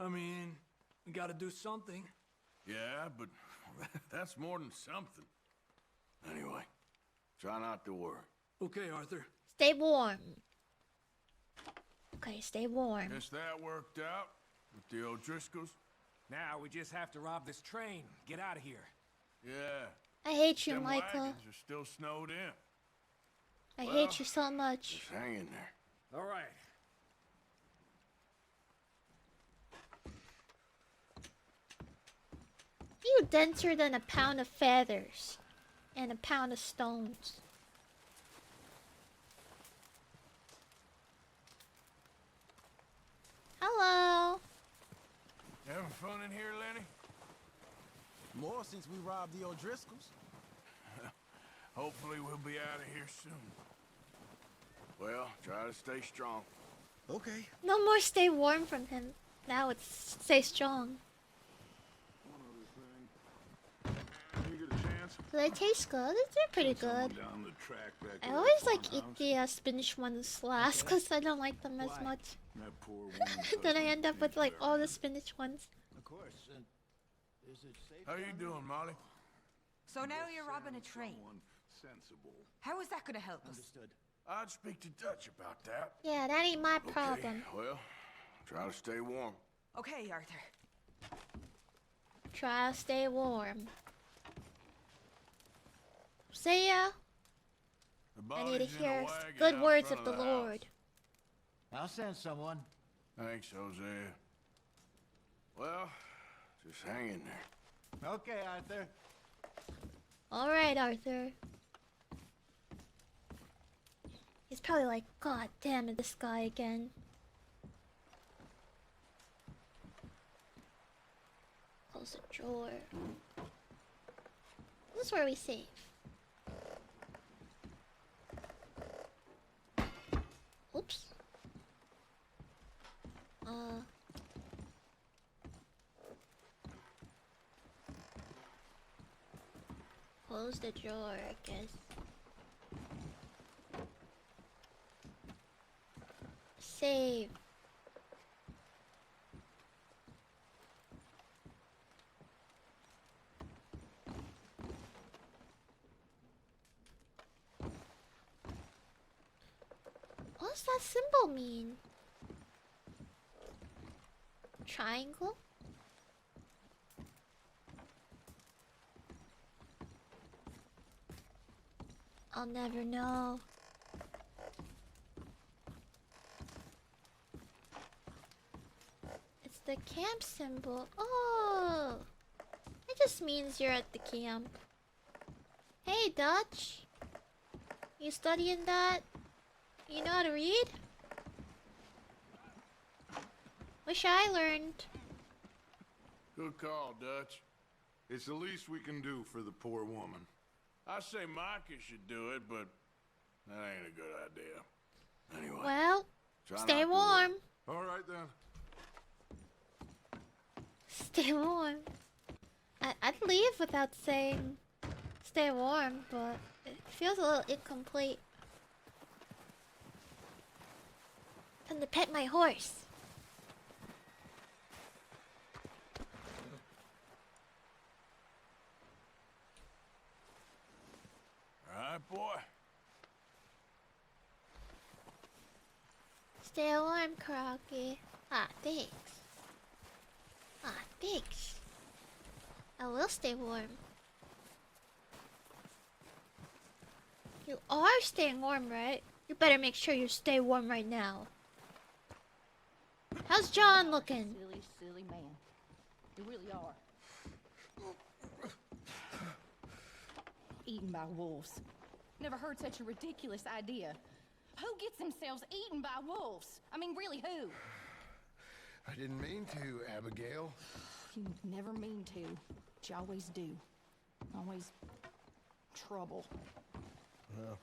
I mean, we gotta do something. Yeah, but that's more than something. Anyway, try not to worry. Okay, Arthur. Stay warm. Okay, stay warm. Guess that worked out with the O'Driscolls. Now we just have to rob this train. Get out of here. Yeah. I hate you, Them Michael. wagons are still snowed in. I Well, hate you so much. Just hang in there. All right. You denser than a pound of feathers and a pound of stones. Hello. Having fun in here, Lenny? More since we robbed the O'Driscolls. Hopefully we'll be out of here soon. Well, try to stay strong. Okay. No more stay warm from him. Now it's stay strong. You get a chance? Do they taste good? They're pretty good. Down the track back I to the always like eat farmhouse. the spinach ones last because I don't like them as much. That poor woman Then I end up with like all the spinach ones. Of course. Is it safe? How you doing, Molly? So now you're robbing a train. Someone sensible. How is that gonna help us? Understood. I'd speak to Dutch about that. Yeah, that ain't my Okay, problem. well, try to stay warm. Okay, Arthur. Try to stay warm. See ya. The I need to body's in the hear wagon good out words front of the house. Lord. I'll send someone. Thanks, Hosea. Well, just hang in there. Okay, Arthur. Alright, Arthur. He's probably like, God damn it, this guy again. Close the drawer. This is where we save. Oops. Close the drawer, I guess. save. What does that symbol mean? Triangle? I'll never know. It's the camp symbol. Oh! It just means you're at the camp. Hey, Dutch. You studying that? You know how to read? Wish I learned. Good call, Dutch. It's the least we can do for the poor woman. I say Micah should do it, but that ain't a good idea. Anyway. Well, try stay not to warm. All right, then. Stay warm. I'd leave without saying stay warm, but it feels a little incomplete. Time to pet my horse. All right, boy. Stay warm, Koragi. Ah, thanks. Ah, thanks. I will stay warm. You are staying warm, right? You better make sure you stay warm right now. How's John looking? Silly, silly man. You really are. Eaten by wolves. Never heard such a ridiculous idea. Who gets themselves eaten by wolves? I mean, really, who? I didn't mean to, Abigail. You never mean to, but you always do. Always trouble. Well,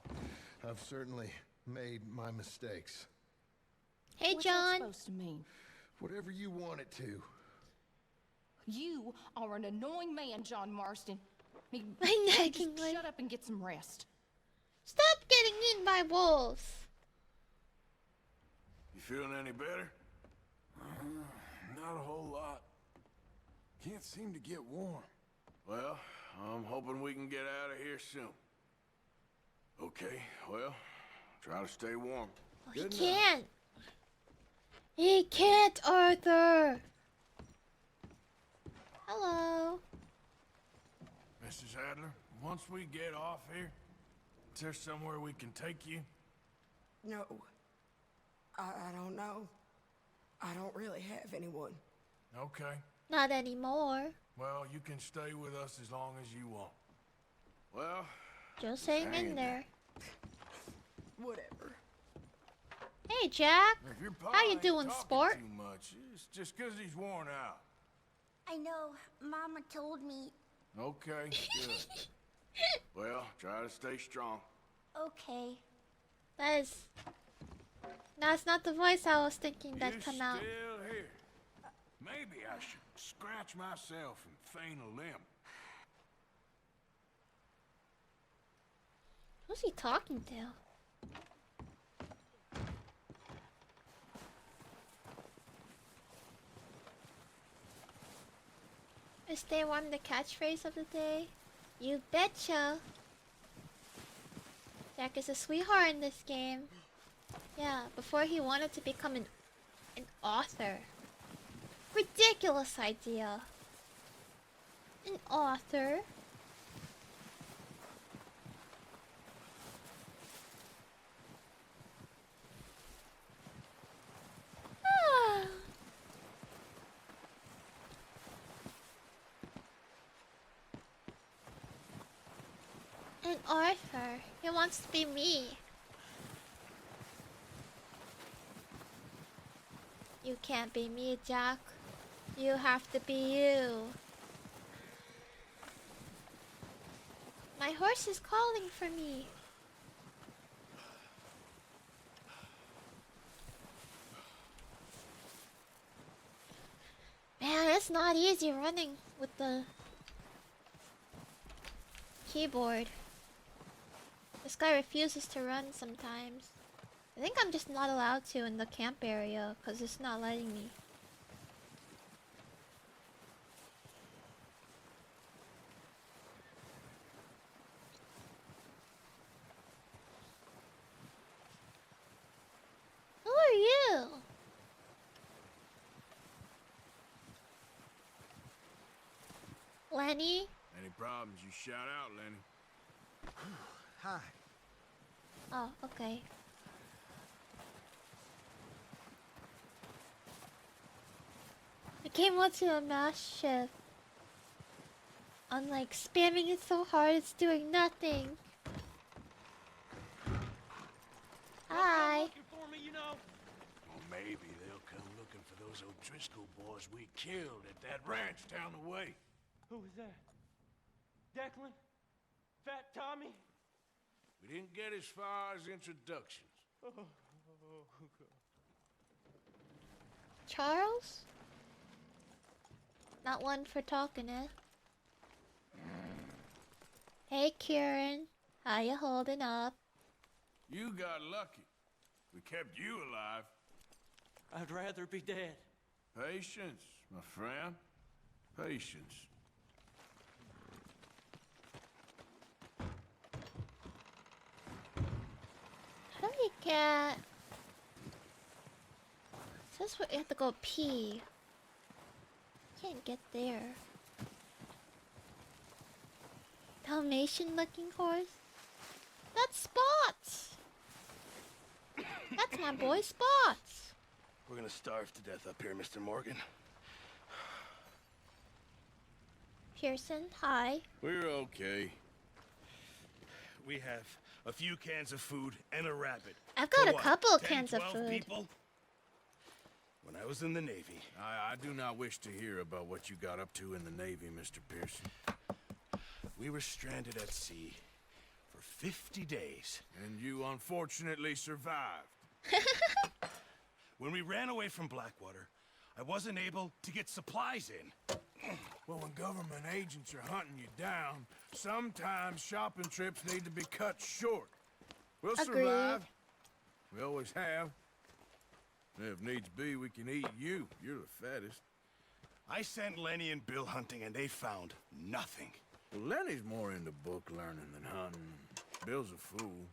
I've certainly made my mistakes. Hey, What's John. that supposed to mean? Whatever you want it to. You are an annoying man, John Marston. My nagging Just shut up and get some rest. Stop getting eaten by wolves. You feeling any better? Not a whole lot. Can't seem to get warm. Well, I'm hoping we can get out of here soon. Okay, well, try to stay warm. He can't. He can't, Arthur. Hello. Mrs. Adler, once we get off here, is there somewhere we can take you? No. I don't know. I don't really have anyone. Okay. Not anymore. Well, you can stay with us as long as you want. Well, Just hang in there. Whatever. Hey, Jack. if your pa How you ain't doing, talking sport? Too much. It's just 'cause he's worn out. I know. Mama told me. Okay, good. Well, try to stay strong. Okay. That's not the voice I was thinking that You come out. still here? Maybe I should scratch myself and feign a limb. Who's he talking to? Is stay warm the catchphrase of the day? You betcha. Jack is a sweetheart in this game. Yeah, before he wanted to become an author. Ridiculous idea. An author? Ah. An author. He wants to be me. You can't be me, Jack. You have to be you. My horse is calling for me. Man, it's not easy running with the keyboard. This guy refuses to run sometimes. I think I'm just not allowed to in the camp area because it's not letting me. Who are you? Lenny? Any problems, you shout out, Lenny. Hi. Oh, okay. I came onto a mass shift. I'm like spamming it so hard it's doing nothing. Hi. For me, you know? Well, maybe they'll come looking for those O'Driscoll boys we killed at that ranch down the way. Who was that? Declan? Fat Tommy? We didn't get as far as introductions. Charles? Not one for talking, eh? Hey, Kieran. How you holding up? You got lucky. We kept you alive. I'd rather be dead. Patience, my friend. Patience. How do we get... It says we have to go pee. Can't get there. Dalmatian looking horse? That's Spots! That's my boy Spots! We're gonna starve to death up here, Mr. Morgan. Pearson, hi. We're okay. We have a few cans of food and a rabbit. I've got For a what, couple of 10, cans of 12 food. People? When I was in the Navy. I do not wish to hear about what you got up to in the Navy, Mr. Pearson. We were stranded at sea for 50 days. And you unfortunately survived. When we ran away from Blackwater, I wasn't able to get supplies in. Well, when government agents are hunting you down, sometimes shopping trips need to be cut short. We'll Agreed. survive. We always have. If needs be, we can eat you. You're the fattest. I sent Lenny and Bill hunting, and they found nothing. Well, Lenny's more into book learning than hunting. Bill's a fool.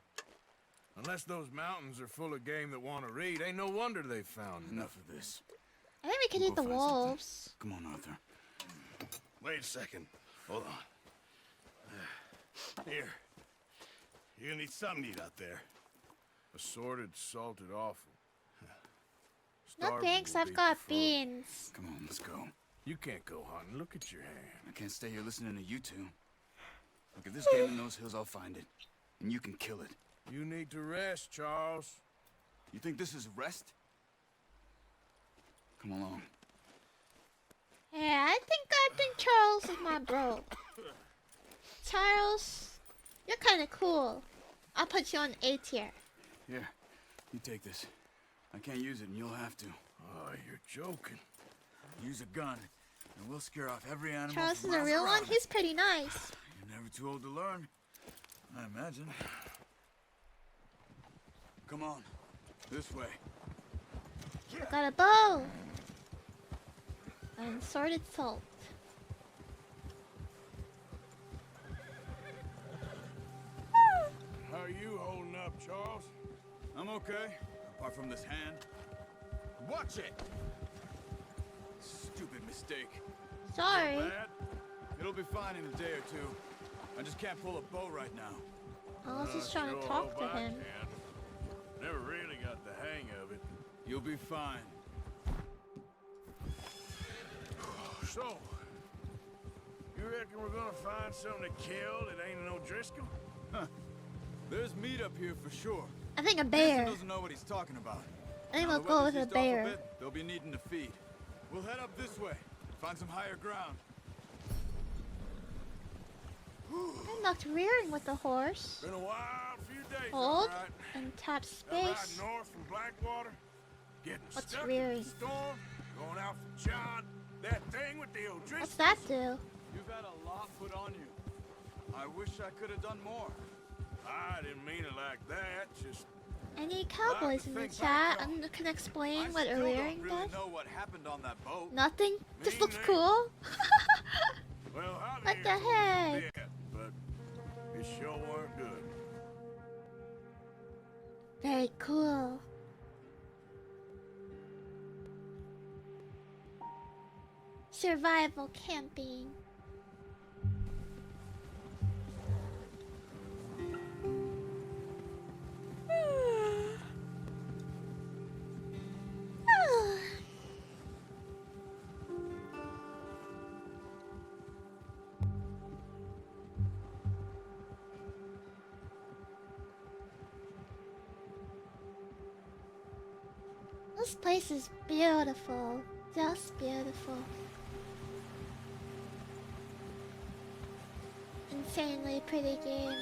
Unless those mountains are full of game that want to read, ain't no wonder they found Enough of this. I think we could eat the wolves. Come on, Arthur. Wait a second. Hold on. Here. You're gonna need something to eat out there. Assorted, salted offal. No Starving thanks, will I've be got preferred. beans. Come on, let's go. You can't go hunting. Look at your hand. I can't stay here listening to you two. Look, if there's game in those hills, I'll find it. And you can kill it. You need to rest, Charles. You think this is rest? Come along. Yeah, I think Charles is my bro. Charles, you're kind of cool. I'll put you on A tier. Here, you take this. I can't use it, and you'll have to. Oh, you're joking. Use a gun, and we'll scare off every animal. Charles for is a miles real one. around. He's pretty nice. You're never too old to learn, I imagine. Come on, this way. Got a bow. And assorted salt. How are you holding up, Charles? I'm okay, apart from this hand. Watch it! Stupid mistake. Sorry. Not bad. It'll be fine in a day or two. I just can't pull a bow right now. I was just trying to Sure talk to hope I him. can. Never really got the hang of it. You'll be fine. So, you reckon we're gonna find something to kill that ain't an O'Driscoll? Huh. There's meat up here for sure. I think a Jason bear. doesn't know what he's talking about. I think Now we'll the go with weather's a eased off bear. bit, they'll be needing to feed. We'll head up this way. Find some higher ground. I knocked rearing with the horse. Been a wild few days, Hold all right. and tap That ride space. north from Blackwater, getting What's stuck rearing? in the storm, going out for John, that thing with the O'Driscoll. What's that do? You've had a lot put on you. I wish I could have done more. I didn't mean it like that, just Any cowboys in the chat and can explain what a wearing does? know what happened on that boat. Nothing? Just looks cool? Well, What the heck? But it sure weren't good. Very cool. Survival camping. This place is beautiful. Just beautiful. Insanely pretty game.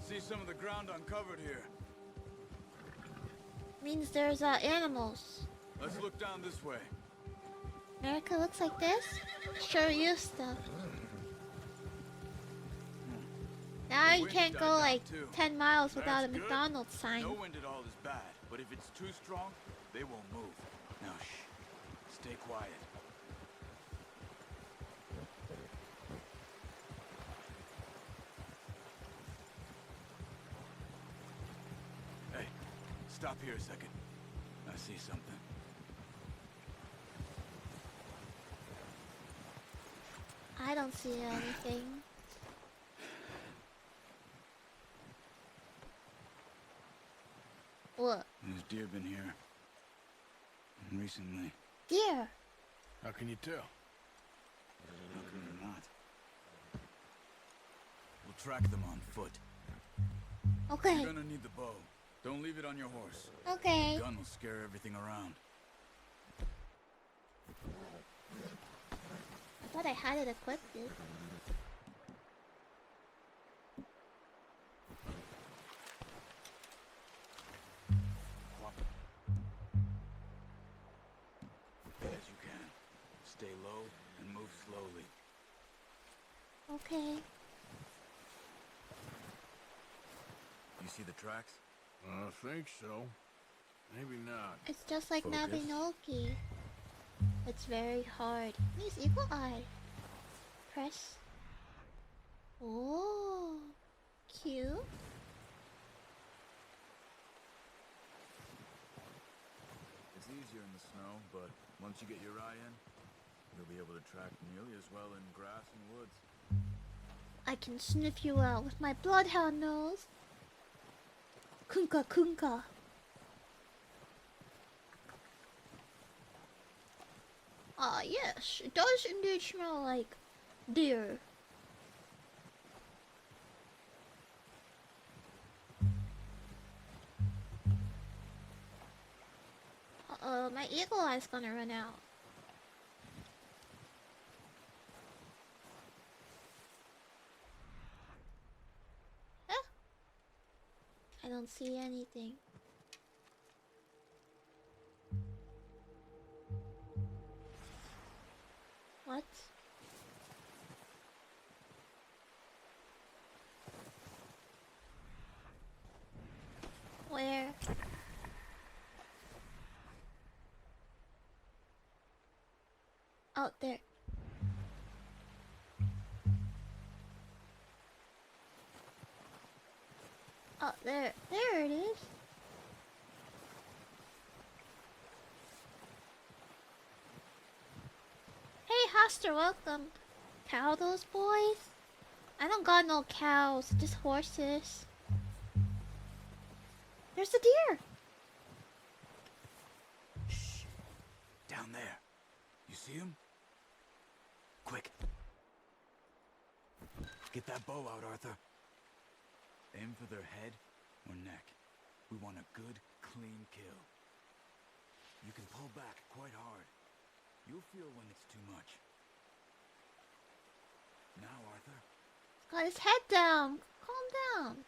See some of the ground uncovered here. Means there's animals. Let's look down this way. America looks like this? Sure used stuff. Now you can't go like 10 miles without a McDonald's sign. No wind at all is bad, but if it's too strong, they won't move. Now shh. Stay quiet. Hey, stop here a second. I see something. I don't see anything. What? There's deer been here. Recently. Deer? How can you tell? How can you not? We'll track them on foot. Okay. You're gonna need the bow. Don't leave it on your horse. Okay. The gun will scare everything around. I thought I had it equipped. As you can. Stay low and move slowly. Okay. You see the tracks? I think so. Maybe not. It's just like Focus. Nabinoki. It's very hard. Use eagle eye. Press. Oh, cute. It's easier in the snow, but once you get your eye in, you'll be able to track nearly as well in grass and woods. I can sniff you out with my bloodhound nose. Kunka kunka. Ah, yes, it does indeed smell like deer. Uh-oh, my eagle eye's gonna run out. Huh? I don't see anything. What? Where? Out there. Oh, there. There it is. Hey, Hoster, welcome. Cow those boys? I don't got no cows, just horses. There's a deer. Shh. Down there. You see him? Quick. Get that bow out, Arthur. Aim for their head or neck. We want a good, clean kill. You can pull back quite hard. You'll feel when it's too much. Now, Arthur. He's got his head down. Calm down.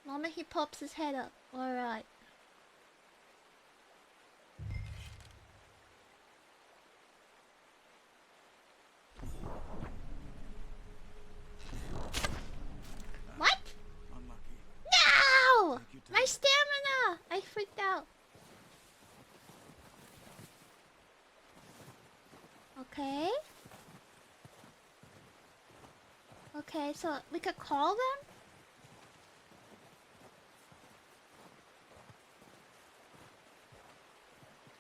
Moment he pops his head up. Alright. Okay. Okay, so we could call them?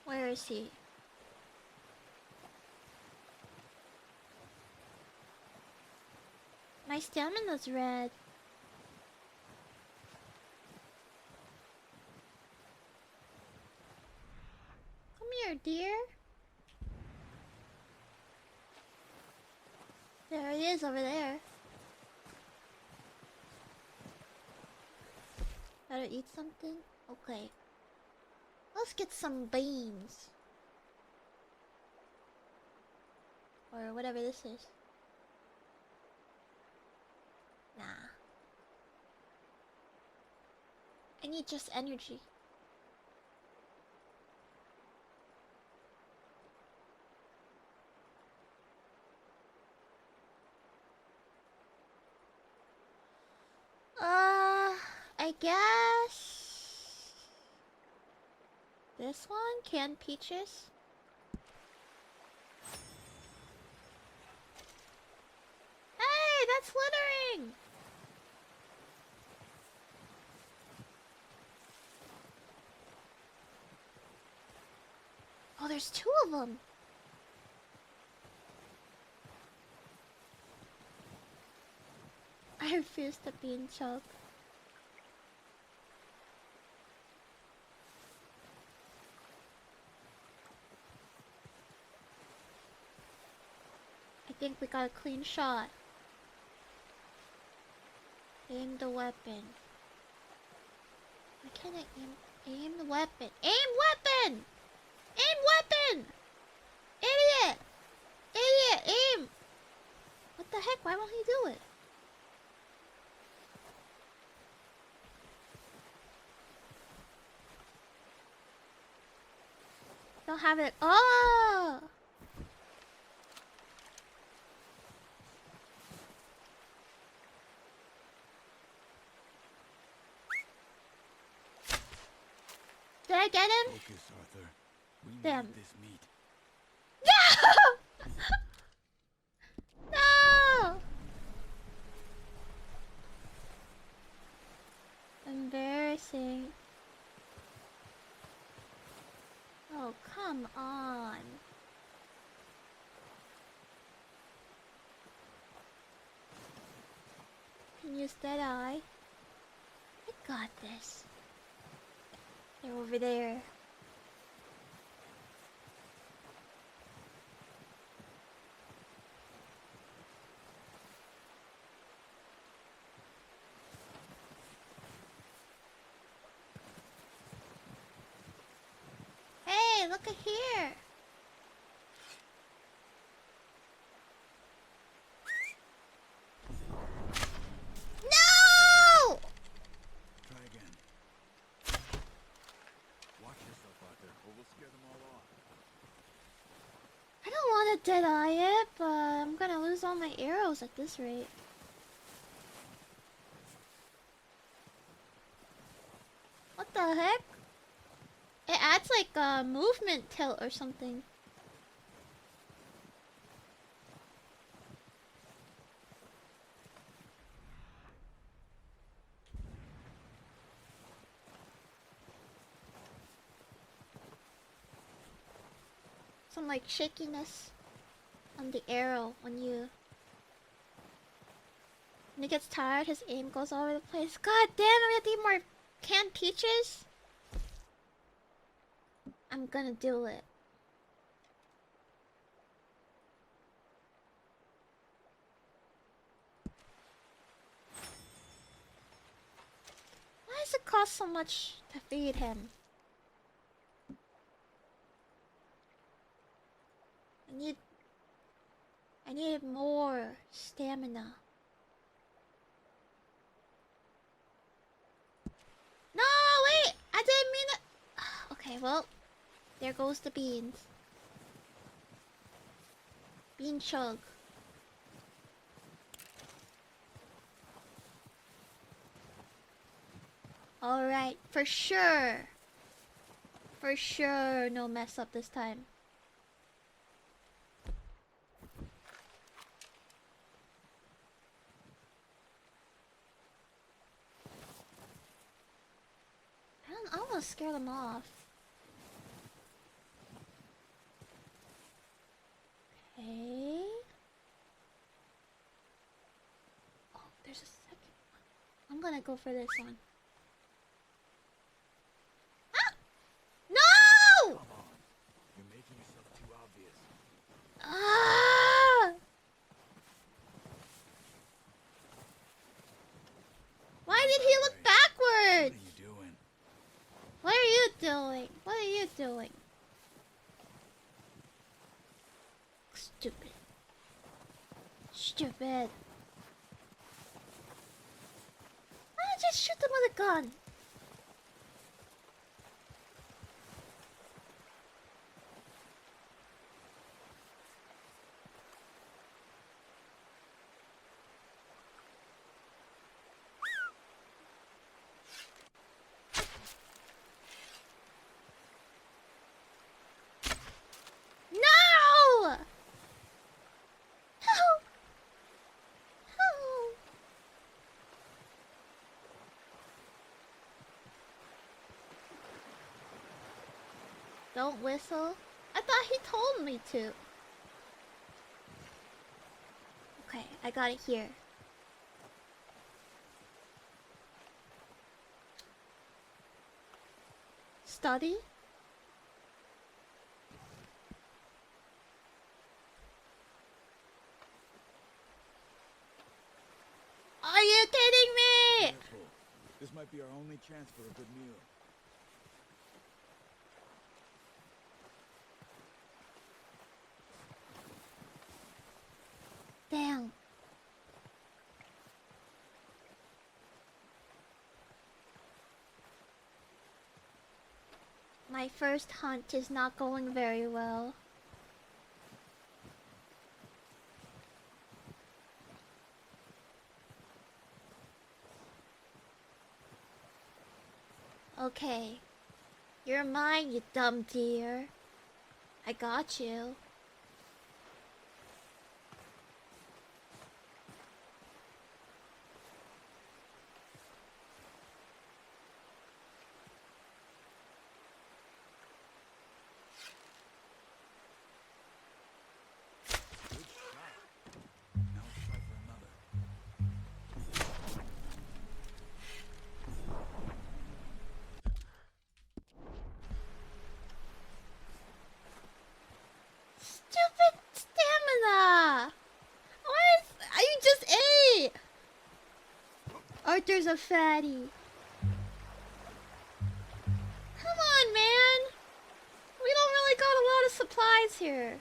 Where is he? My stamina's red. Come here, dear. There he is over there. Gotta eat something? Okay. Let's get some beans. Or whatever this is. Nah. I need just energy. I guess this one? Canned peaches? Hey, that's littering! Oh, there's two of them. I refuse to be in choke. I think we got a clean shot. Aim the weapon. Why can't I aim the weapon? Aim weapon! Aim weapon! Idiot! Idiot! Aim! What the heck? Why won't he do it? Don't have it. Oh! Did I get him? Focus, Arthur. We Damn. need this meat. No! No! Embarrassing. Oh, come on. Can use that eye. I got this. They're over there. Hey, look at here. No! Try again. Watch yourself, Arthur, or we'll scare them all off. I don't want to dead eye it, but I'm gonna lose all my arrows at this rate. What the heck? It adds like a movement tilt or something. Some like shakiness on the arrow when he gets tired, his aim goes all over the place. God damn it, we have to eat more canned peaches? I'm gonna do it. Why does it cost so much to feed him? I need more stamina. No, wait! I didn't mean it. Okay, well, there goes the beans. Bean chug. Alright, for sure. For sure, no mess up this time. gonna scare them off. Okay. Oh, there's a second one. I'm gonna go for this one. Ah! No! Come on. You're making yourself too obvious. Ah! Why did he look backwards? What are you doing? What are you doing? What are you doing? Stupid. Stupid. Why don't you just shoot them with a gun? No! No! No! Don't whistle. I thought he told me to. Okay, I got it here. Study? Are you kidding me? Careful. This might be our only chance for a good meal. Damn. My first hunt is not going very well. Okay. You're mine, you dumb deer. I got you. Good shot. Now let's try for another. Stupid stamina! What? You just ate! Arthur's a fatty. Come on, man! We don't really got a lot of supplies here.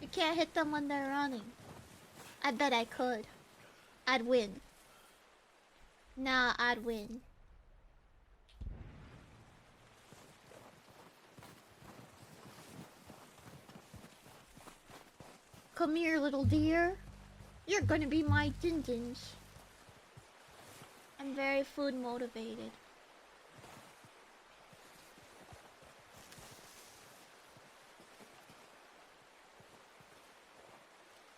You can't hit them when they're running. I bet I could. I'd win. Nah, I'd win. Come here, little deer. You're gonna be my din-dins. I'm very food motivated.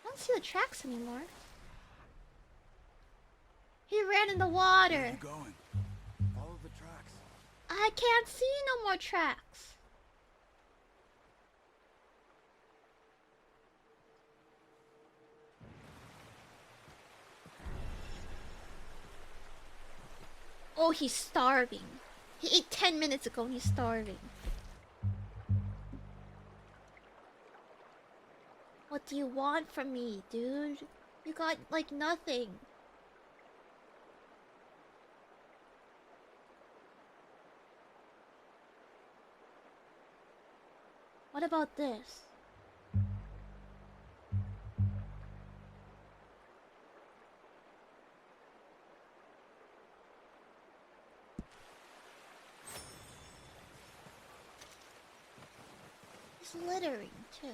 I don't see the tracks anymore. He ran in the water. Where are you going? Follow the tracks. I can't see no more tracks. Oh, he's starving. He ate 10 minutes ago and he's starving. What do you want from me, dude? You got, like, nothing. What about this? He's littering, too.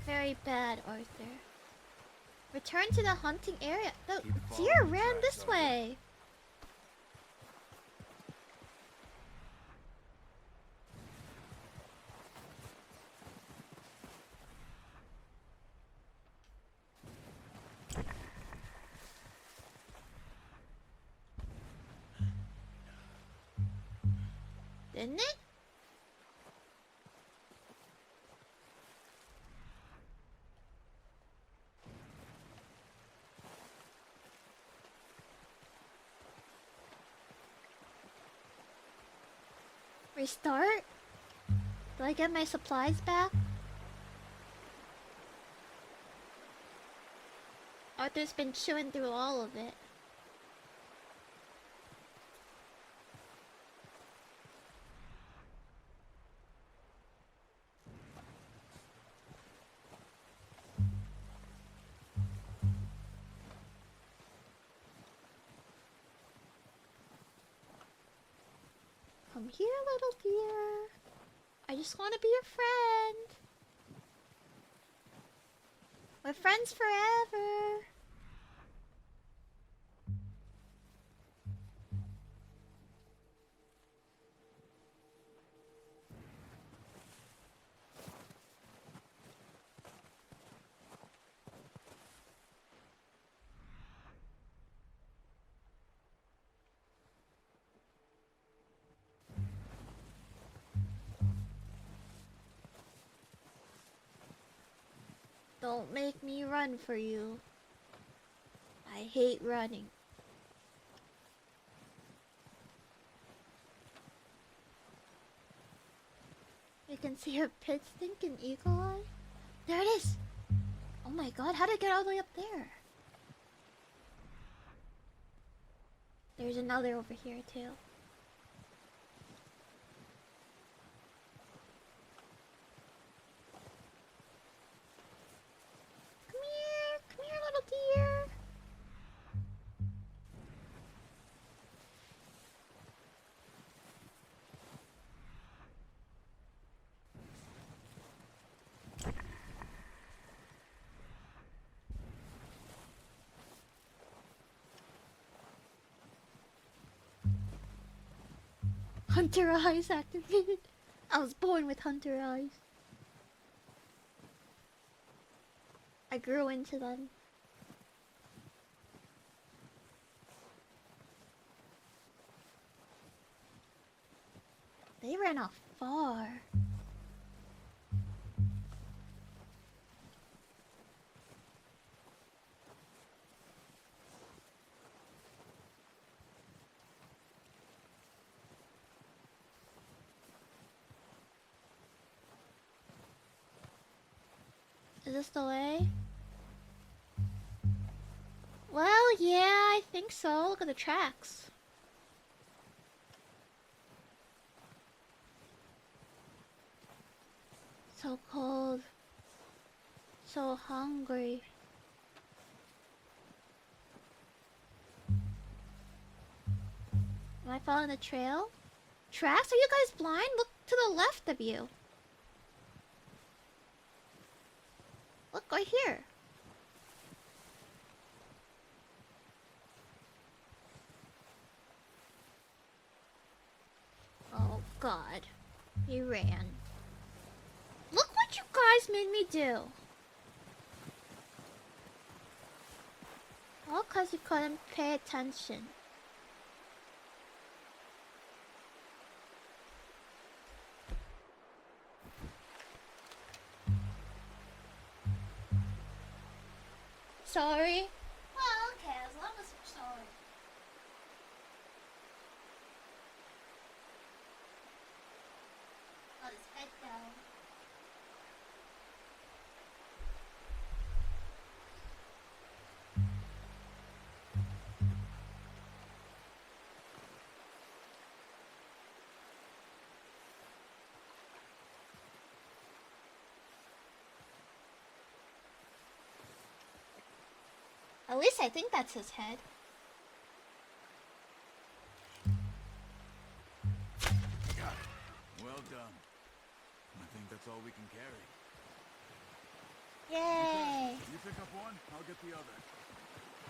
Very bad, Arthur. Return to the hunting area. The deer ran this way. Didn't it? Restart? Do I get my supplies back? Arthur's been chewing through all of it. Come here, little dear. I just want to be your friend. We're friends forever. Don't make me run for you. I hate running. You can see her pit stinking eagle eye. There it is! Oh my god, how did it get all the way up there? There's another over here too. Come here, little dear. Hunter eyes activated. I was born with hunter eyes. I grew into them. They ran off far. Is this the way? Well, yeah, I think so. Look at the tracks. So cold. So hungry. Am I following the trail? Tracks? Are you guys blind? Look to the left of you. Look right here. Oh god. He ran. Look what you guys made me do. All cause you couldn't pay attention. Sorry? Well, okay, as long as you're sorry. Let his head down. At least I think that's his head. Got it. Well done. I think that's all we can carry. Yay! You pick up one, I'll get the other.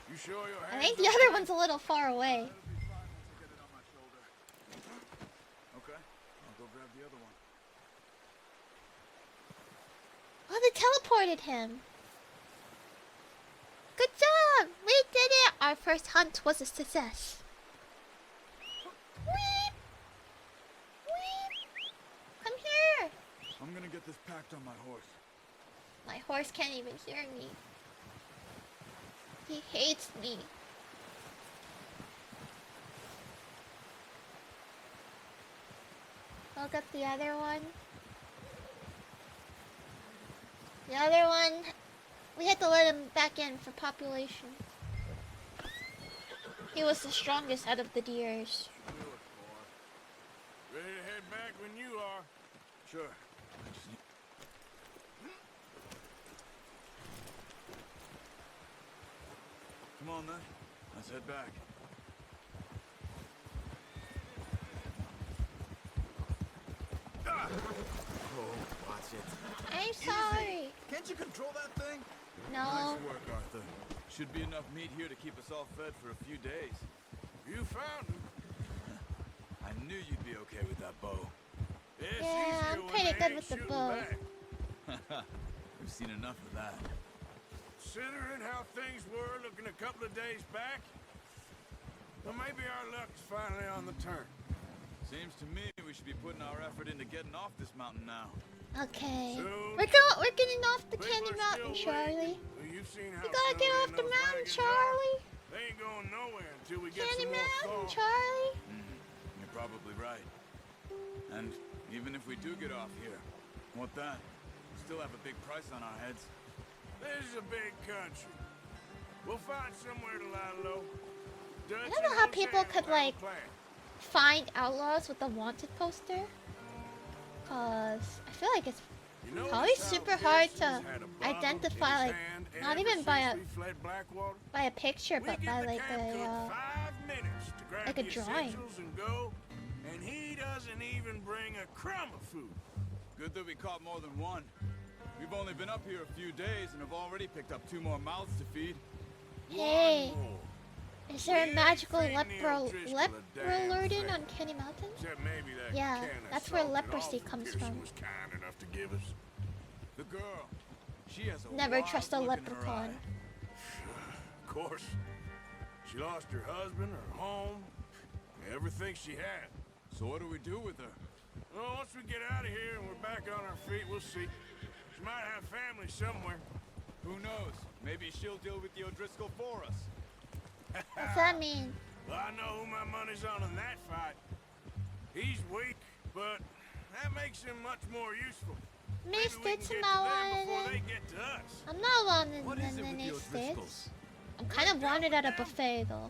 You sure your I hands think the okay? other one's a little far away. That'll be fine once I get it on my shoulder. Okay, I'll go grab the other one. Oh, they teleported him. Good job! We did it! Our first hunt was a success. Weep! Weep! I'm gonna get this packed on my horse. My horse can't even hear me. He hates me. Look at the other one. The other one, we had to let him back in for population. He was the strongest out of the deers. Ready to head back when you are. Sure. Come on then. Let's head back. Oh, watch it. I'm sorry. Can't you control that thing? No. Nice work, Arthur. Should be enough meat here to keep us all fed for a few days. You found him. I knew you'd be okay with that bow. It's Yeah, easier I'm when pretty they good ain't with the shooting bow. back. We've seen enough of that. Considering how things were looking a couple of days back, well, maybe our luck's finally on the turn. Seems to me we should be putting our effort into getting off this mountain now. Okay. Soon. We're getting off the People Candy are Mountain, still Charlie. Well, you've seen how We gotta get snowed off in the those mountain, wagons are. Charlie. They ain't going nowhere until we get Candy some more Mountain, thaw. Charlie. You're probably right. And even if we do get off here, what then? We still have a big price on our heads. This is a big country. We'll find somewhere to lie low. I don't know how people could like find outlaws with a wanted poster. Cause I feel like it's probably super hard to identify, like not even by a picture, but by like a drawing. And go, and he doesn't even bring a crumb of food. Good that we caught more than one. We've only been up here a few days and have already picked up 2 more mouths to feed. Hey, is there a magical leper lurden on Candy Mountain? Maybe that Yeah, can of that's where salted leprosy olive comes Pearson from. was kind enough to give us. The girl, she has a Never wild trust a look in her leprechaun. Of course. She lost her husband, her home, everything she had. So what do we do with her? Well, once we get out of here and we're back on our feet, we'll see. She might have family somewhere. Who knows? Maybe she'll deal with the O'Driscoll for us. What's that mean? Well, I know who my money's on in that fight. He's weak, but that makes him much more useful. Mr. Before Tamawan. they get to us. I'm not wanted What in is it the with the United States. O'Driscolls? I'm kind of wanted at a buffet though.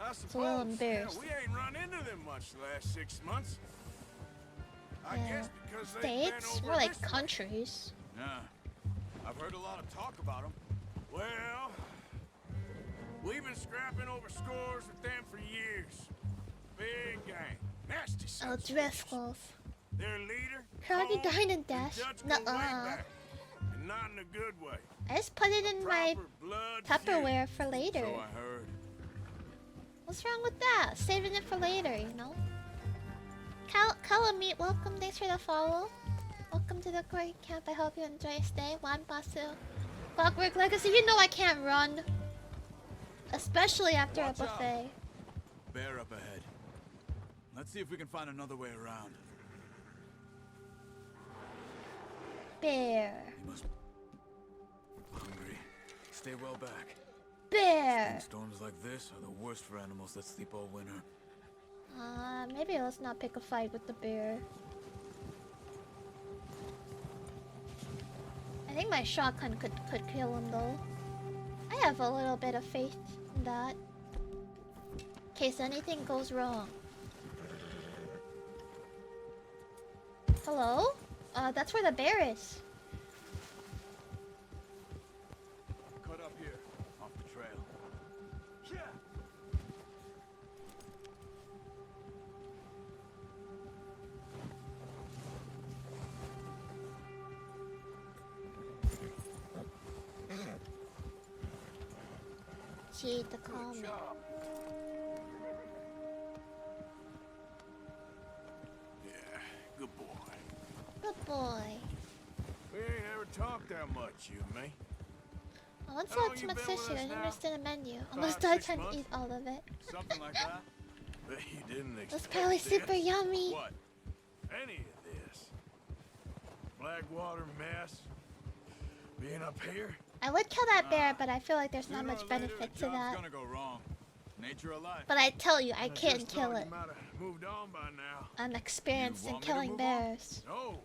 I It's a little suppose. embarrassed. We ain't run into them much the last 6 months. I Yeah. guess because they've been States? over More like this way. countries. Yeah. I've heard a lot of talk about them. Well, we've been scrapping over scores with them for years. Big gang. Nasty sons. O'Driscolls. Their leader, Koragi Cole, died and dash? Dutch go way Nuh-uh. back, and not in a good way. I just put it in my Proper blood Tupperware for later. So I heard. What's wrong with that? Saving it for later, you know? Calamite, welcome. Thanks for the follow. Welcome to the Koragi camp. I hope you enjoy your stay. Juan Basu. Clockwork Legacy, you know I can't run. Especially after Watch a out. buffet. Bear up ahead. Let's see if we can find another way around. Bear. You must hungry. Stay well back. Bear. Storms like this are the worst for animals that sleep all winter. Maybe let's not pick a fight with the bear. I think my shotgun could kill him though. I have a little bit of faith in that. In case anything goes wrong. Hello? That's where the bear is. Cut up here, off the trail. Yeah. Gee, the comment. Yeah, good boy. Good boy. We ain't ever talked that much, you and me. I want How long too you much been sushi. with I us didn't now? understand the menu. About Almost died 6 trying to months? eat all of it. Something like that. But you didn't expect That's probably this. super yummy. What? Any of this? Blackwater mess. Being up here. I would kill that bear, but I feel like there's not much benefit to that. Gonna go wrong. Nature of life. But I tell you, I can't kill it. Moved on by now. I'm experienced in killing bears. No,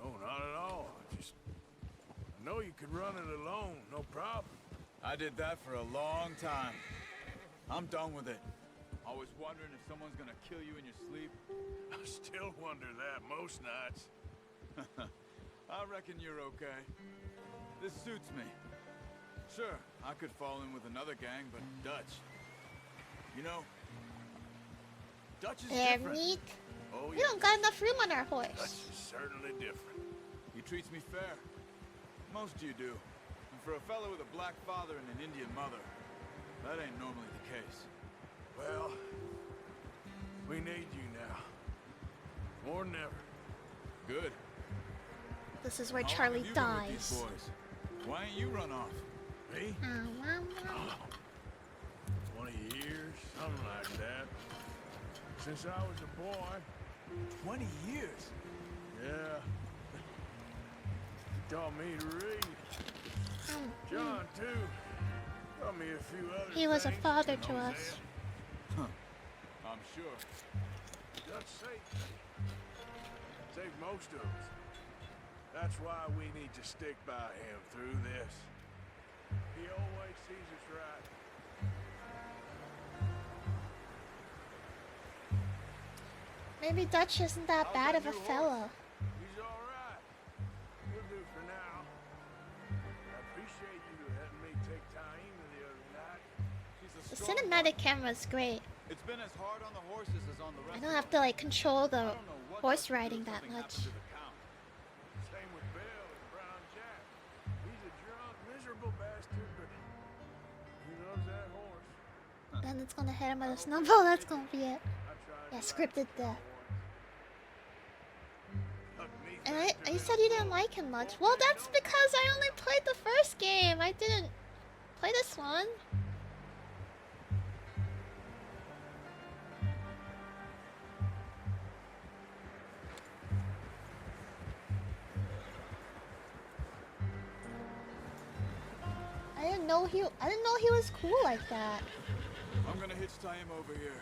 not at all. I know you could run it alone, no problem. I did that for a long time. I'm done with it. Always wondering if someone's gonna kill you in your sleep. I still wonder that most nights. I reckon you're okay. This suits me. Sure, I could fall in with another gang, but Dutch. You know, Dutch is They're different. meek. Oh, We don't got enough room on our Dutch horse. is certainly different. He treats me fair. Most of you do. And for a fellow with a black father and an Indian mother, that ain't normally the case. Well, we need you now. More than ever. Good. This is where How long Charlie have you been with these dies. boys? Why ain't you run off? Me? 20 years, something like that. Since I was a boy. 20 years? Yeah. He taught me to read. John, too. Taught me a few other He was a things. father to us. I'm sure. Dutch saved. Saved most of us. That's why we need to stick by him through this. He always sees us right. Maybe Dutch isn't that bad of a fellow. He's all right. He'll do for now. I appreciate you letting me take Taima the other night. The cinematic camera is great. It's been as hard on the horses as on the rest I don't have to like control the horse riding that much. Same with Bill and Brown Jack. He's a drunk, miserable bastard, but he loves that horse. Then it's gonna hit him with a snowball. That's gonna be it. Yeah, scripted death. And I said you didn't like him much. Well, that's because I only played the first game. I didn't play this one. I didn't know he was cool like that. I'm gonna hitch Taima over here.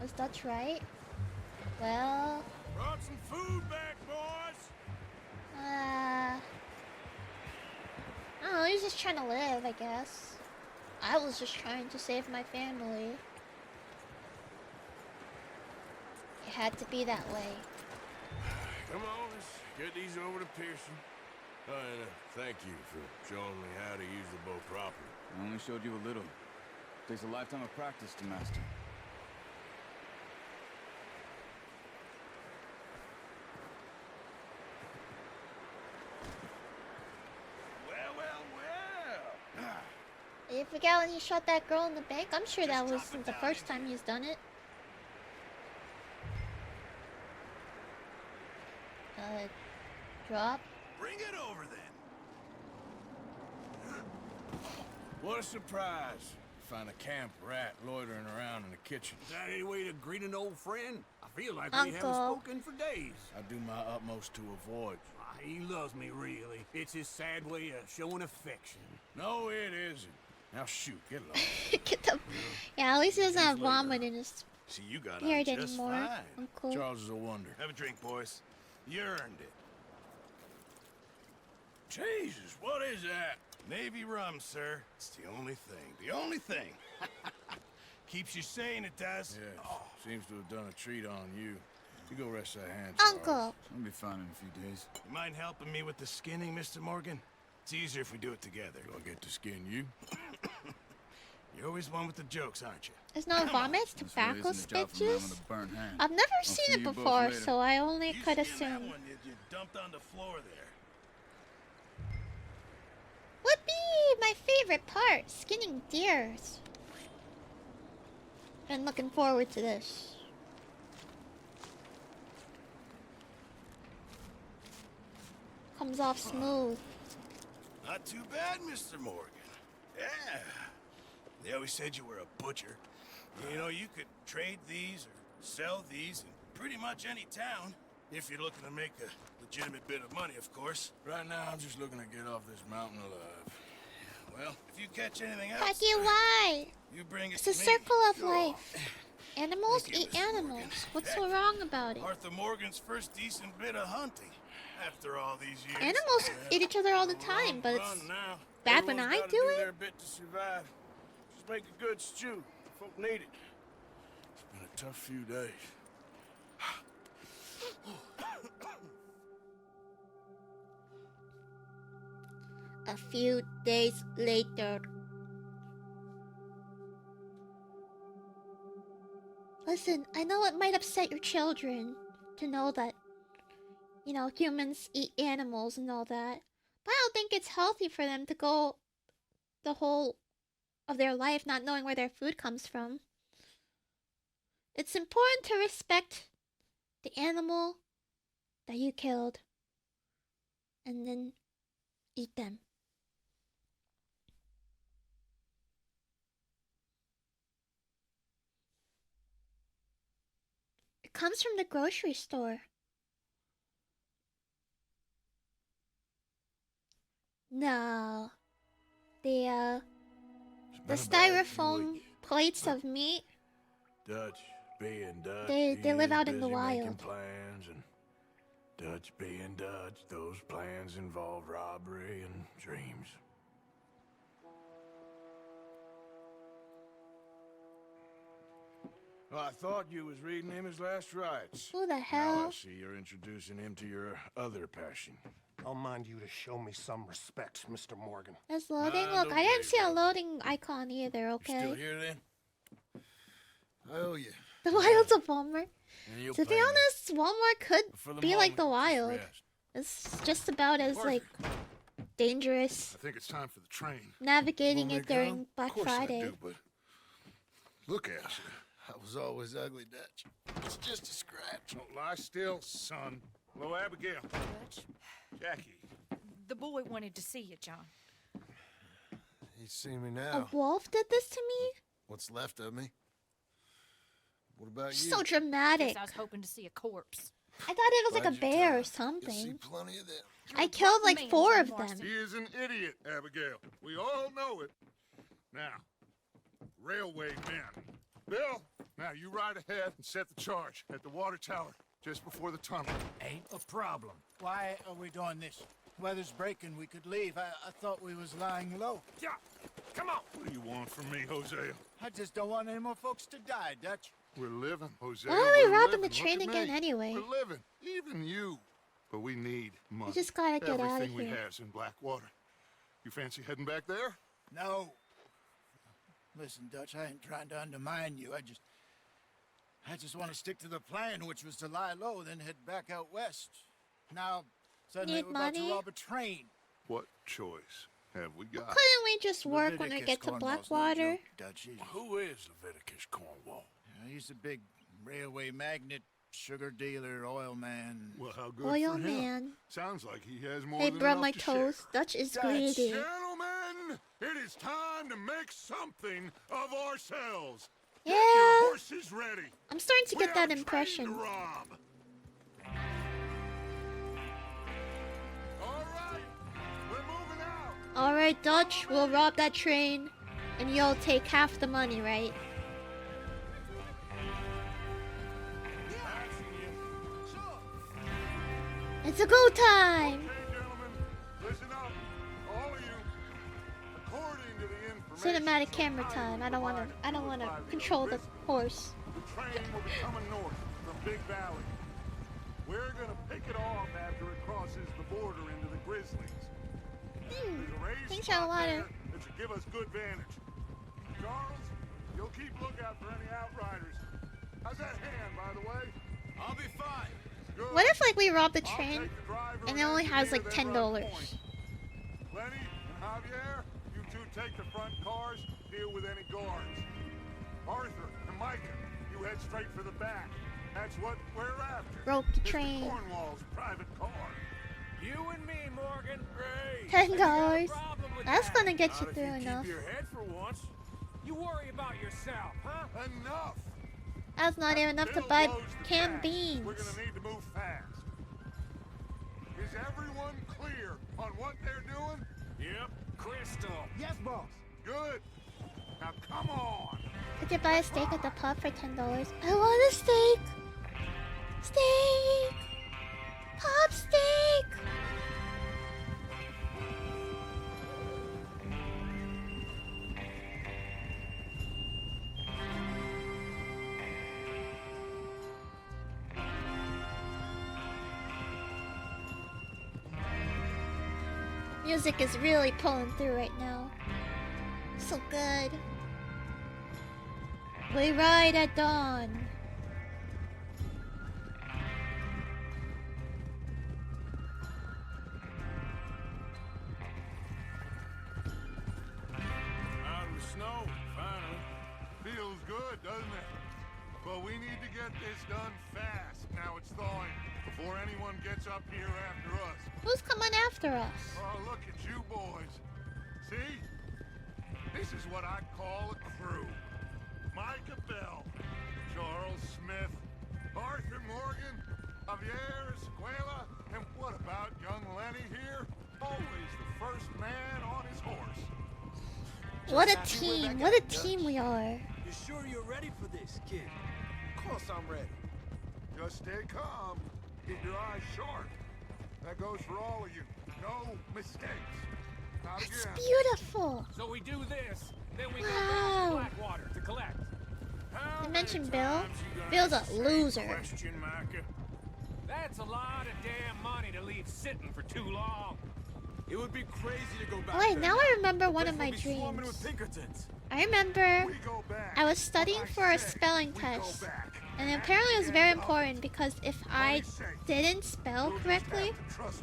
Was Dutch right? Well, Brought some food back, boys. I don't know, he's just trying to live, I guess. I was just trying to save my family. It had to be that way. Come on, let's get these over to Pearson. Oh, and thank you for showing me how to use the bow properly. I only showed you a little. Takes a lifetime of practice to master. You forget when he shot that girl in the bank? I'm sure that wasn't the first time he's done it. Drop. Bring it over then. What a surprise. Find a camp rat loitering around in the kitchen. Is that any way to greet an old friend? I feel like we Uncle. haven't spoken for days. I do my utmost to avoid. He loves me, really. It's his sad way of showing affection. No, it isn't. Now shoot, get along. Get the... Yeah, at least he doesn't have vomit in his See, you got beard on just anymore. fine. Uncle. Charles is a wonder. Have a drink, boys. You earned it. Jesus, what is that? Navy rum, sir. It's the only thing. The only thing. Keeps you sane, it does. Yeah, seems to have done a treat on you. You go rest that hand, Charles. Uncle. I'll be fine in a few days. You mind helping me with the skinning, Mr. Morgan? It's easier if we do it together. Do I get to skin you? You're always one with the jokes, aren't you? There's no vomit, tobacco isn't a job for a man with spitches. a burnt hand. I've never see seen it you both before, later. so I only You could skin that assume. one that you dumped on the floor there. Would be my favorite part, skinning deers. Been looking forward to this. Comes off smooth. Not too bad, Mr. Morgan. Yeah. They always said you were a butcher. You know, you could trade these or sell these in pretty much any town if you're looking to make a legitimate bit of money, of course. Right now, I'm just looking to get off this mountain alive. Well, if you catch anything else, Fuck you, why? you bring it It's to a me. circle of Sure. life. Animals Thank you, eat Mr. animals. Morgan. What's Heck, so wrong about it? Arthur Morgan's first decent bit of hunting after all these years. Animals eat each other all the time, but it's bad when I do it. Their bit to survive. Just make a good stew. Folk need it. It's been a tough few days. A few days later. Listen, I know it might upset your children to know that, you know, humans eat animals and all that. But I don't think it's healthy for them to go the whole of their life not knowing where their food comes from. It's important to respect the animal that you killed and then eat them. It comes from the grocery store. No. The styrofoam plates of meat, Dutch being Dutch. they live out in the busy making wild. plans, and Dutch being Dutch, those plans involve robbery and dreams. Well, I thought you was reading him his last rites. Who the Now I hell? see you're introducing him to your other passion. I'll mind you to show me some respect, Mr. Morgan. It's loading. Nah, Look, don't I didn't worry see a about loading icon either, Still okay? here then? I owe you. The Wild's a Walmart. And you'll To be pay me. honest, Walmart could For the be like the moment, just Wild. rest. It's just about as, Arthur. like, dangerous I think it's time for the train. navigating Want me it to go? during Black Of course Friday. I do, but look at you. I was always ugly, Dutch. It's just a scratch. Don't lie still, son. Hello, Abigail. Jackie. The boy wanted to see you, John. He's seen me A now. wolf did this to me? What's left of me? What about She's you? so dramatic. Guess I was hoping to see a corpse. I thought it was like Bide a your bear time. or something. Plenty of them. I killed like Man, 4 John of them. Marston. He is an idiot, Abigail. We all know it. Now, railway men. Bill, now you ride ahead and set the charge at the water tower just before the tunnel. Ain't a problem. Why are we doing this? Weather's breaking. We could leave. I thought we was lying low. Yeah, come on. What do you want from me, Hosea? I just don't want any more folks to die, Dutch. We're living, Hosea. Why are we we're robbing the living. train Look at again me. anyway? We're living, even you. But we need money. just gotta get outta Everything we here. have's in Blackwater. You fancy heading back there? No. Listen, Dutch, I ain't trying to undermine you. I just want to stick to the plan, which was to lie low, then head back out west. Now, suddenly Need we're about money? to rob a train. What choice have we got? Couldn't we just work when we Leviticus get to Cornwall's no Blackwater? joke, Dutch. Who is Leviticus Cornwall? He's a big railway magnate, sugar dealer, oil man. Well, how good Oil for him. man. Sounds like he has more Hey, than bro, enough my to toes. share. Dutch is Dutch. greedy. Gentlemen, it is time to make something of ourselves. Yeah. Get your horses ready. I'm starting to We get have that a train impression. to rob. All right, we're moving out. Alright, Dutch, we'll rob that train, and you'll take half the money, right? It's a go time! Okay, gentlemen, listen up, all of you. According to the information Cinematic camera time. I don't wanna control the horse. the train will be coming north from Big Valley. We're gonna pick it off after it crosses the border into the Grizzlies. There's a raised Things have a spot lot there of- that should give us good vantage. Charles, you'll keep lookout for any outriders. How's that hand, by the way? I'll be fine. Good. What if, like, we rob the I'll train, take the driver and it only has, engineer, like, then run $10? point. Lenny and Javier, you two take the front cars, deal with any guards. Arthur and Micah, you head straight for the back. That's what we're after. Broke the Mr. train. Cornwall's private car. You and me, Morgan. Great. $10. Problem with That's that. gonna get Not you if through you enough. Keep your head for once. You worry about yourself, huh? Enough. That's not even enough to Bill buy blows the canned gas. We're beans. gonna need to move fast. Is everyone clear on what they're doing? Yep, crystal. Yes, boss. Good. Now come on. Could you buy a steak at the pub for $10? I want a steak. Steak. Pub steak. Music is really pulling through right now. So good. We ride at dawn. Out of the snow, finally. Feels good, doesn't it? But we need to get this done fast. Now it's thawing before anyone gets up here after us. Who's coming after us? Oh, look at you boys. See? This is what I call a crew. Micah Bell, Charles Smith, Arthur Morgan, Javier Escuela, and what about young Lenny here? Always the first man on his horse. What a team. What a team we are. You sure you're ready for this, kid? Of course I'm ready. Just stay calm. Keep your eyes sharp. That goes for all of you. No mistakes. Not It's again. beautiful. So we do this, then we go Wow. back to Blackwater to collect. I mentioned Bill. Bill's a loser. Question, Micah. That's a lot of damn money to leave sitting for too long. It would be crazy to go back Oh wait, there now I remember one of my Place will be swarming dreams. with Pinkertons. I remember I was studying for a spelling test, and apparently it was very important because if I didn't spell correctly,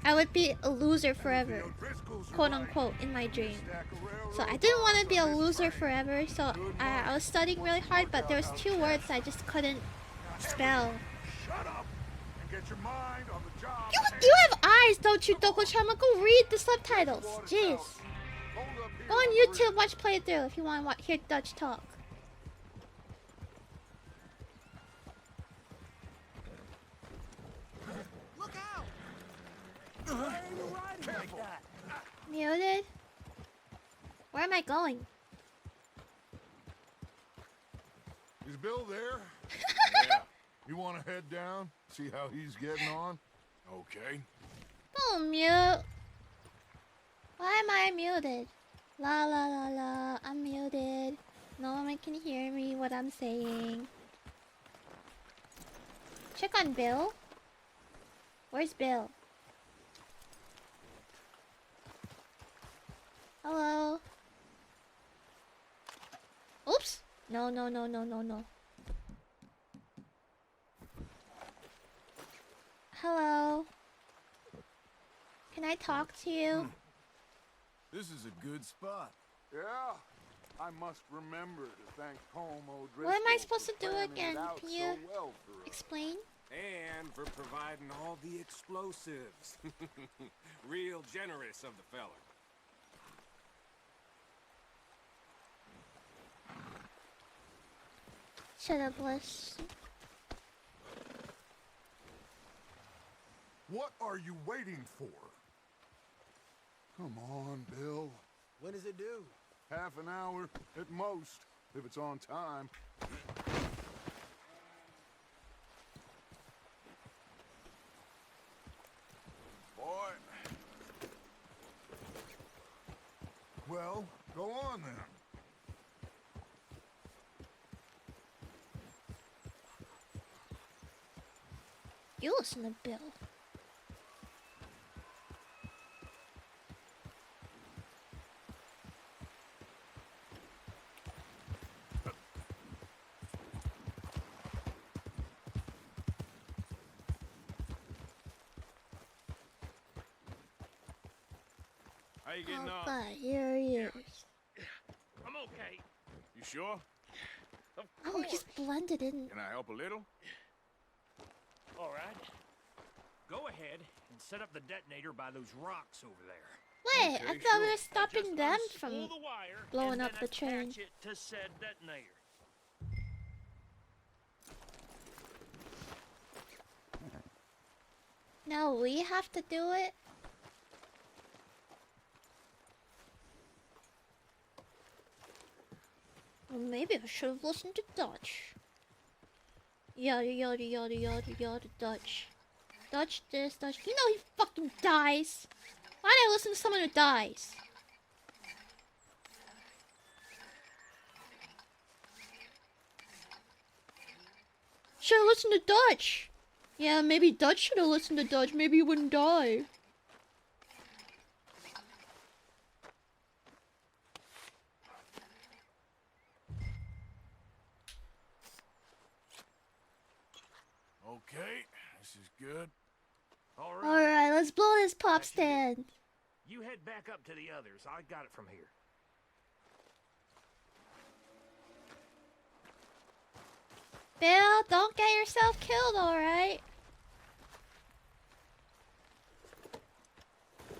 I would be a loser forever, quote unquote, in my dream. So I didn't want to be a loser forever, so I was studying really hard, but there was 2 words I just couldn't spell. Shut up and get your mind on the job. You have eyes, don't you, Doko-chama? Go read the subtitles. Jeez. Go on YouTube, watch playthrough if you want to hear Dutch talk. Look out! Why are you riding like that? Muted? Where am I going? Is Bill there? Yeah. You want to head down? See how he's getting on? Okay. Oh, mute. Why am I muted? La la la la, I'm muted. No one can hear me what I'm saying. Check on Bill. Where's Bill? Hello? Oops! No, no, no, no, no, no. Hello? Can I talk to you? This is a good spot. Yeah. I must remember to thank Homo Driscoll. What am I supposed to for do planning it again? out Can so you well for us. explain? And for providing all the explosives. Real generous of the fella. Shut up, Bliss. What are you waiting for? Come on, Bill. When does it due? Half an hour at most, if it's on time. Boy. Well, go on then. You listen to Bill. How you getting on? But here he is. I'm okay. You sure? Oh, he's blended in. Can I help a little? All right. Go ahead and set up the detonator by those rocks over there. Wait, I thought we were stopping Just them unspool from the wire blowing and up then the train. attach it to said detonator. Now we have to do it? Well, maybe I should have listened to Dutch. Yada yada yada yada yada Dutch. Dutch this, Dutch. You know he fucking dies. Why did I listen to someone who dies? Should have listened to Dutch. Yeah, maybe Dutch should have listened to Dutch. Maybe he wouldn't die. Okay, this is good. Alright, let's blow this pop stand. You head back up to the others. I got it from here. Bill, don't get yourself killed, alright?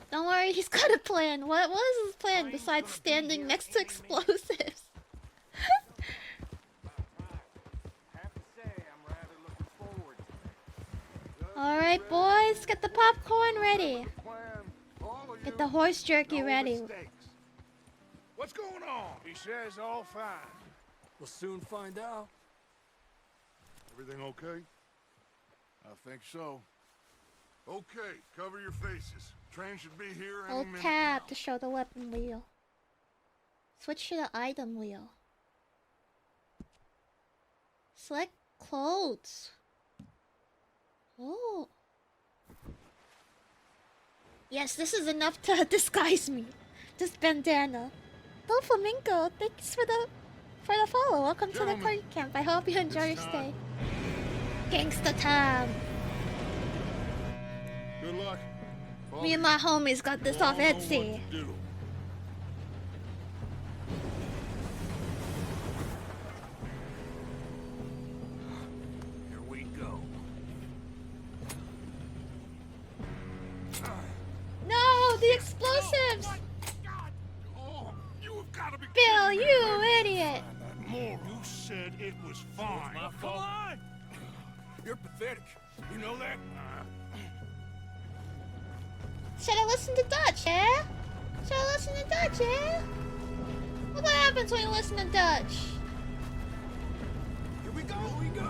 Don't worry, he's got a plan. What is his plan besides standing next to explosives? Alright, boys, get the popcorn ready. Get the horse jerky ready. What's going on? He says all fine. We'll soon find out. Everything okay? I think so. Okay, cover your faces. Train should be here any Hold minute tab now. to show the weapon wheel. Switch to the item wheel. Select clothes. Oh. Yes, this is enough to disguise me. This bandana. Hello, Flamingo. Thanks for the follow. Welcome to the party camp. I hope you enjoy your stay. Gangsta time. Good luck. Me and my homies got this off Etsy. Here we go. No, the explosives! Oh, you have got to be Bill, you idiot! More. You said it was fine. Come on! You're pathetic. You know that? Should I listen to Dutch, yeah? Should I listen to Dutch, yeah? Look what happens when you listen to Dutch. Here we go! Here we go!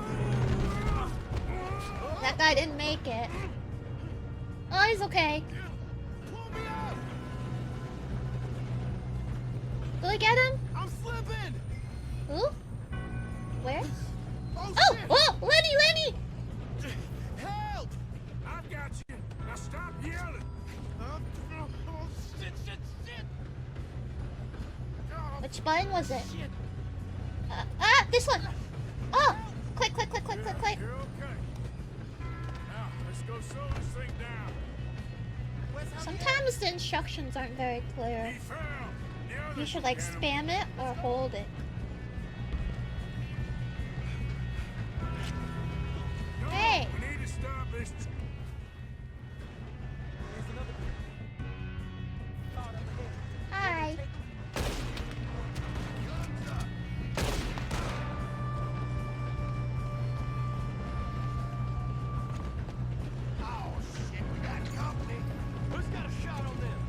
That guy didn't make it. Oh, he's okay. Did I get him? I'm slipping! Who? Where? Oh, oh, Lenny! Help! I've got you. Now stop yelling. Oh, shit! Which button was it? This one! Oh! Click. You're okay. Now, let's go slow this thing down. Sometimes the instructions aren't very clear. You should like spam it or hold it. Hey! We need to stop this. Hi. Oh, shit, we got company. Who's got a shot on them?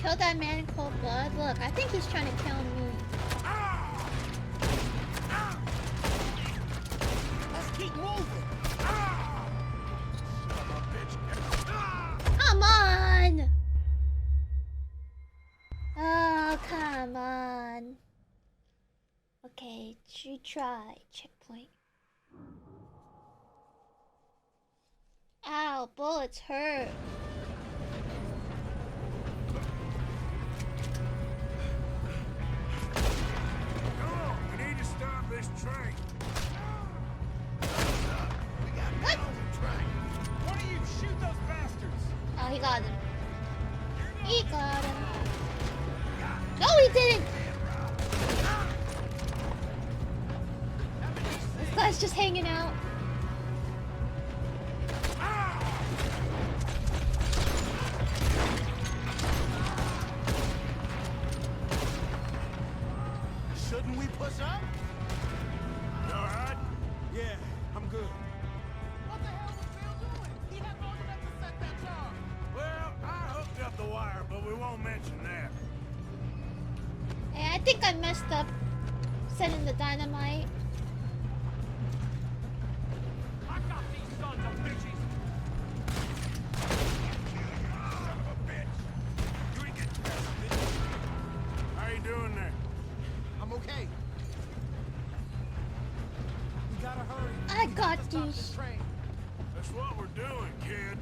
Kill that man in cold blood. Look, I think he's trying to kill me. Let's keep moving. Come on! Oh, come on. Okay, try. Checkpoint. Ow, bullets hurt. We need to stop this train. What? Why don't you shoot those bastards? Oh, he got him. He got him. No, he didn't! This guy's just hanging out. Don't mention that. Hey, I think I messed up setting the dynamite. I got these sons of bitches. Son of a bitch. You ain't getting past me. How you doing there? I'm okay. We gotta hurry. I got Stop this. this train. That's what we're doing, kid.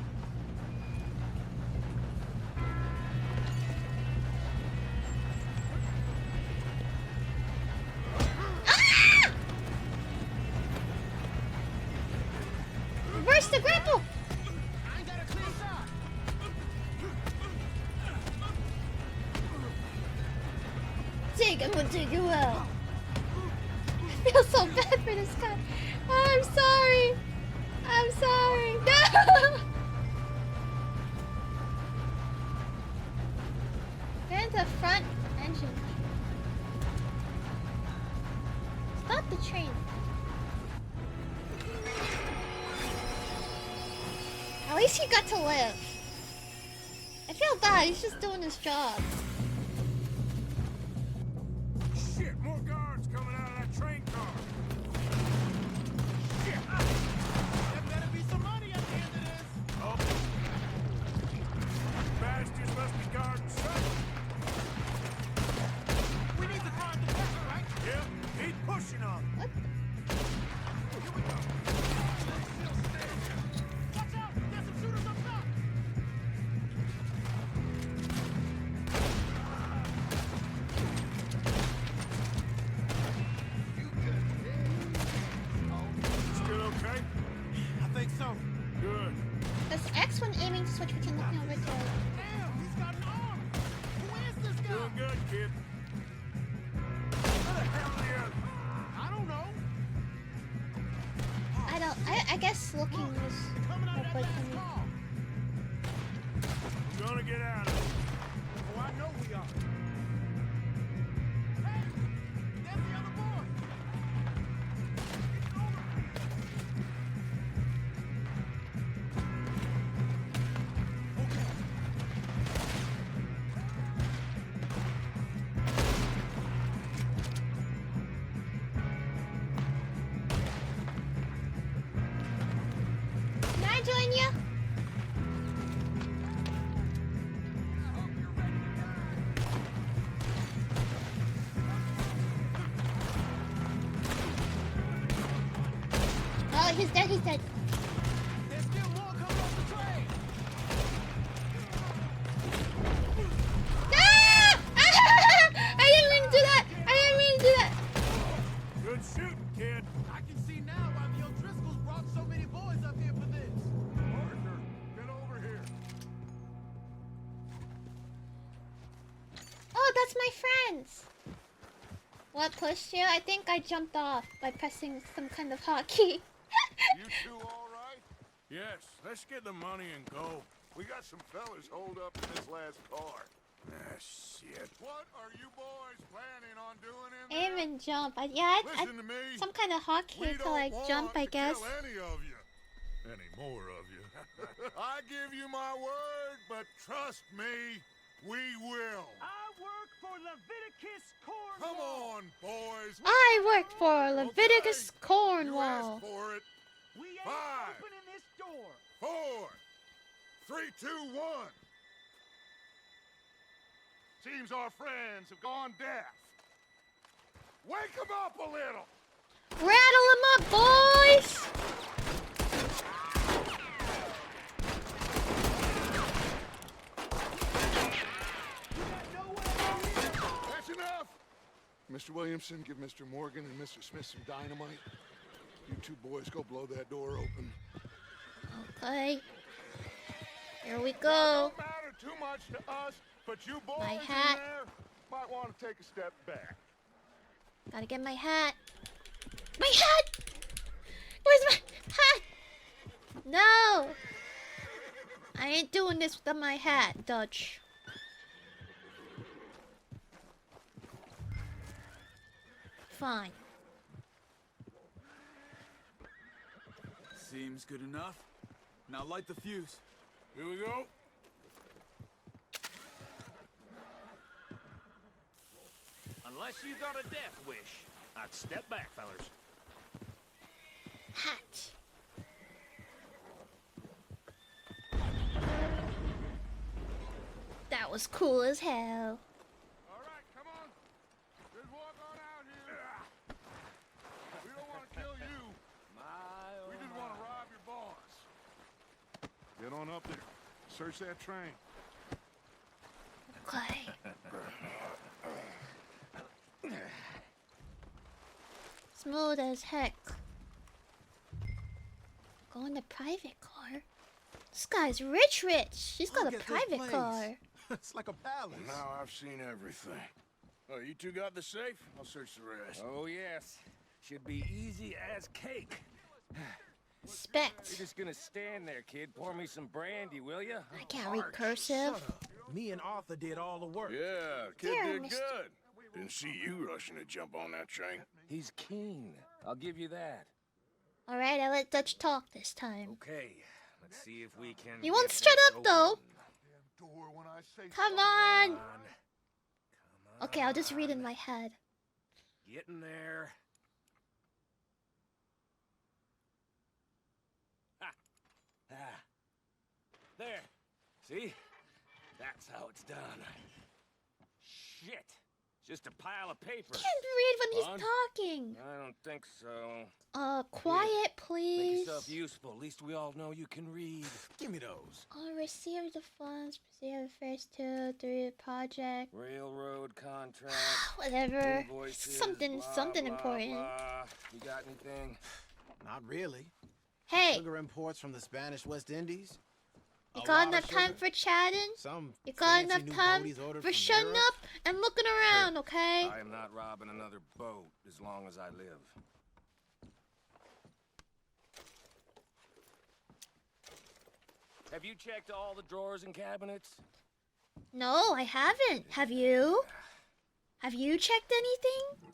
Reverse the grapple! I got a clear shot. Take him, we'll take you out. I feel so bad for this guy. Oh, I'm sorry. I'm sorry. No! Get into the front engine. Stop the train. At least he got to live. I feel bad, he's just doing his job. Shit, more guards coming out of that train car. Shit. There better be some money at the end of this. Oh. Bastards must be guarding something. We need to guard the vessel, right? Yep, keep pushing on. What? Here we go. Watch out! There's some shooters up top! Still okay? I think so. Good. This X when aiming to switch between looking over to. Damn, he's got an arm! Who is this guy? Doing good, kid. Where the hell are the others? I don't know. I guess looking was Coming out more of that good last for me. call. We're gonna get out of it. Oh, I know we are. Hey, there's the other boy. It's over. Can I join you? Oh, he's dead, he's dead. There's still more coming off the train. Ah! I didn't mean to do that! I didn't mean to do that! Good shooting, kid. I can see now why the O'Driscolls brought so many boys up here for this. Arthur, get over here. Oh, that's my friends! What pushed you? I think I jumped off by pressing some kind of hotkey. You two all right? Yes, let's get the money and go. We got some fellas holed up in this last car. Ah, shit. What are you boys planning on doing in Aim there? and jump. Yeah, Listen to me. some kind of We hotkey to don't like want jump, I to guess. kill any of you. Any more of you. I give you my word, but trust me, we will. I work for Leviticus Cornwall. Come on, boys. I work for Leviticus You Cornwall. asked for it. We ain't 5, opening this door. 4, 3, 2, 1. Seems our friends have gone deaf. Wake them up a little. Rattle them up, boys! That's enough. Mr. Williamson, give Mr. Morgan and Mr. Smith some dynamite. You two boys go blow that door open. Okay. Here we Now, go. don't matter too much to us, but you boys My in hat. there might want to take a step back. Gotta get my hat. My hat! Where's my hat? No! I ain't doing this without my hat, Dutch. Fine. Seems good enough. Now light the fuse. Here we go. Unless you got a death wish, I'd step back, fellers. Hat. That was cool as hell. All right, come on. Just walk on out here. We don't want to kill you. We just want to rob your boss. Get on up there. Search that train. Okay. Smooth as heck. Go in the private car. This guy's rich. He's got a private car. It's like a palace. Now I've seen everything. Oh, you two got the safe? I'll search the rest. Oh, yes. Should be easy as cake. Respect. You're just gonna stand there, kid. Pour me some brandy, will you? I can't read cursive. Me and Arthur did all the work. Yeah, kid There, did Mr. good. Didn't see you rushing to jump on that train. He's keen. I'll give you that. Alright, I let Dutch talk this time. Okay, let's see if we can. You won't get shut this up though. open. Door when I say Come on. Okay, I'll just read in my head. Get in there. Ah. There. See? That's how it's done. Shit. Just a pile of paper. Can't read when he's Bond? talking. I don't think so. Quiet, Make please. yourself useful. At least we all know you can read. Give me those. I'll receive the funds. Proceed the first 2, 3 project. Railroad contract. Whatever. Invoices, Something blah, blah, important. blah. You got anything? Not really. Hey, Sugar imports from the Spanish West Indies. you A got lot enough of time sugar. for chatting? Some You got fancy enough new time boaties ordered for from shutting Europe. up and looking around, okay? I am not robbing another boat as long as I live. Have you checked all the drawers and cabinets? No, I haven't. Have you? Have you checked anything?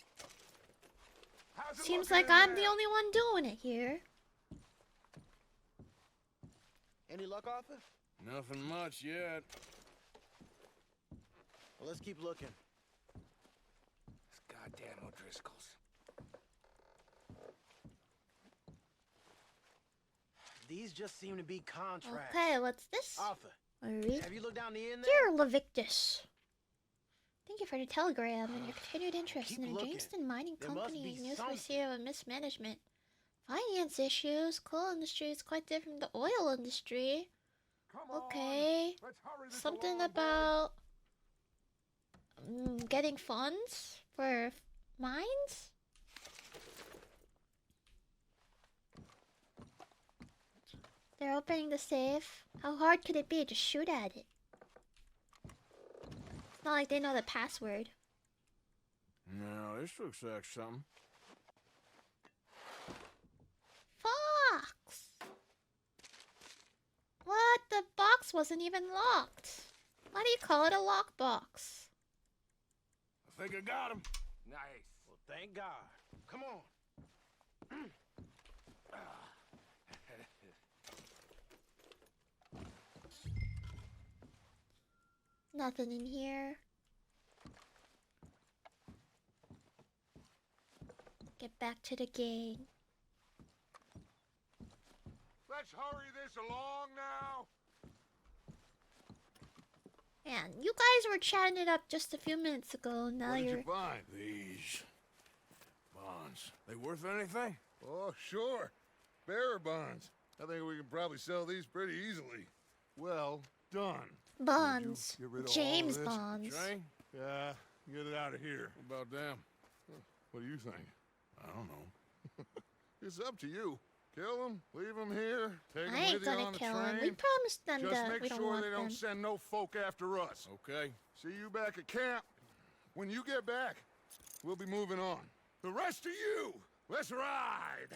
Seems like I'm the only one doing it here. Any luck, Arthur? Nothing much yet. Well, let's keep looking. Goddamn O'Driscolls. These just seem to be contracts. Okay, what's this? Arthur, Alright. have you looked down the end there? Dear Levictus, thank you for the telegram and your continued interest Keep in the looking. Jamestown Mining There must Company. be News something. received of mismanagement. Finance issues. Coal industry is quite different from the oil industry. Okay. Something about getting funds for mines? They're opening the safe. How hard could it be to shoot at it? It's not like they know the password. No, this looks like something. Fox! What? The box wasn't even locked. Why do you call it a lockbox? I think I got him. Nice. Well, thank God. Come on. Nothing in here. Get back to the gang. Let's hurry this along now. Man, you guys were chatting it up just a few minutes ago. Now What did you're. you find? These bonds. They worth anything? Oh, sure. Bearer bonds. I think we can probably sell these pretty easily. Well done. Bonds. Get rid of all James this? Bonds. Train? Yeah, get it out of here. What about them? What do you think? I don't know. It's up to you. Kill them, leave them here, take them I ain't with you gonna on the kill train. him. We promised them Just that make we don't sure want they them. don't send no folk after us. Okay. See you back at camp. When you get back, we'll be moving on. The rest of you, let's ride.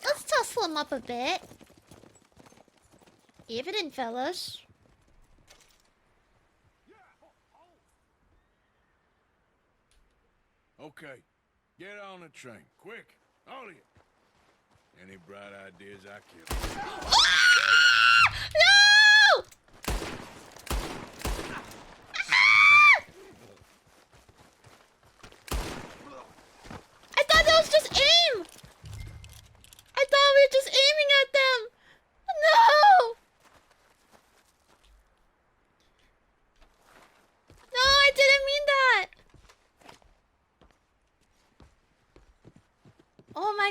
Let's tussle him up a bit. Evening, fellas. Okay. Get on the train. Quick. All of you. Any bright ideas, I kill. No!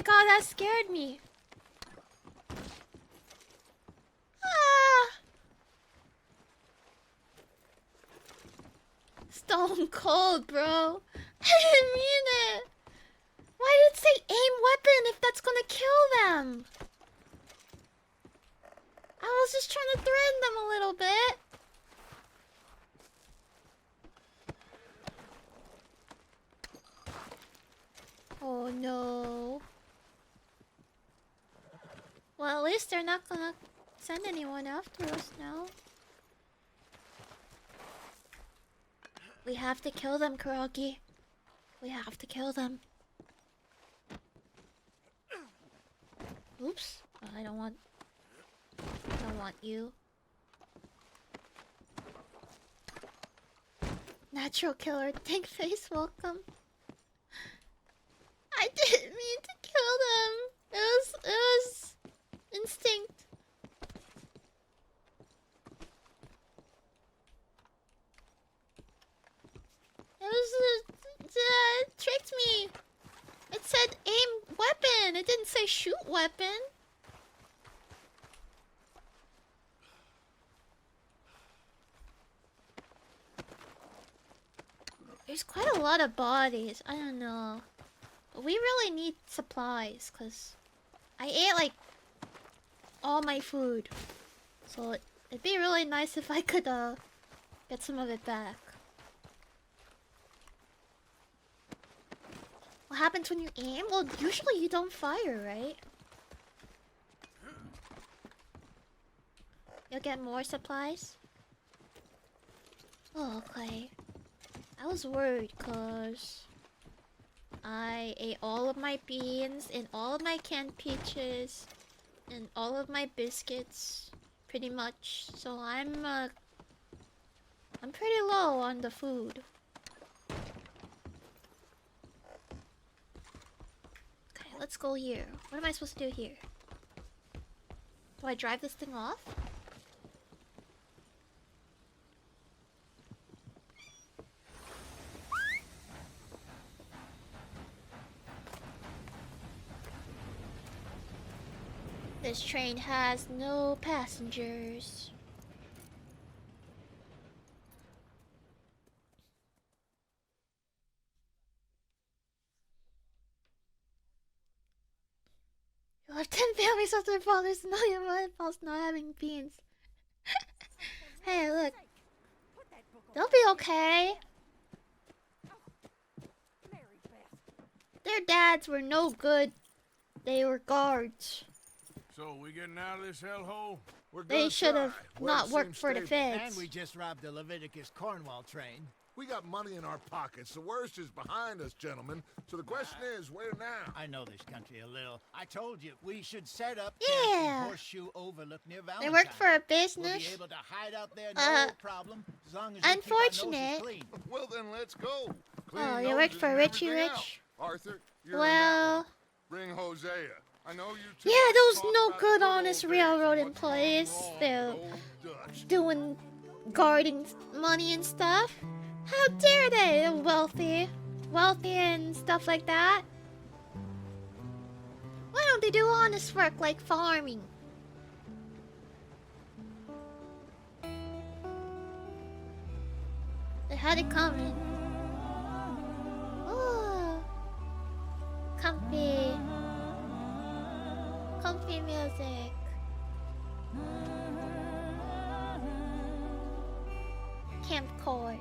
god, that scared me. Ah. Stone cold, bro. I didn't mean it. Why did it say aim weapon if that's gonna kill them? I was just trying to threaten them a little bit. Oh no. Well, at least they're not gonna send anyone after us now. We have to kill them, Koragi. We have to kill them. Oops. Oh, I don't want you. Natural killer, Think Face, welcome. I didn't mean to kill them. It was instinct. It tricked me. It said aim weapon. It didn't say shoot weapon. There's quite a lot of bodies. I don't know. But we really need supplies, because I ate, like, all my food. So it'd be really nice if I could, get some of it back. What happens when you aim? Well, usually you don't fire, right? You'll get more supplies? Oh, okay. I was worried because I ate all of my beans and all of my canned peaches and all of my biscuits, pretty much. So I'm pretty low on the food. Okay, let's go here. What am I supposed to do here? Do I drive this thing off? This train has no passengers. You left 10 families after their fathers, and now your mother falls not having beans. Hey, look. They'll be okay. Their dads were no good. They were guards. So, we getting out of this hellhole? They should have not worked for the feds. And we just robbed the Leviticus Cornwall train. We got money in our pockets. The worst is behind us, gentlemen. So the question is, where now? I know this country a little. I told you, we should set up Yeah. camp in Horseshoe Overlook near Valentine. They work for a We'll business. be able to hide out there, no problem, as long as we keep our Unfortunate. noses clean. Well, then let's go. Oh, you work for Richie Rich? Arthur, you're Well, bring Hosea. I know you two yeah, those talk no about good the honest old railroad days and what's employees. wrong They're with old Dutch. doing guarding money and stuff. How dare they? They're wealthy and stuff like that. Why don't they do honest work like farming? They had it coming. Ooh. Comfy. Comfy music. Campcore.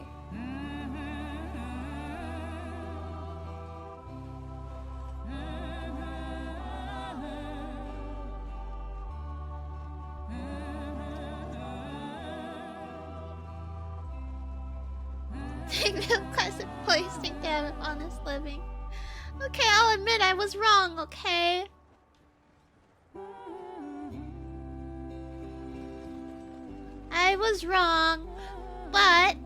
Take milk as a place to get honest living. Okay, I'll admit I was wrong, okay? I was wrong, but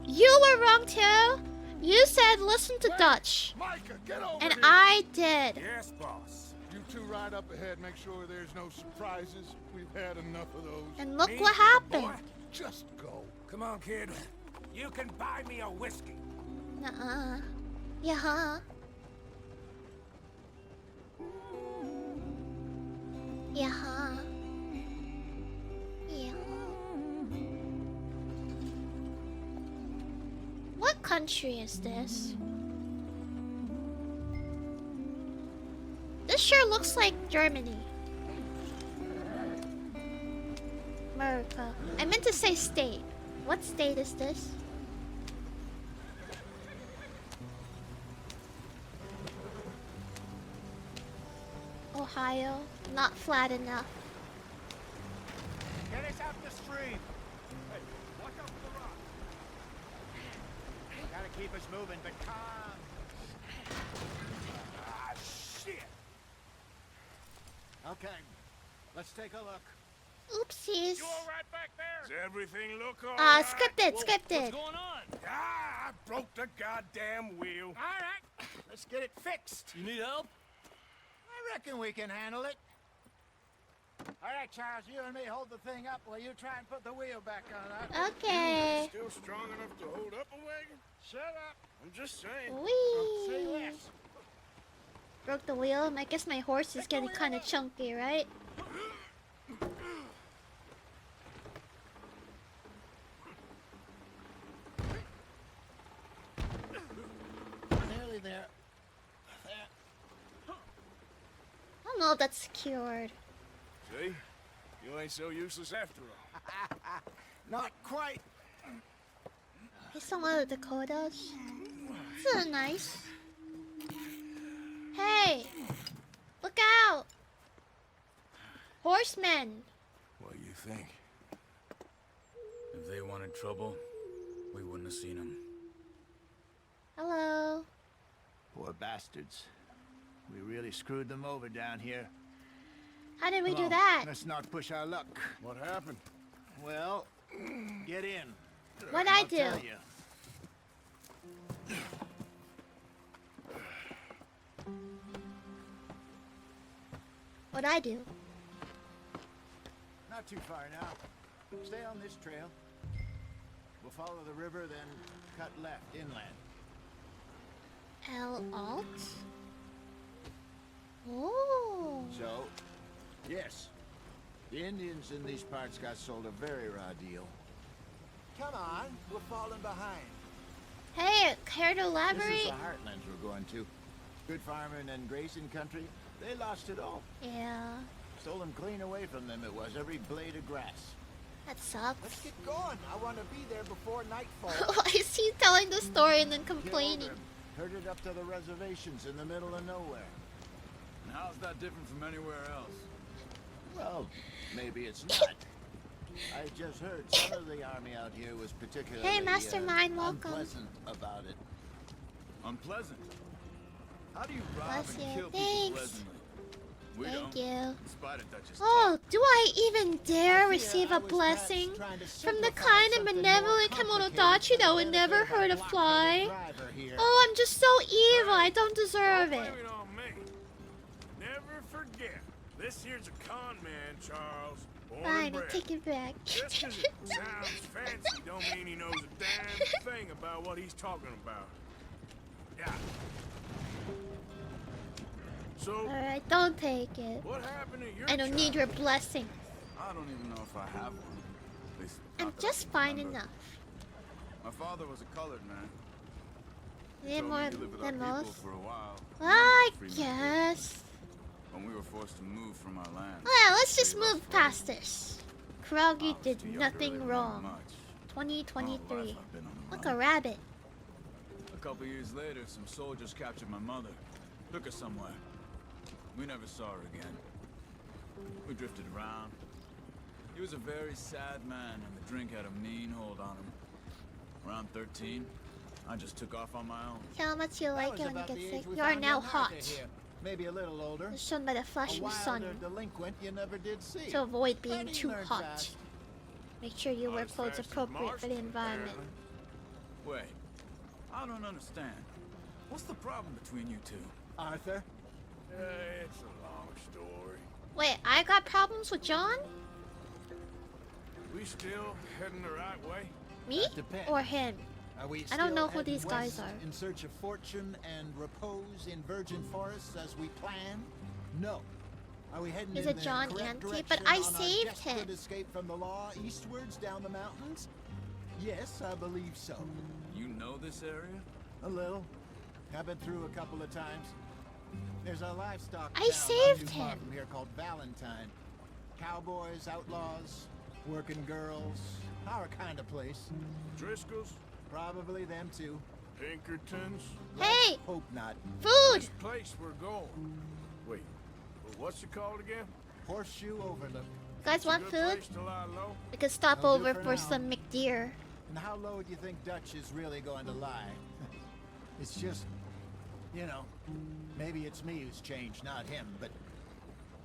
you were wrong too. You said listen to Dutch. Micah, get over And here. I did. Yes, boss. You two ride up ahead. Make sure there's no surprises. We've had enough of those. And look what happened. Just go. Come on, kid. You can buy me a whiskey. Nuh-uh. Yeah, huh? Yeah. Yeah. What country is this? This sure looks like Germany. America. I meant to say state. What state is this? Ohio. Not flat enough. Get us out the stream. Hey, watch out for the rock. Gotta keep us moving, but calm. Ah, shit. Okay, let's take a look. Oopsies. You all right back there? Does everything look all right? Scripted, scripted. What's going on? Ah, I broke the goddamn wheel. All right, let's get it fixed. You need help? I reckon we can handle it. All right, Charles, you and me hold the thing up while you try and put the wheel back on. Okay. Still strong enough to hold up a wagon? Shut up. I'm just saying. Say Whee! less. Broke the wheel. I guess my horse is getting kind of chunky, right? Nearly there. I don't know if that's secured. See? You ain't so useless after all. Not quite. He's from one of the Dakotas. This is nice. Hey! Look out! Horsemen! What do you think? If they wanted trouble, we wouldn't have seen them. Hello. Poor bastards. We really screwed them over down here. How did we Come do on, that? Let's not push our luck. What happened? Well, get in. What'd I I'll do? tell you. What'd I do? Not too far now. Stay on this trail. We'll follow the river, then cut left inland. Alt? Oh. So, yes, the Indians in these parts got sold a very raw deal. Come on, we're falling behind. Hey, care to This is elaborate? the heartlands we're going to. Good farming and grazing country. They lost it all. Yeah. Stole them clean away from them. It was every blade of grass. That sucks. Let's get going. I want to be there before nightfall. Why is he telling the story and then complaining? Herded up to the reservations in the middle of nowhere. And how's that different from anywhere else? Well, maybe it's not. I just heard some of the army out here was particularly Hey, Mastermind, welcome. unpleasant about it. Unpleasant? How do you rob Bless and you. kill people Thanks. pleasantly? We Thank don't. you. In spite of Dutch's Oh, do I even dare receive a blessing from the kind of benevolent Kemonodachi that would never hurt a fly? Oh, I'm just so evil. I don't deserve Don't it. blame it on me. Never forget, this here's a con man, Charles. Born Fine, and I bred. take it back. Just 'cause it sounds fancy don't mean he knows a damn thing about what he's talking about. Yeah. So, Alright, don't take it. what happened to your I don't need your blessing. I don't even know if I have one. At least I'm not that I just can fine remember. enough. My father was a colored man. He Yeah, told more me he lived with our than people most. for a while. I Free men. guess. When we were forced to move from our land. Well, let's just move past this. Koragi I was did too young to really nothing remember wrong. much. 2023. All life I've been on the Like run. a rabbit. A couple years later, some soldiers captured my mother. Took her somewhere. We never saw her again. We drifted around. He was a very sad man, and the drink had a mean hold on him. Around 13, I just took off on my own. See how much you That like was it when you about get the age sick. we You are found now young Arthur hot. here. Maybe a little older. As shown by the flashing A sun. wilder delinquent you never did see. To avoid being But he too learned hot. fast. Make sure you wear as clothes fast as appropriate for the Marston, environment. Wait, I don't understand. What's the problem between you two? Arthur? It's a long story. Wait, I got problems with John? We still heading the right way? Me? That depends. Or him? Are we I don't still know who heading these guys west are. in search of fortune and repose in virgin forests as we planned? No. Are we heading He's in a the John correct Ante, but direction I on our saved desperate him. escape from the law eastwards down the mountains? Yes, I believe so. You know this area? A little. I've been through a couple of times. There's a livestock I town not saved too far him. from here called Valentine. Cowboys, outlaws, working girls, our kind of place. Driscoll's? Probably them too. Pinkertons? Hey! Hope not. Food! This place we're going. Wait, what's it called again? Horseshoe Overlook. You guys want Good food? place to lie low? We could stop That'll do over for for now. some McDeer. And how low do you think Dutch is really going to lie? It's just, you know, maybe it's me who's changed, not him, but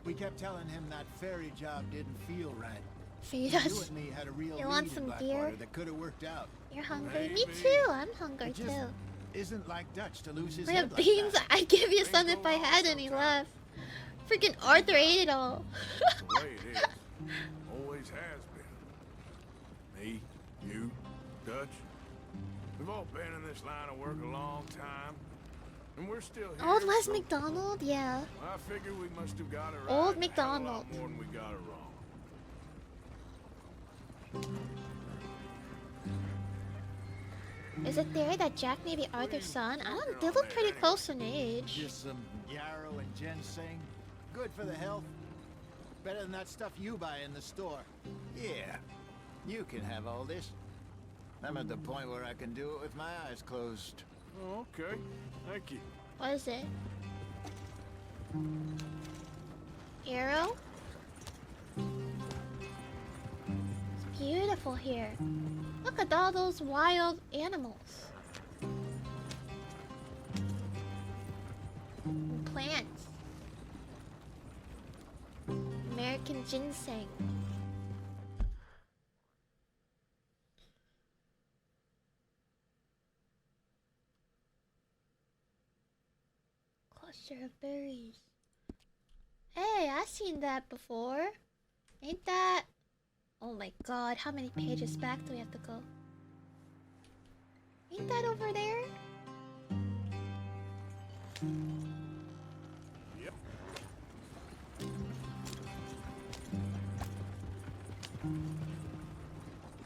we kept telling him that ferry job didn't feel right. Feed You us. and me had a real You want lead in some Blackwater deer? that could have worked out. You're hungry? Me Maybe. too. I'm hungry It just too. isn't like Dutch to lose his We head have like beans. that. I'd give you some if I had any left. Freaking Arthur ate it all. The way it is. Always has been. Me, you, Dutch. We've all been in this line of work a long time. And we're still here. Old Les so McDonald, yeah. I figure we must have got it right. Old a hell of a McDonald. lot more than we got it wrong. Is it there that Jack may be Arthur's son? I don't. They look pretty close in age. Just some yarrow and ginseng. Good for the health. Better than that stuff you buy in the store. Yeah, you can have all this. I'm at the point where I can do it with my eyes closed. Oh, okay. Thank you. What is it? Arrow? It's beautiful here. Look at all those wild animals. And plants. American ginseng. Cluster of berries. Hey, I've seen that before. Ain't that... Oh my god, how many pages back do we have to go? Ain't that over there? Yep.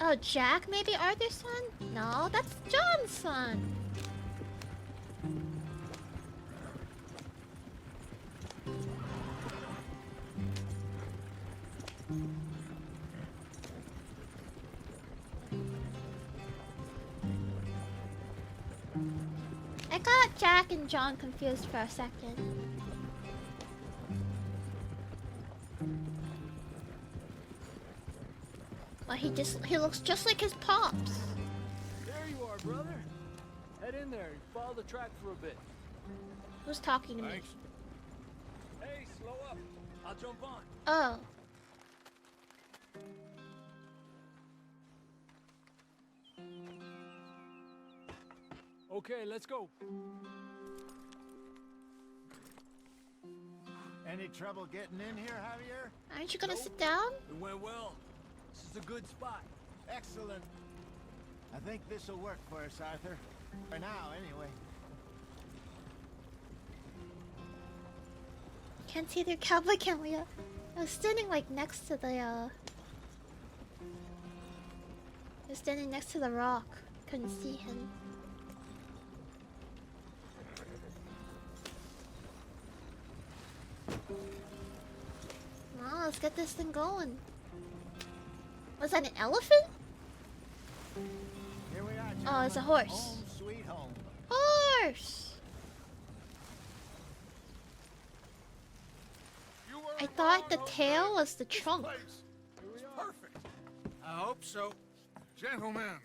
Oh, Jack may be Arthur's son? No, that's John's son. I got Jack and John confused for a second. But he looks just like his pops. There you are, brother. Head in there and follow the track for a bit. Who's talking to me? Thanks. Hey, slow up. I'll jump on. Oh. Okay, let's go. Any trouble getting in here, Javier? Aren't you gonna sit down? It went well. This is a good spot. Excellent. I think this'll work for us, Arthur. For now, anyway. Can't see their cowboy camera. I was standing like next to the I was standing next to the rock. Couldn't see him. Well, let's get this thing going. Was that an elephant? Here we are, Oh, it's a gentlemen. horse. Home sweet home. Horse! I thought the tail was the trunk. Perfect. I hope so. Gentlemen,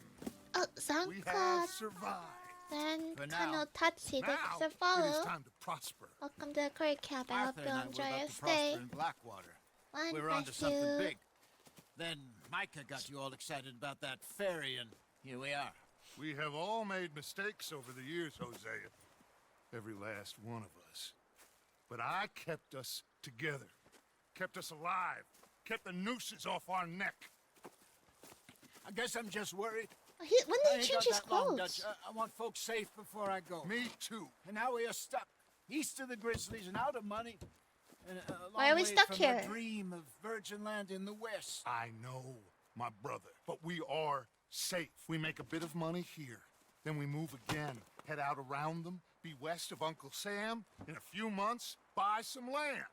Oh, we Zanka. have survived. Then For now. Kano Tatsi, Now, thanks for it is follow. time to prosper. Welcome to the curry camp. I hope Arthur you and I were enjoy about your to prosper stay. in Blackwater. One We were onto bless something you. big. Then Micah got you all excited about that ferry, and here we are. We have all made mistakes over the years, Hosea. Every last one of us. But I kept us together. Kept us alive. Kept the nooses off our neck. I guess I'm just worried. When I did he ain't change got his that long, clothes? Dutch. I want folks safe before I go. Me too. And now we are stuck east of the Grizzlies and out of money. And a Why are long we way stuck from here? the dream of virgin land in the west. I know, my brother, but we are safe. We make a bit of money here, then we move again, head out around them, be west of Uncle Sam, in a few months, buy some land.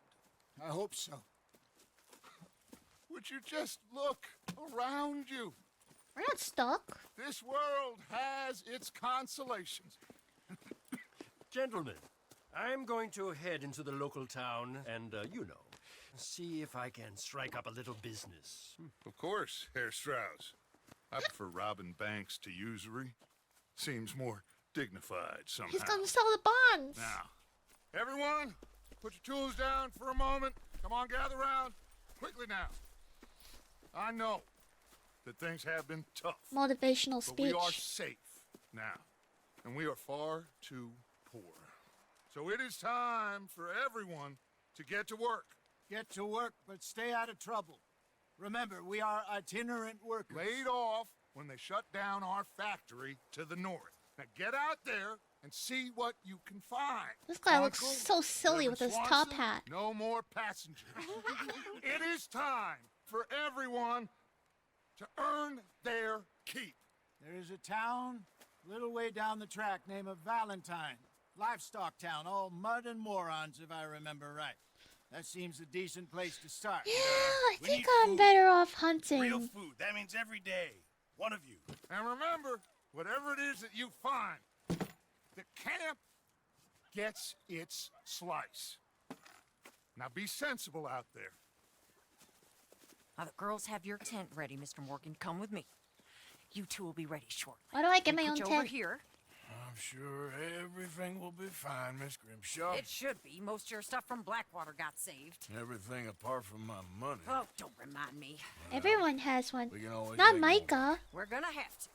I hope so. Would you just look around you? We're not stuck. This world has its consolations. Gentlemen, I'm going to head into the local town and, see if I can strike up a little business. Of course, Herr Strauss. I prefer robbing banks to usury. Seems more dignified somehow. He's gonna sell the bonds. Now, everyone, put your tools down for a moment. Come on, gather round. Quickly now. I know that things have been tough. Motivational But speech. we are safe now, and we are far too poor. So it is time for everyone to get to work. Get to work, but stay out of trouble. Remember, we are itinerant workers. Laid off when they shut down our factory to the north. Now get out there and see what you can find. This guy looks Uncle, so silly with his top Swanson, hat. No more passengers. It is time for everyone to earn their keep. There is a town a little way down the track named Valentine. Livestock town, all mud and morons, if I remember right. That seems a decent place to start. Yeah, I We think need I'm food. better off hunting. Real food. That means every day. One of you. And remember, whatever it is that you find, the camp gets its slice. Now be sensible out there. The girls have your tent ready, Mr. Morgan. Come with me. You two will be ready shortly. Why do I get We my put own you over tent? here. I'm sure everything will be fine, Miss Grimshaw. It should be. Most of your stuff from Blackwater got saved. Everything apart from my money. Oh, don't remind me. Everyone has one. We can always Not make Micah. We're gonna have to.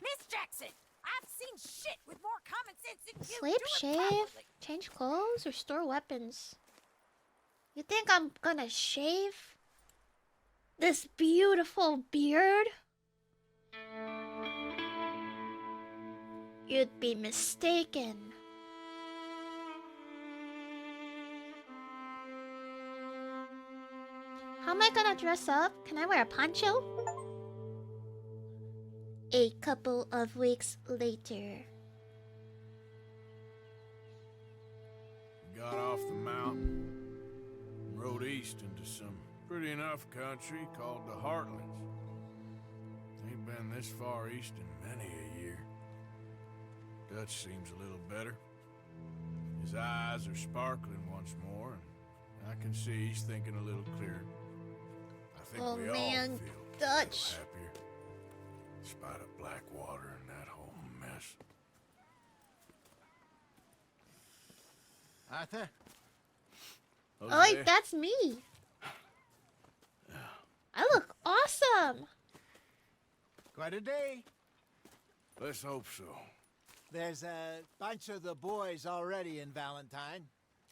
Miss Jackson, I've seen shit with more common sense than you. Sleep, Do it shave, properly. change clothes, or store weapons. You think I'm gonna shave this beautiful beard? You'd be mistaken. How am I gonna dress up? Can I wear a poncho? A couple of weeks later. Got off the mountain and rode east into some pretty enough country called the Heartlands. Ain't been this far east in many a year. Dutch seems a little better. His eyes are sparkling once more, and I can see he's thinking a little clearer. I think Oh we man, all feel Dutch. happier, in spite of Blackwater and that whole mess. Arthur? Oh, wait, that's me. I look awesome. Quite a day. Let's hope so. There's a bunch of the boys already in Valentine.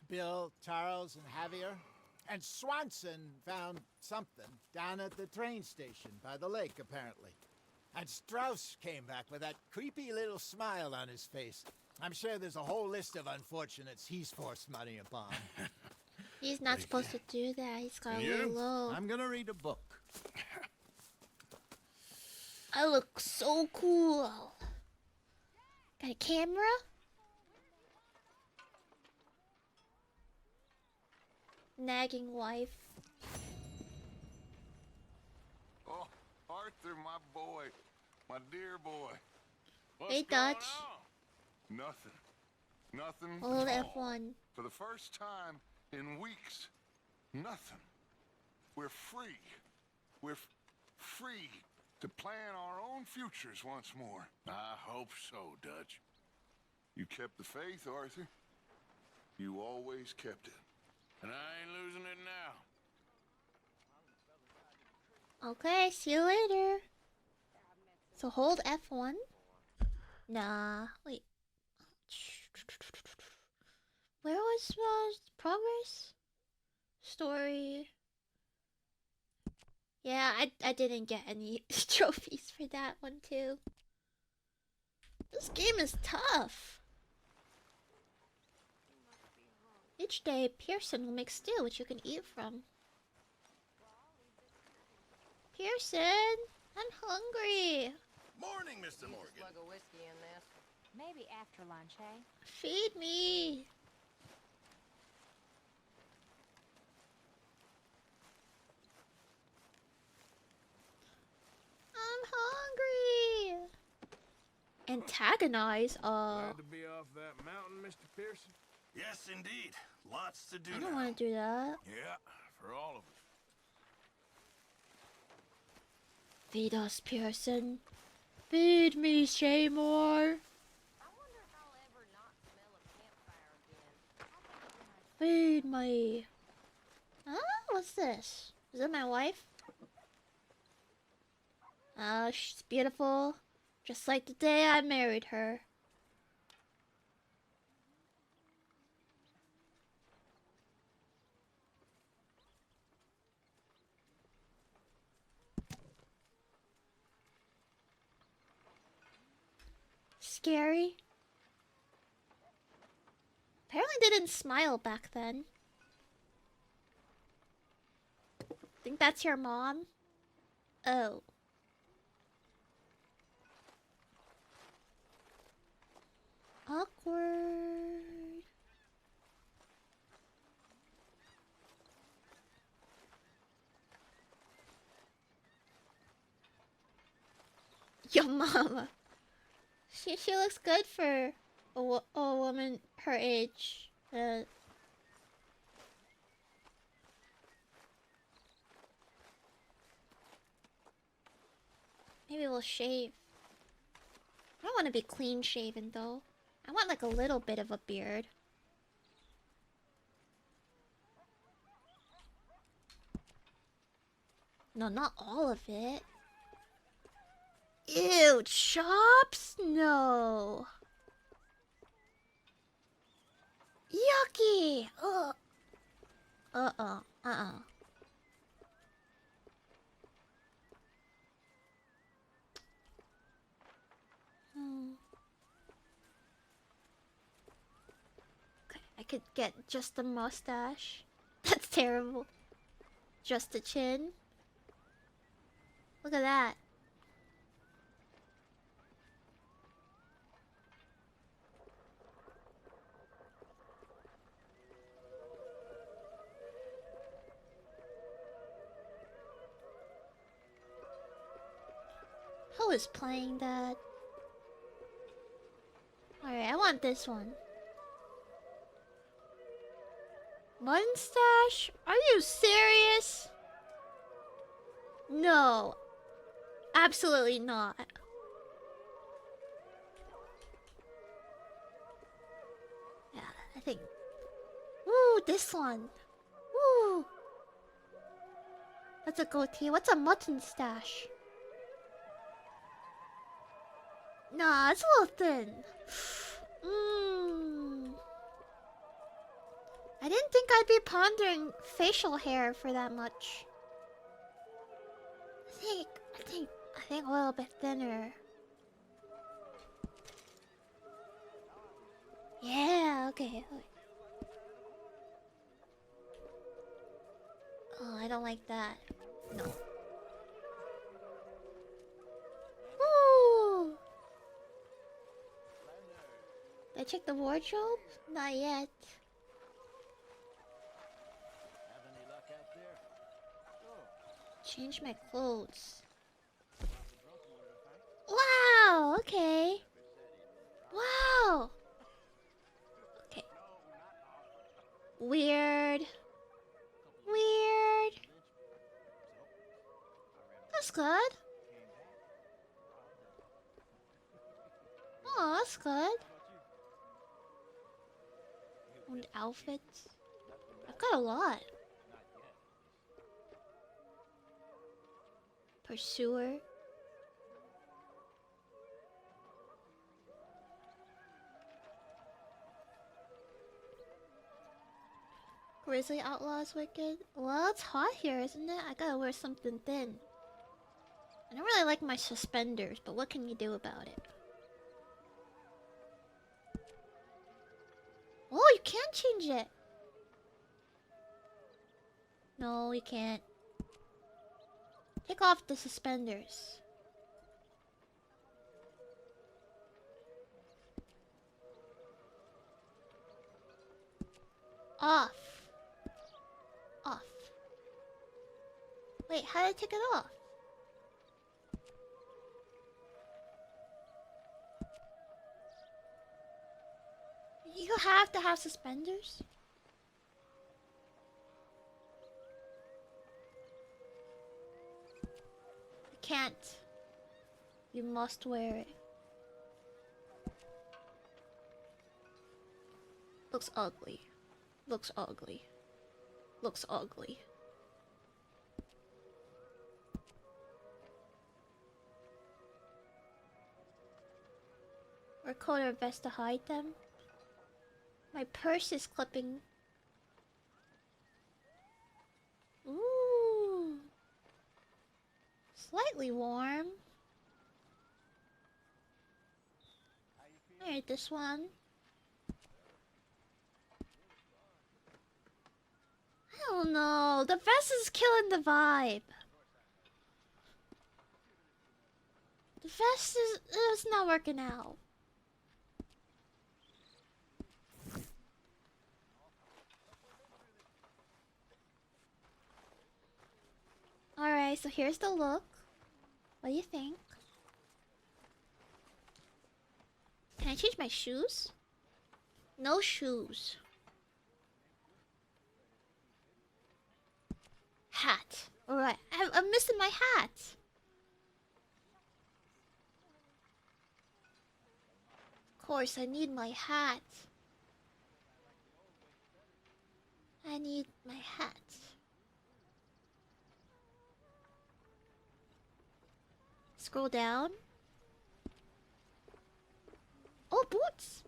Bill, Charles, and Javier. And Swanson found something down at the train station by the lake, apparently. And Strauss came back with that creepy little smile on his face. I'm sure there's a whole list of unfortunates he's forced money upon. He's not supposed to do that. He's got a little low. I'm gonna read a book. I look so cool. Got a camera? Nagging wife. Oh, Arthur, my boy. My dear boy. Hey, Dutch. Nothing. Nothing Hold at all. F1. For the first time in weeks, nothing. We're free. We're free to plan our own futures once more. I hope so, Dutch. You kept the faith, Arthur. You always kept it. And I ain't losing it now. Okay, see you later. So hold F1. Nah, wait. Where was progress? Story. Yeah, I didn't get any trophies for that one too. This game is tough. Each day, Pearson will make stew which you can eat from. Pearson, I'm hungry. Morning, Mr. Morgan. Slug of whiskey in this. Maybe after lunch, eh? Feed me. I'm hungry. Antagonize? Glad to be off that mountain, Mr. Pearson? Yes, indeed. Lots to do I don't now. want to do that. Yeah, for all of us. Feed us, Pearson. Feed me, Seymour. Feed me. Huh? What's this? Is it my wife? Oh, she's beautiful. Just like the day I married her. Scary. Apparently they didn't smile back then. Think that's your mom? Oh. Awkward. Your mama. She looks good for a woman her age. Maybe we'll shave. I don't want to be clean shaven though. I want like a little bit of a beard. No, not all of it. Ew, chops? No. Yucky! Ugh. Okay, I could get just a mustache. That's terrible. Just a chin. Look at that. Who is playing that? Alright, I want this one. Mustache? Are you serious? No. Absolutely not. Yeah, I think... Ooh, this one. Ooh. That's a goatee. What's a mutton stash? Nah, it's a little thin. I didn't think I'd be pondering facial hair for that much. I think a little bit thinner. Yeah, okay. Oh, I don't like that. No. Ooh. Did I check the wardrobe? Not yet. Change my clothes. Wow, okay. Wow. Okay. Weird. Weird. That's good. Oh, that's good. And outfits. I've got a lot. Pursuer. Grizzly Outlaws Wicked. Well, it's hot here, isn't it? I gotta wear something thin. I don't really like my suspenders, but what can you do about it? Oh, you can change it. No, you can't. Take off the suspenders. Off. Off. Wait, how did I take it off? You have to have suspenders? You can't. You must wear it. Looks ugly. Looks ugly. Looks ugly. Or coat or vest to hide them. My purse is clipping. Ooh. Slightly warm. Alright, this one. I don't know. The vest is killing the vibe. The vest is it's not working out. Alright, so here's the look. What do you think? Can I change my shoes? No shoes. Hat. Alright, I'm missing my hat. Of course, I need my hat. I need my hat. Scroll down. Oh, boots!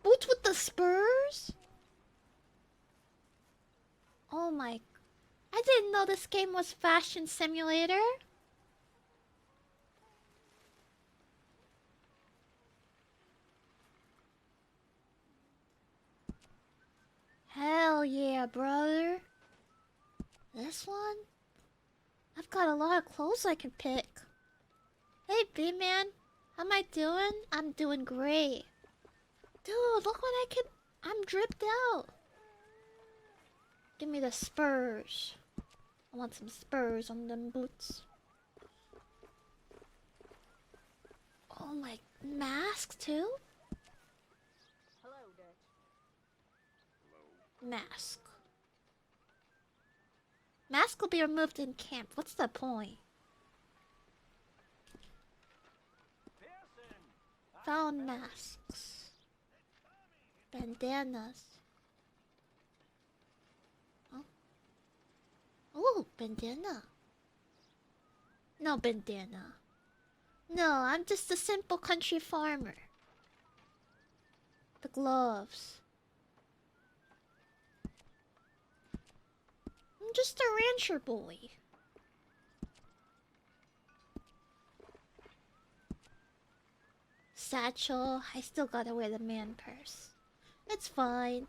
Boots with the spurs? Oh my... I didn't know this game was Fashion Simulator. Hell yeah, brother. This one? I've got a lot of clothes I can pick. Hey, B-Man. How am I doing? I'm doing great. Dude, look what I can... I'm dripped out. Give me the spurs. I want some spurs on them boots. Oh my... Mask, too? Hello, Dutch. Mask. Mask will be removed in camp. What's the point? Found masks. Bandanas. Oh. Oh, bandana. No bandana. No, I'm just a simple country farmer. The gloves. I'm just a rancher boy. Satchel. I still gotta wear the man purse. It's fine.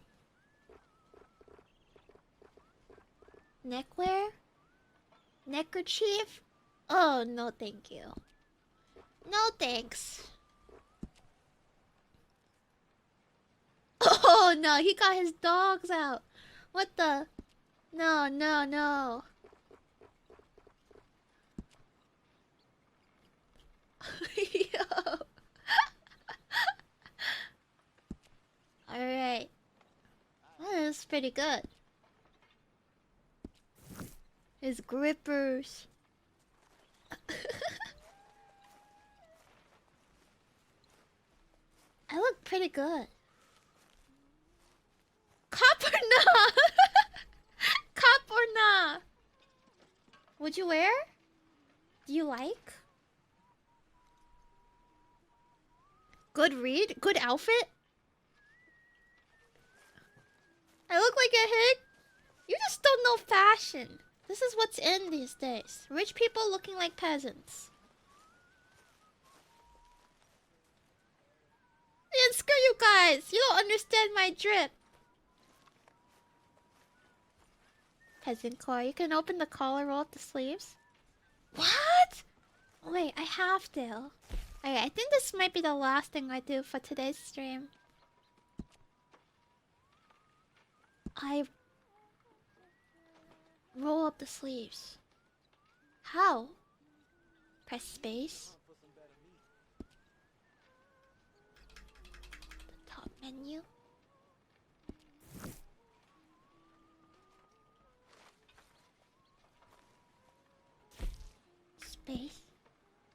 Neckwear? Neckerchief? Oh, no thank you. No thanks. Oh no, he got his dogs out. What the? No, no, no. Yo. Alright. That is pretty good. His grippers. I look pretty good. Cop or nah? Cop or nah? Would you wear? Do you like? Good read? Good outfit? I look like a hick? You just don't know fashion. This is what's in these days. Rich people looking like peasants. And screw you guys. You don't understand my drip. Peasant core. You can open the collar, roll up the sleeves. What? Wait, I have to. Okay, I think this might be the last thing I do for today's stream. I roll up the sleeves. How? Press space. The top menu. Space.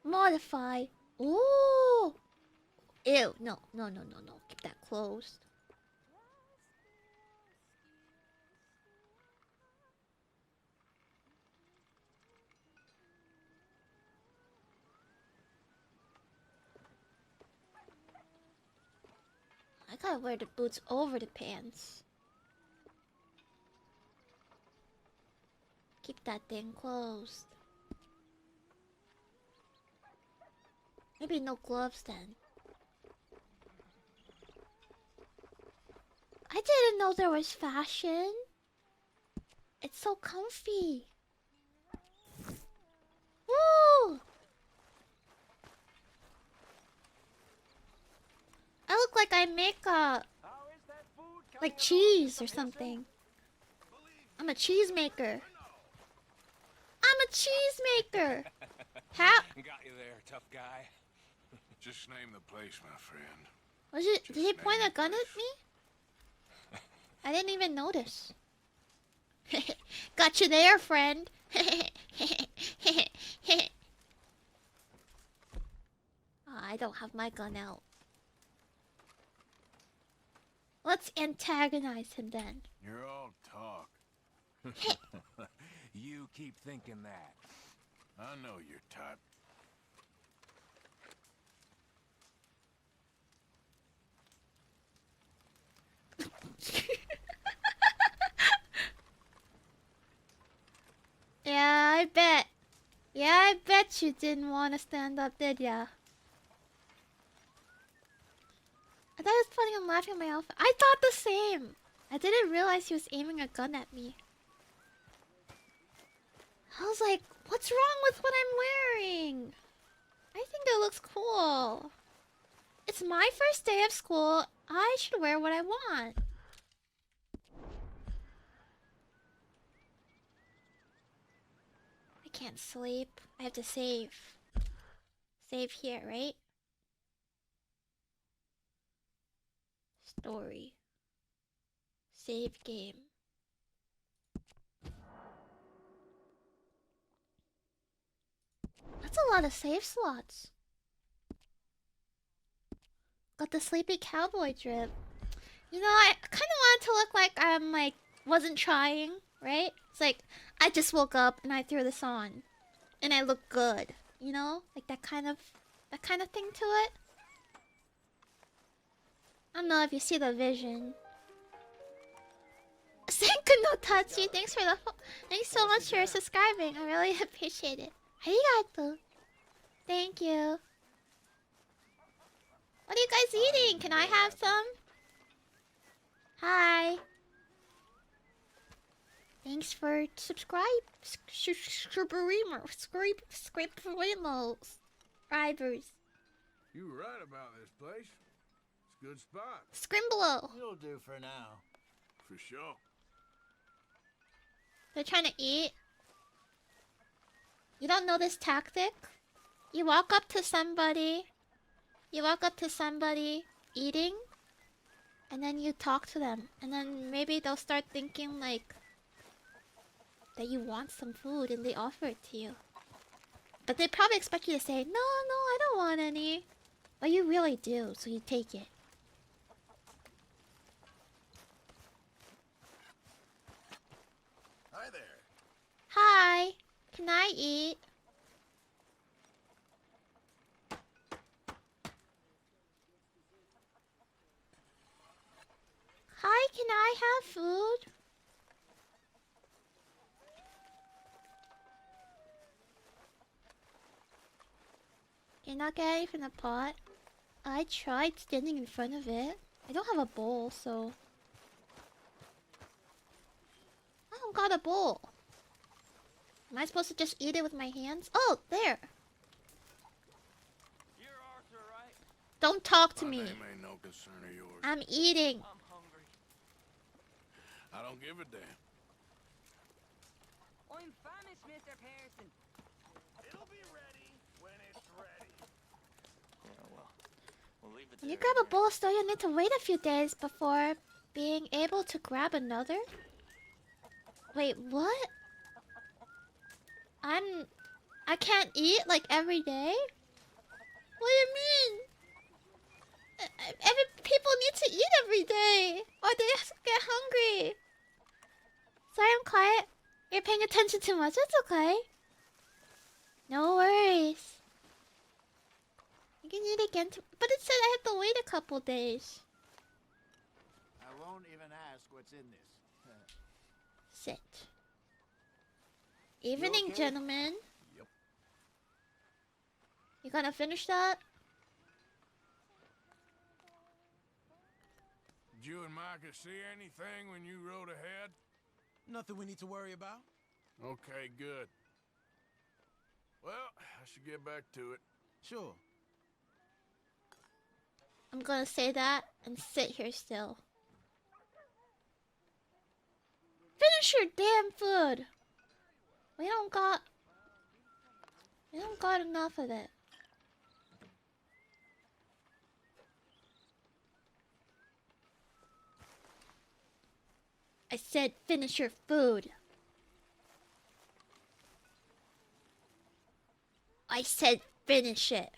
Modify. Ooh. Ew. No. Keep that closed. I gotta wear the boots over the pants. Keep that thing closed. Maybe no gloves then. I didn't know there was fashion. It's so comfy. Woo! I look like I make like cheese or something. I'm a cheese maker. I'm a cheese maker. How? Got you there, tough guy. Just name the place, my friend. Was it? Did he point a gun at me? I didn't even notice. Got you there, friend. I don't have my gun out. Let's antagonize him then. You're all talk. You keep thinking that. I know your type. Yeah, I bet. Yeah, I bet you didn't want to stand up, did ya? I thought it was funny and laughing at my outfit. I thought the same. I didn't realize he was aiming a gun at me. I was like, what's wrong with what I'm wearing? I think it looks cool. It's my first day of school. I should wear what I want. I can't sleep. I have to save. Save here, right? Story. Save game. That's a lot of save slots. Got the sleepy cowboy drip. You know, I kind of wanted to look like I'm like wasn't trying, right? It's like I just woke up and I threw this on, and I look good. You know, like that kind of thing to it. I don't know if you see the vision. Senku no Tachi, thanks so much for subscribing. I really appreciate it. Arigato. Thank you. What are you guys eating? Can I have some? Hi. Thanks for subscribers. You were right about this place. It's a good spot. Scrimblow. You'll do for now. For sure. They're trying to eat. You don't know this tactic? You walk up to somebody. Eating. And then you talk to them. And then maybe they'll start thinking like that you want some food and they offer it to you. But they probably expect you to say, no, I don't want any. But you really do, so you take it. Hi there. Hi. Can I eat? Hi, can I have food? You're not getting from the pot? I tried standing in front of it. I don't have a bowl, so... I don't got a bowl. Am I supposed to just eat it with my hands? Oh, there. You're Arthur, right? Don't talk to My me. name ain't no concern of yours. I'm eating. I'm hungry. I don't give a damn. I'm famished, Mr. Pearson. It'll be ready when it's ready. Yeah, well, we'll leave it When you there. grab a bowl still, you need to wait a few days before being able to grab another? Wait, what? I can't eat like every day? What do you mean? People need to eat every day, or they get hungry. Sorry, I'm quiet. You're paying attention too much. It's okay. No worries. You can eat again, but it said I have to wait a couple days. I won't even ask what's in this. Sit. Evening, okay? gentlemen. Yep. You gonna finish that? Did you and Micah see anything when you rode ahead? Nothing we need to worry about. Okay, good. Well, I should get back to it. Sure. I'm gonna say that and sit here still. Finish your damn food. We don't got enough of it. I said finish your food. I said finish it.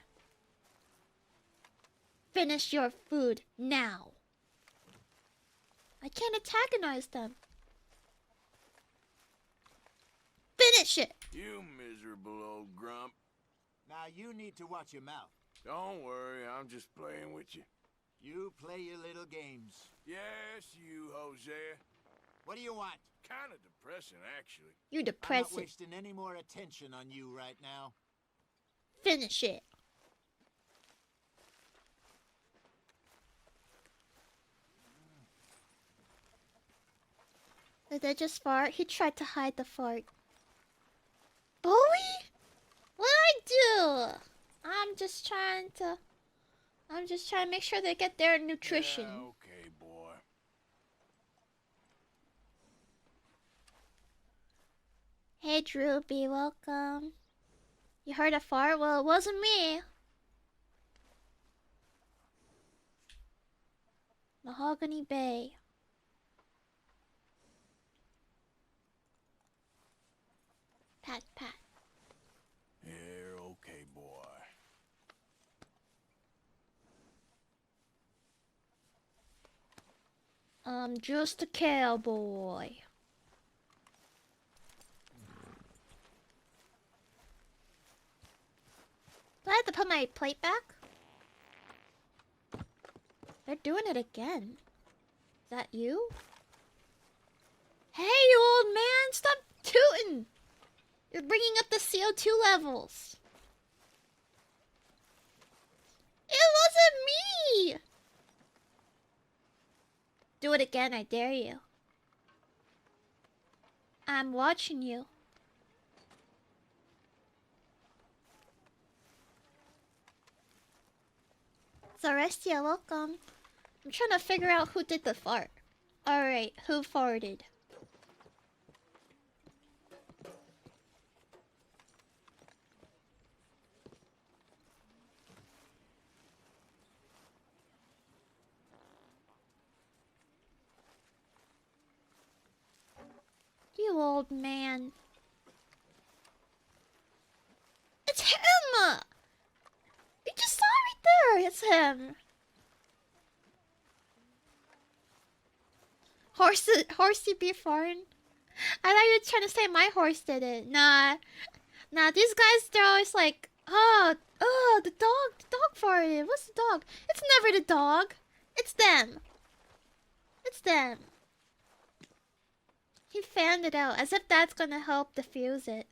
Finish your food now. I can't antagonize them. Finish it. You miserable old grump. Now you need to watch your mouth. Don't worry, I'm just playing with you. You play your little games. Yes, you, Hosea. What do you want? Kind of depressing, actually. You I'm depressing. not wasting any more attention on you right now. Finish it. Did they just fart? He tried to hide the fart. Bowie? What'd I do? I'm just trying to make sure they get their nutrition. Yeah, okay, boy. Hey, Droopy, welcome. You heard a fart? Well, it wasn't me. Mahogany Bay. Pat, pat. You're okay, boy. I'm just a cowboy. Do I have to put my plate back? They're doing it again. Is that you? Hey, you old man! Stop tooting! You're bringing up the CO2 levels. It wasn't me! Do it again, I dare you. I'm watching you. Celestia, welcome. I'm trying to figure out who did the fart. Alright, who farted? You old man. It's him! You just saw right there! It's him! Horsey be foreign? I thought you were trying to say my horse did it. Nah. Nah, these guys, they're always like, oh, the dog farted. What's the dog? It's never the dog. It's them. It's them. He fanned it out, as if that's gonna help diffuse it.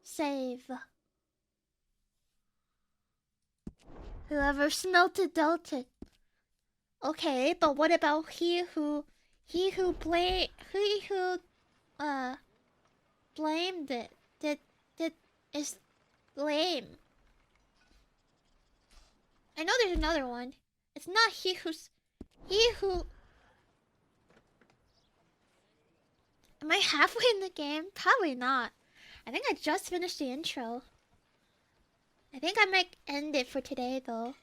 Save. Whoever smelt it dealt it. Okay, but what about blamed it? Did is lame. I know there's another one. It's not he who. Am I halfway in the game? Probably not. I think I just finished the intro. I think I might end it for today though.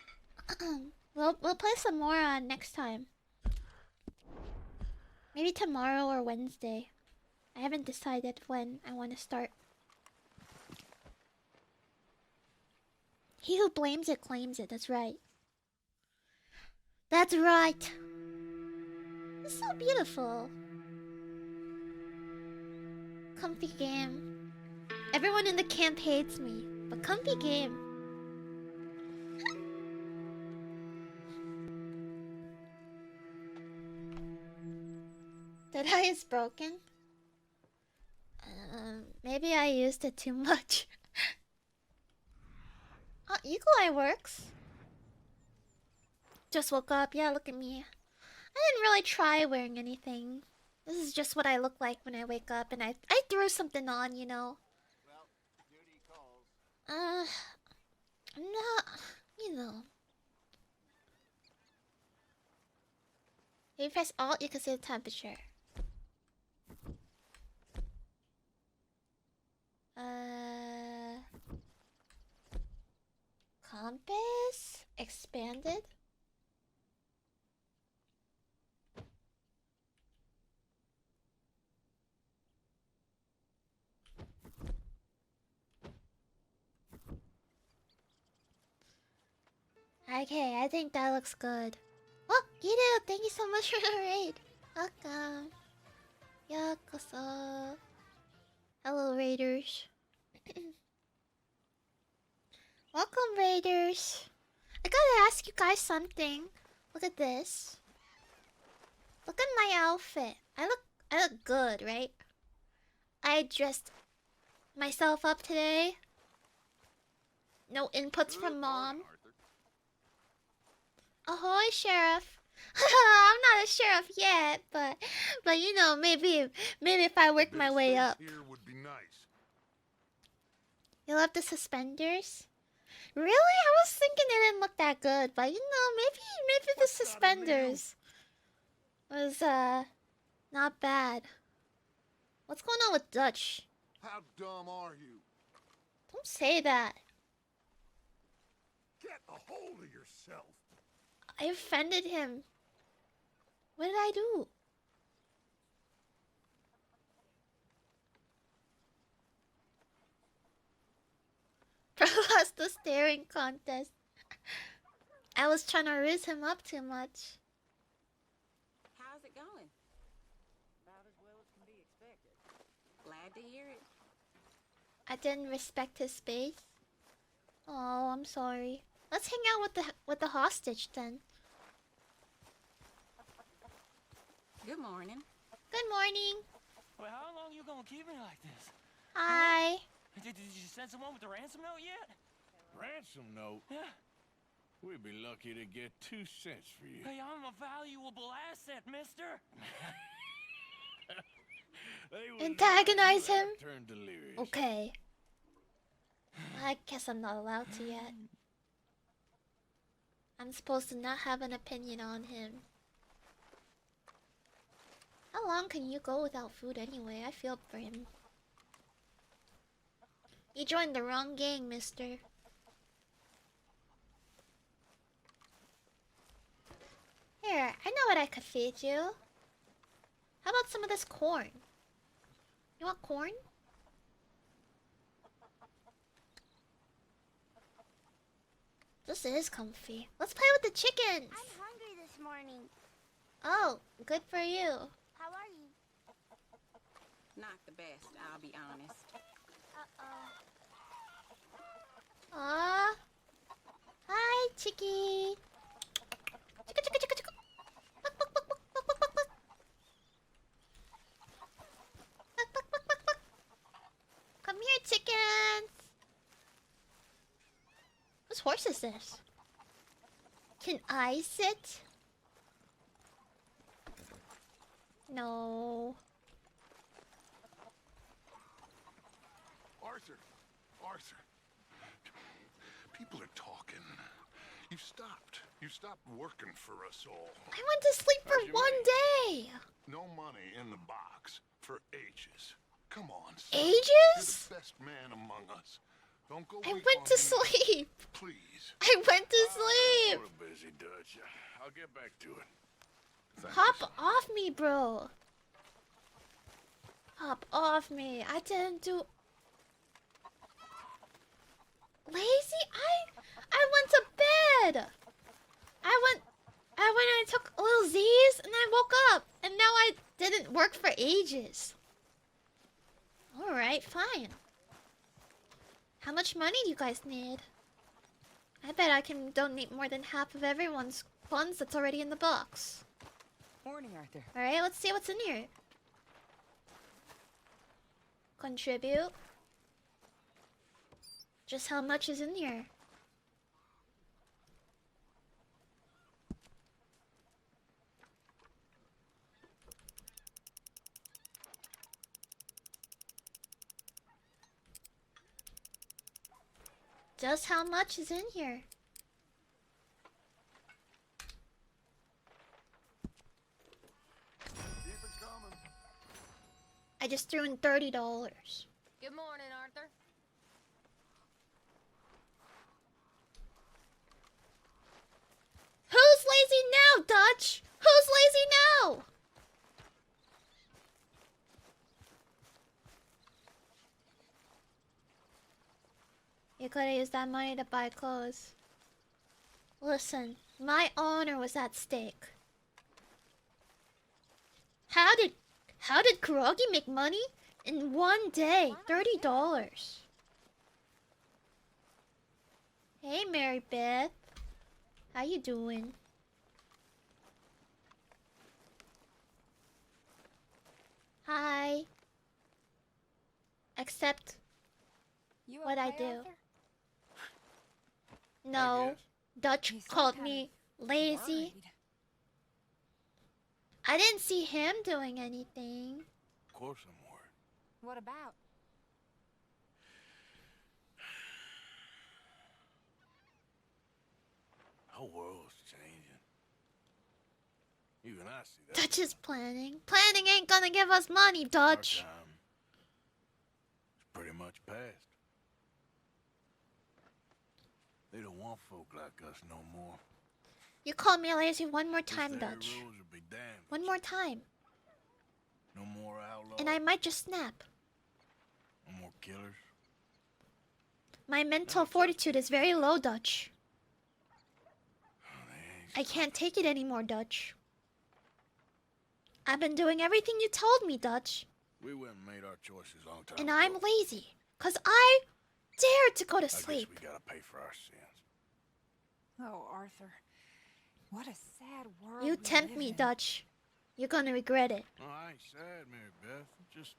We'll play some more next time. Maybe tomorrow or Wednesday. I haven't decided when I want to start. He who blames it claims it. That's right. That's right. It's so beautiful. Comfy game. Everyone in the camp hates me, but comfy game. That eye is broken. Maybe I used it too much. Oh, Eagle Eye works. Just woke up. Yeah, look at me. I didn't really try wearing anything. This is just what I look like when I wake up, and I threw something on, you know. I'm not, you know. If you press Alt, you can see the temperature. Compass expanded. Okay, I think that looks good. Oh, Gideon, thank you so much for the raid. Welcome. Yakuza. Hello, Raiders. Welcome, Raiders. I gotta ask you guys something. Look at this. Look at my outfit. I look good, right? I dressed myself up today. No inputs from mom. Ahoy, Sheriff. I'm not a sheriff yet, but you know, maybe if I work my way up. Here would be nice. You love the suspenders? Really? I was thinking it didn't look that good, but you know, maybe the suspenders was not bad. What's going on with Dutch? How dumb are you? Don't say that. Get a hold of yourself. I offended him. What did I do? Bro lost the staring contest. I was trying to riz him up too much. How's it going? About as well as can be expected. Glad to hear it. I didn't respect his space. Oh, I'm sorry. Let's hang out with the hostage then. Good morning. Good morning. Well, how long you gonna keep me like this? Hi. Did you send someone with the ransom note yet? Ransom note? Yeah. We'd be lucky to get 2 cents for you. Hey, I'm a valuable asset, mister. Antagonize him? Turn delirious. Okay. I guess I'm not allowed to yet. I'm supposed to not have an opinion on him. How long can you go without food anyway? I feel for him. You joined the wrong gang, mister. Here, I know what I could feed you. How about some of this corn? You want corn? This is comfy. Let's play with the chickens. I'm hungry this morning. Oh, good for you. How are you? Not the best, I'll be honest. Aw. Hi, chickie. Chicka, chicka, chicka, chicka. Buck, buck, buck, buck, buck, buck, buck, buck. Buck, buck, buck, buck, buck. Come here, chickens. Whose horse is this? Can I sit? No. Arthur! Arthur! People are talking. You stopped. You stopped working for us all. I went to sleep for one day. No money in the box for ages. Come on, son. Ages? You're the best man among us. Don't go I weak went on to me. sleep. Please. I went to sleep. We're busy, Dutch. I'll get back to it. Hop off me, bro. Hop off me. I didn't do... Lazy? I went to bed. I went and I took little Z's and I woke up. And now I didn't work for ages. Alright, fine. How much money do you guys need? I bet I can donate more than half of everyone's funds that's already in the box. Morning, Arthur. Alright, let's see what's in here. Contribute. Just how much is in here? Just how much is in here? I just threw in $30. Good morning, Arthur. Who's lazy now, Dutch? Who's lazy now? You could have used that money to buy clothes. Listen, my honor was at stake. How did Koragi make money in one day? $30. Hey, Mary Beth. How you doing? Hi. Accept You what I okay, do. Arthur? No, Dutch called me lazy. Worried. I didn't see him doing anything. Of course I'm worried. What about? The whole world's changing. Even I see that. Dutch is planning. Planning ain't gonna give us money, Dutch. Our time is pretty much past. They don't want folk like us no more. You called me lazy one more These time, very Dutch. rules will be damned. One more time. No more outlaws. And I might just snap. No more killers. My mental fortitude is very low, Dutch. I can't take it anymore, Dutch. I've been doing everything you told me, Dutch. We went and made our choices a long time And ago. I'm lazy. 'Cause I dared to go to I sleep. guess we gotta pay for our sins. Oh, Arthur. What a sad world. You we tempt live me, in. Dutch. You're gonna regret it. No, I ain't sad, Mary Beth. Just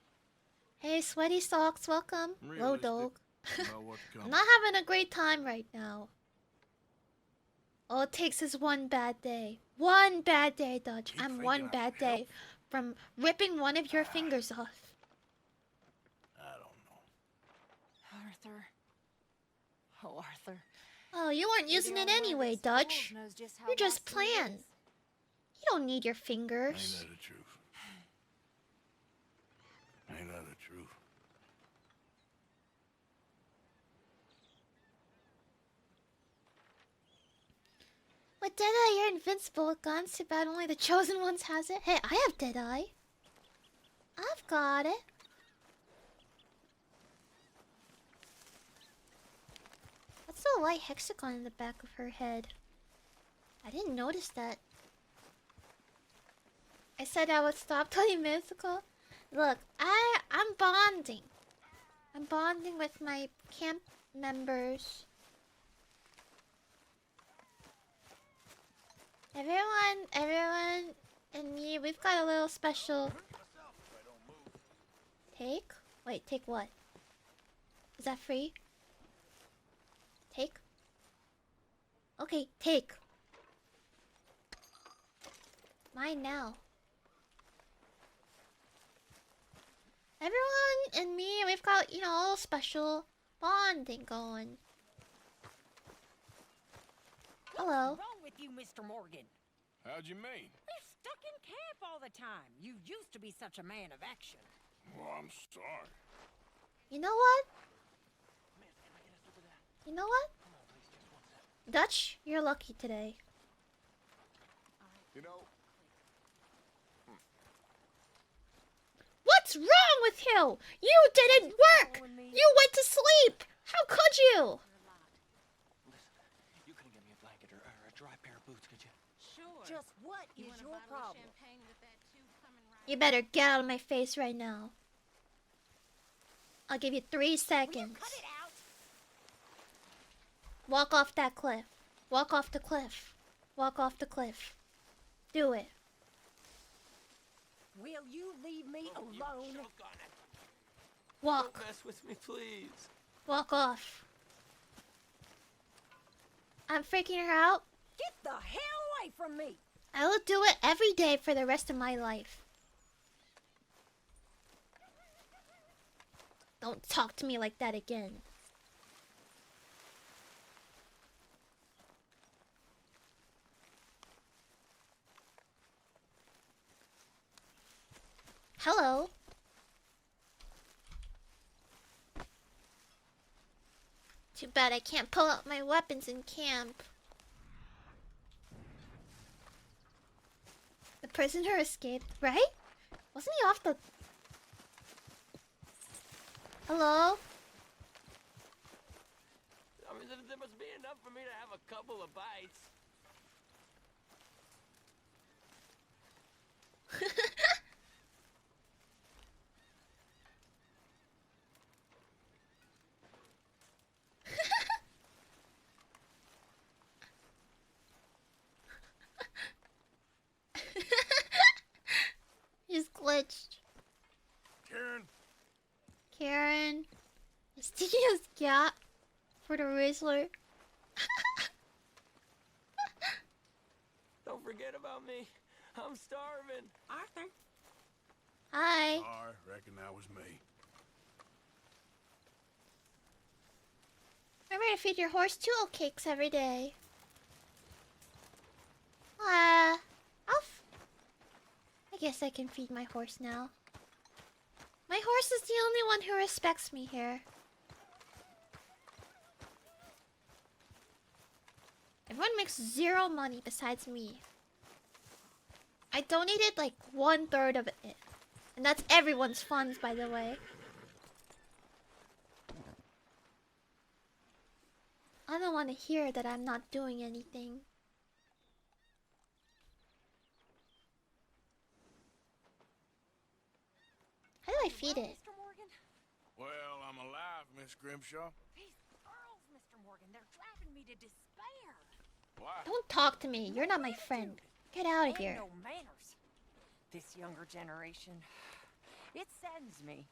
Hey, Sweaty Socks, welcome. Low realistic dog. about what's I'm coming. not having a great time right now. All it takes is one bad day. One bad day, Dutch. I'm one bad day from ripping one of your fingers off. I don't know. Arthur. Oh, Arthur. Oh, you weren't You're the using it only one anyway, that Dutch. knows just how You just lost he plan. is. You don't need your Ain't fingers. that the truth? Ain't that the truth? With Deadeye, you're invincible with guns. Too bad only the chosen ones has it. Hey, I have Deadeye. I've got it. What's the white hexagon in the back of her head? I didn't notice that. I said I would stop 20 minutes ago. Look, I'm bonding. I'm bonding with my camp members. Everyone, and me, we've got a little special. Take? Wait, take what? Is that free? Take? Okay, take. Mine now. Everyone and me, we've got, you know, a little special bonding going. Hello. What's wrong with you, Mr. Morgan? How'd you mean? You're stuck in camp all the time. You used to be such a man of action. Well, I'm sorry. You know what? You know what? Dutch, you're lucky today. You know, What's wrong with you? You didn't work! You went to sleep! How could you? You couldn't get me a blanket or a dry pair of boots, could you? Sure. Just what is want a your bottle of problem? champagne with that tube coming right You better get out of my face right now. I'll give you 3 seconds. Cut it out. Walk off that cliff. Walk off the cliff. Walk off the cliff. Do it. Will you leave me alone? Walk. Don't mess with me, please. Walk off. I'm freaking her out. Get the hell away from me! I will do it every day for the rest of my life. Don't talk to me like that again. Hello. Too bad I can't pull out my weapons in camp. The prisoner escaped, right? Wasn't he off the... Hello? I mean, there must be enough for me to have a couple of bites. He's glitched. Karen. Karen. Mysterious cat for the Rizzler. Don't forget about me. I'm starving. Arthur. Hi. Sorry, reckon that was me. Remember to feed your horse 2 oat cakes every day. I guess I can feed my horse now. My horse is the only one who respects me here. Everyone makes 0 money besides me. I donated like 1/3 of it. And that's everyone's funds, by the way. I don't want to hear that I'm not doing anything. How do I feed it? Mr. Morgan? Well, I'm alive, Miss Grimshaw. These girls, Mr. Morgan, they're driving me to despair. Why? Don't talk to me. You're not my friend. Get out of Ain't here. no manners. This younger generation, it saddens me.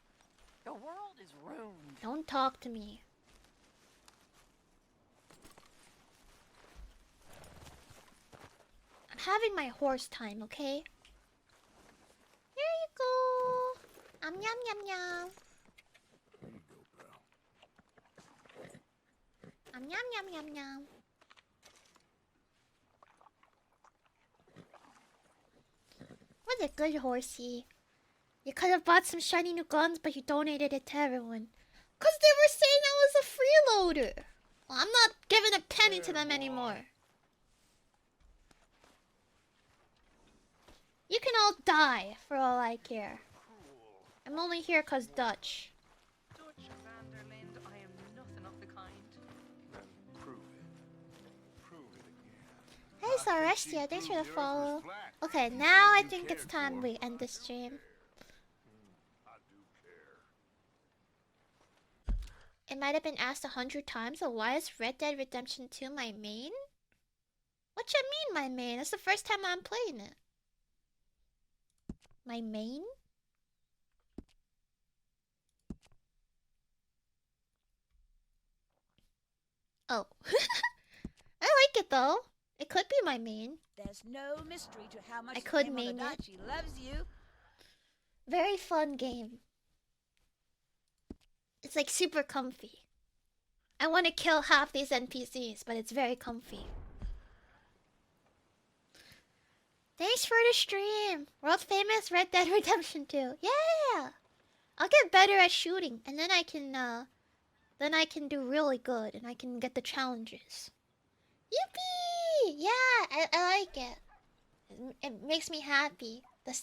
The world is ruined. Don't talk to me. I'm having my horse time, okay? Here you go. Yum yum yum. There you go, pal. Yum yum yum yum. What a good horsey. You could have bought some shiny new guns, but you donated it to everyone. Cause they were saying I was a freeloader. Well, I'm not giving a penny to them anymore. You can all die for all I care. I'm only here cause Dutch. Dutch Vanderlind, I am nothing of the kind. Then prove it. Prove it again. Hey Celestia, thanks for the follow. Okay, now I think it's time we end this stream. I do care. It might have been asked 100 times, but why is Red Dead Redemption 2 my main? What you mean my main? It's the first time I'm playing it. My main? Oh. I like it though. It could be my main. There's no mystery to how much I could the main it. Tomodachi loves you. Very fun game. It's like super comfy. I want to kill half these NPCs, but it's very comfy. Thanks for the stream. World famous Red Dead Redemption 2. Yeah. I'll get better at shooting, and then I can do really good, and I can get the challenges. Yippee! Yeah, I like it. It makes me happy. The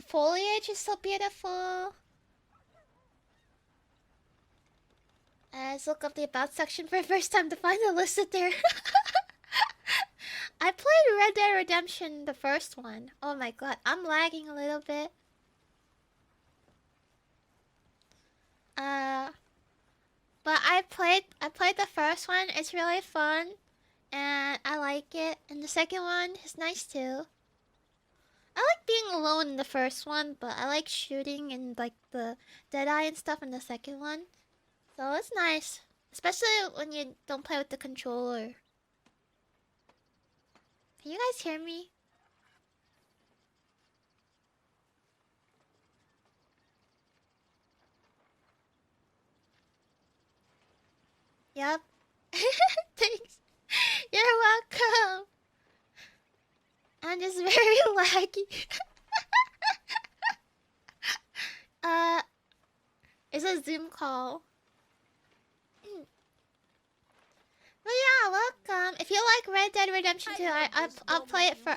foliage is so beautiful. Let's look up the about section for the first time to find it listed there. I played Red Dead Redemption, the first one. Oh my god, I'm lagging a little bit. But I played the first one. It's really fun, and I like it. And the second one is nice too. I like being alone in the first one, but I like shooting and like the Deadeye and stuff in the second one. So it's nice, especially when you don't play with the controller. Can you guys hear me? Yep. Thanks. You're welcome. I'm just very laggy. It's a Zoom call. But yeah, welcome. If you like Red Dead Redemption 2, I'll play it for.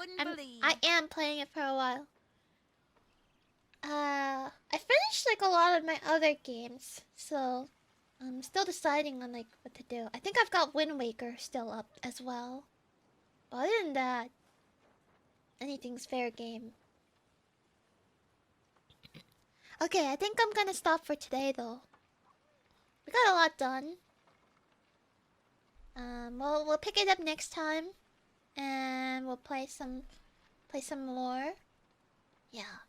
I am playing it for a while. I finished like a lot of my other games, so I'm still deciding on like what to do. I think I've got Wind Waker still up as well. But other than that, anything's fair game. Okay, I think I'm gonna stop for today though. We got a lot done. We'll pick it up next time, and we'll play some more. Yeah.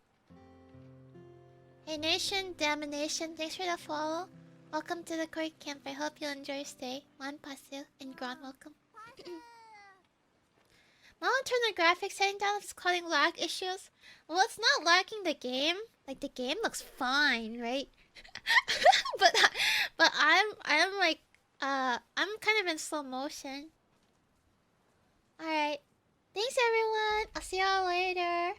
Hey Nation, Damnation, thanks for the follow. Welcome to the Koragi camp. I hope you enjoy your stay. Juan Pasio and Gran, welcome. Mom turn the graphics setting down if it's causing lag issues. Well, it's not lagging the game. Like the game looks fine, right? but I'm like I'm kind of in slow motion. Alright. Thanks everyone. I'll see y'all later.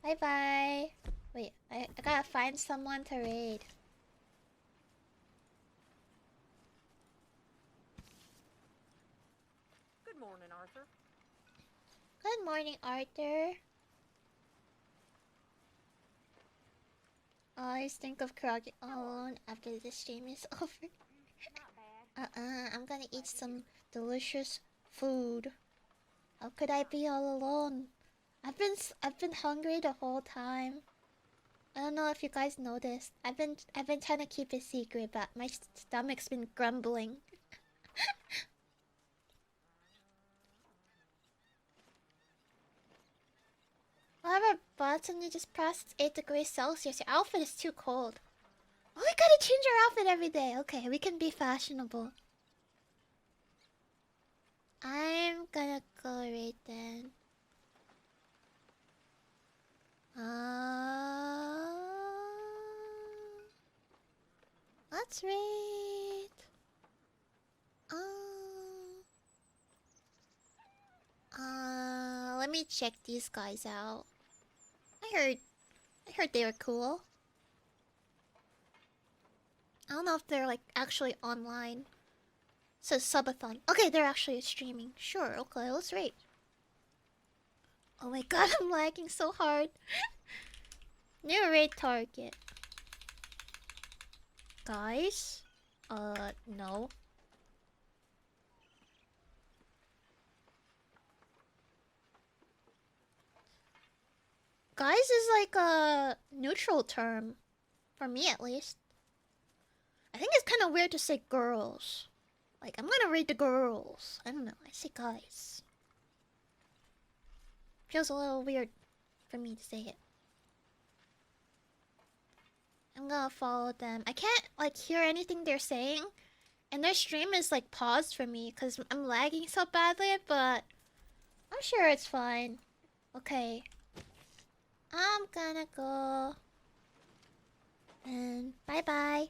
Bye bye. Wait, I gotta find someone to raid. Good morning, Arthur. Good morning, Arthur. I always think of Koragi alone after the stream is over. I'm gonna eat some delicious food. How could I be all alone? I've been hungry the whole time. I don't know if you guys noticed. I've been trying to keep it secret, but my stomach's been grumbling. However, Boston, you just passed 8 degrees Celsius. Your outfit is too cold. Oh, we gotta change our outfit every day. Okay, we can be fashionable. I'm gonna go right then. Let's read. Let me check these guys out. I heard they were cool. I don't know if they're like actually online. So subathon. Okay, they're actually streaming. Sure, okay, let's rate. Oh my god, I'm lagging so hard. New raid target. Guys? No. Guys is like a neutral term. For me at least. I think it's kind of weird to say girls. Like, I'm gonna read the girls. I don't know, I say guys. Feels a little weird for me to say it. I'm gonna follow them. I can't like hear anything they're saying, and their stream is like paused for me because I'm lagging so badly. But I'm sure it's fine. Okay, I'm gonna go. And bye bye.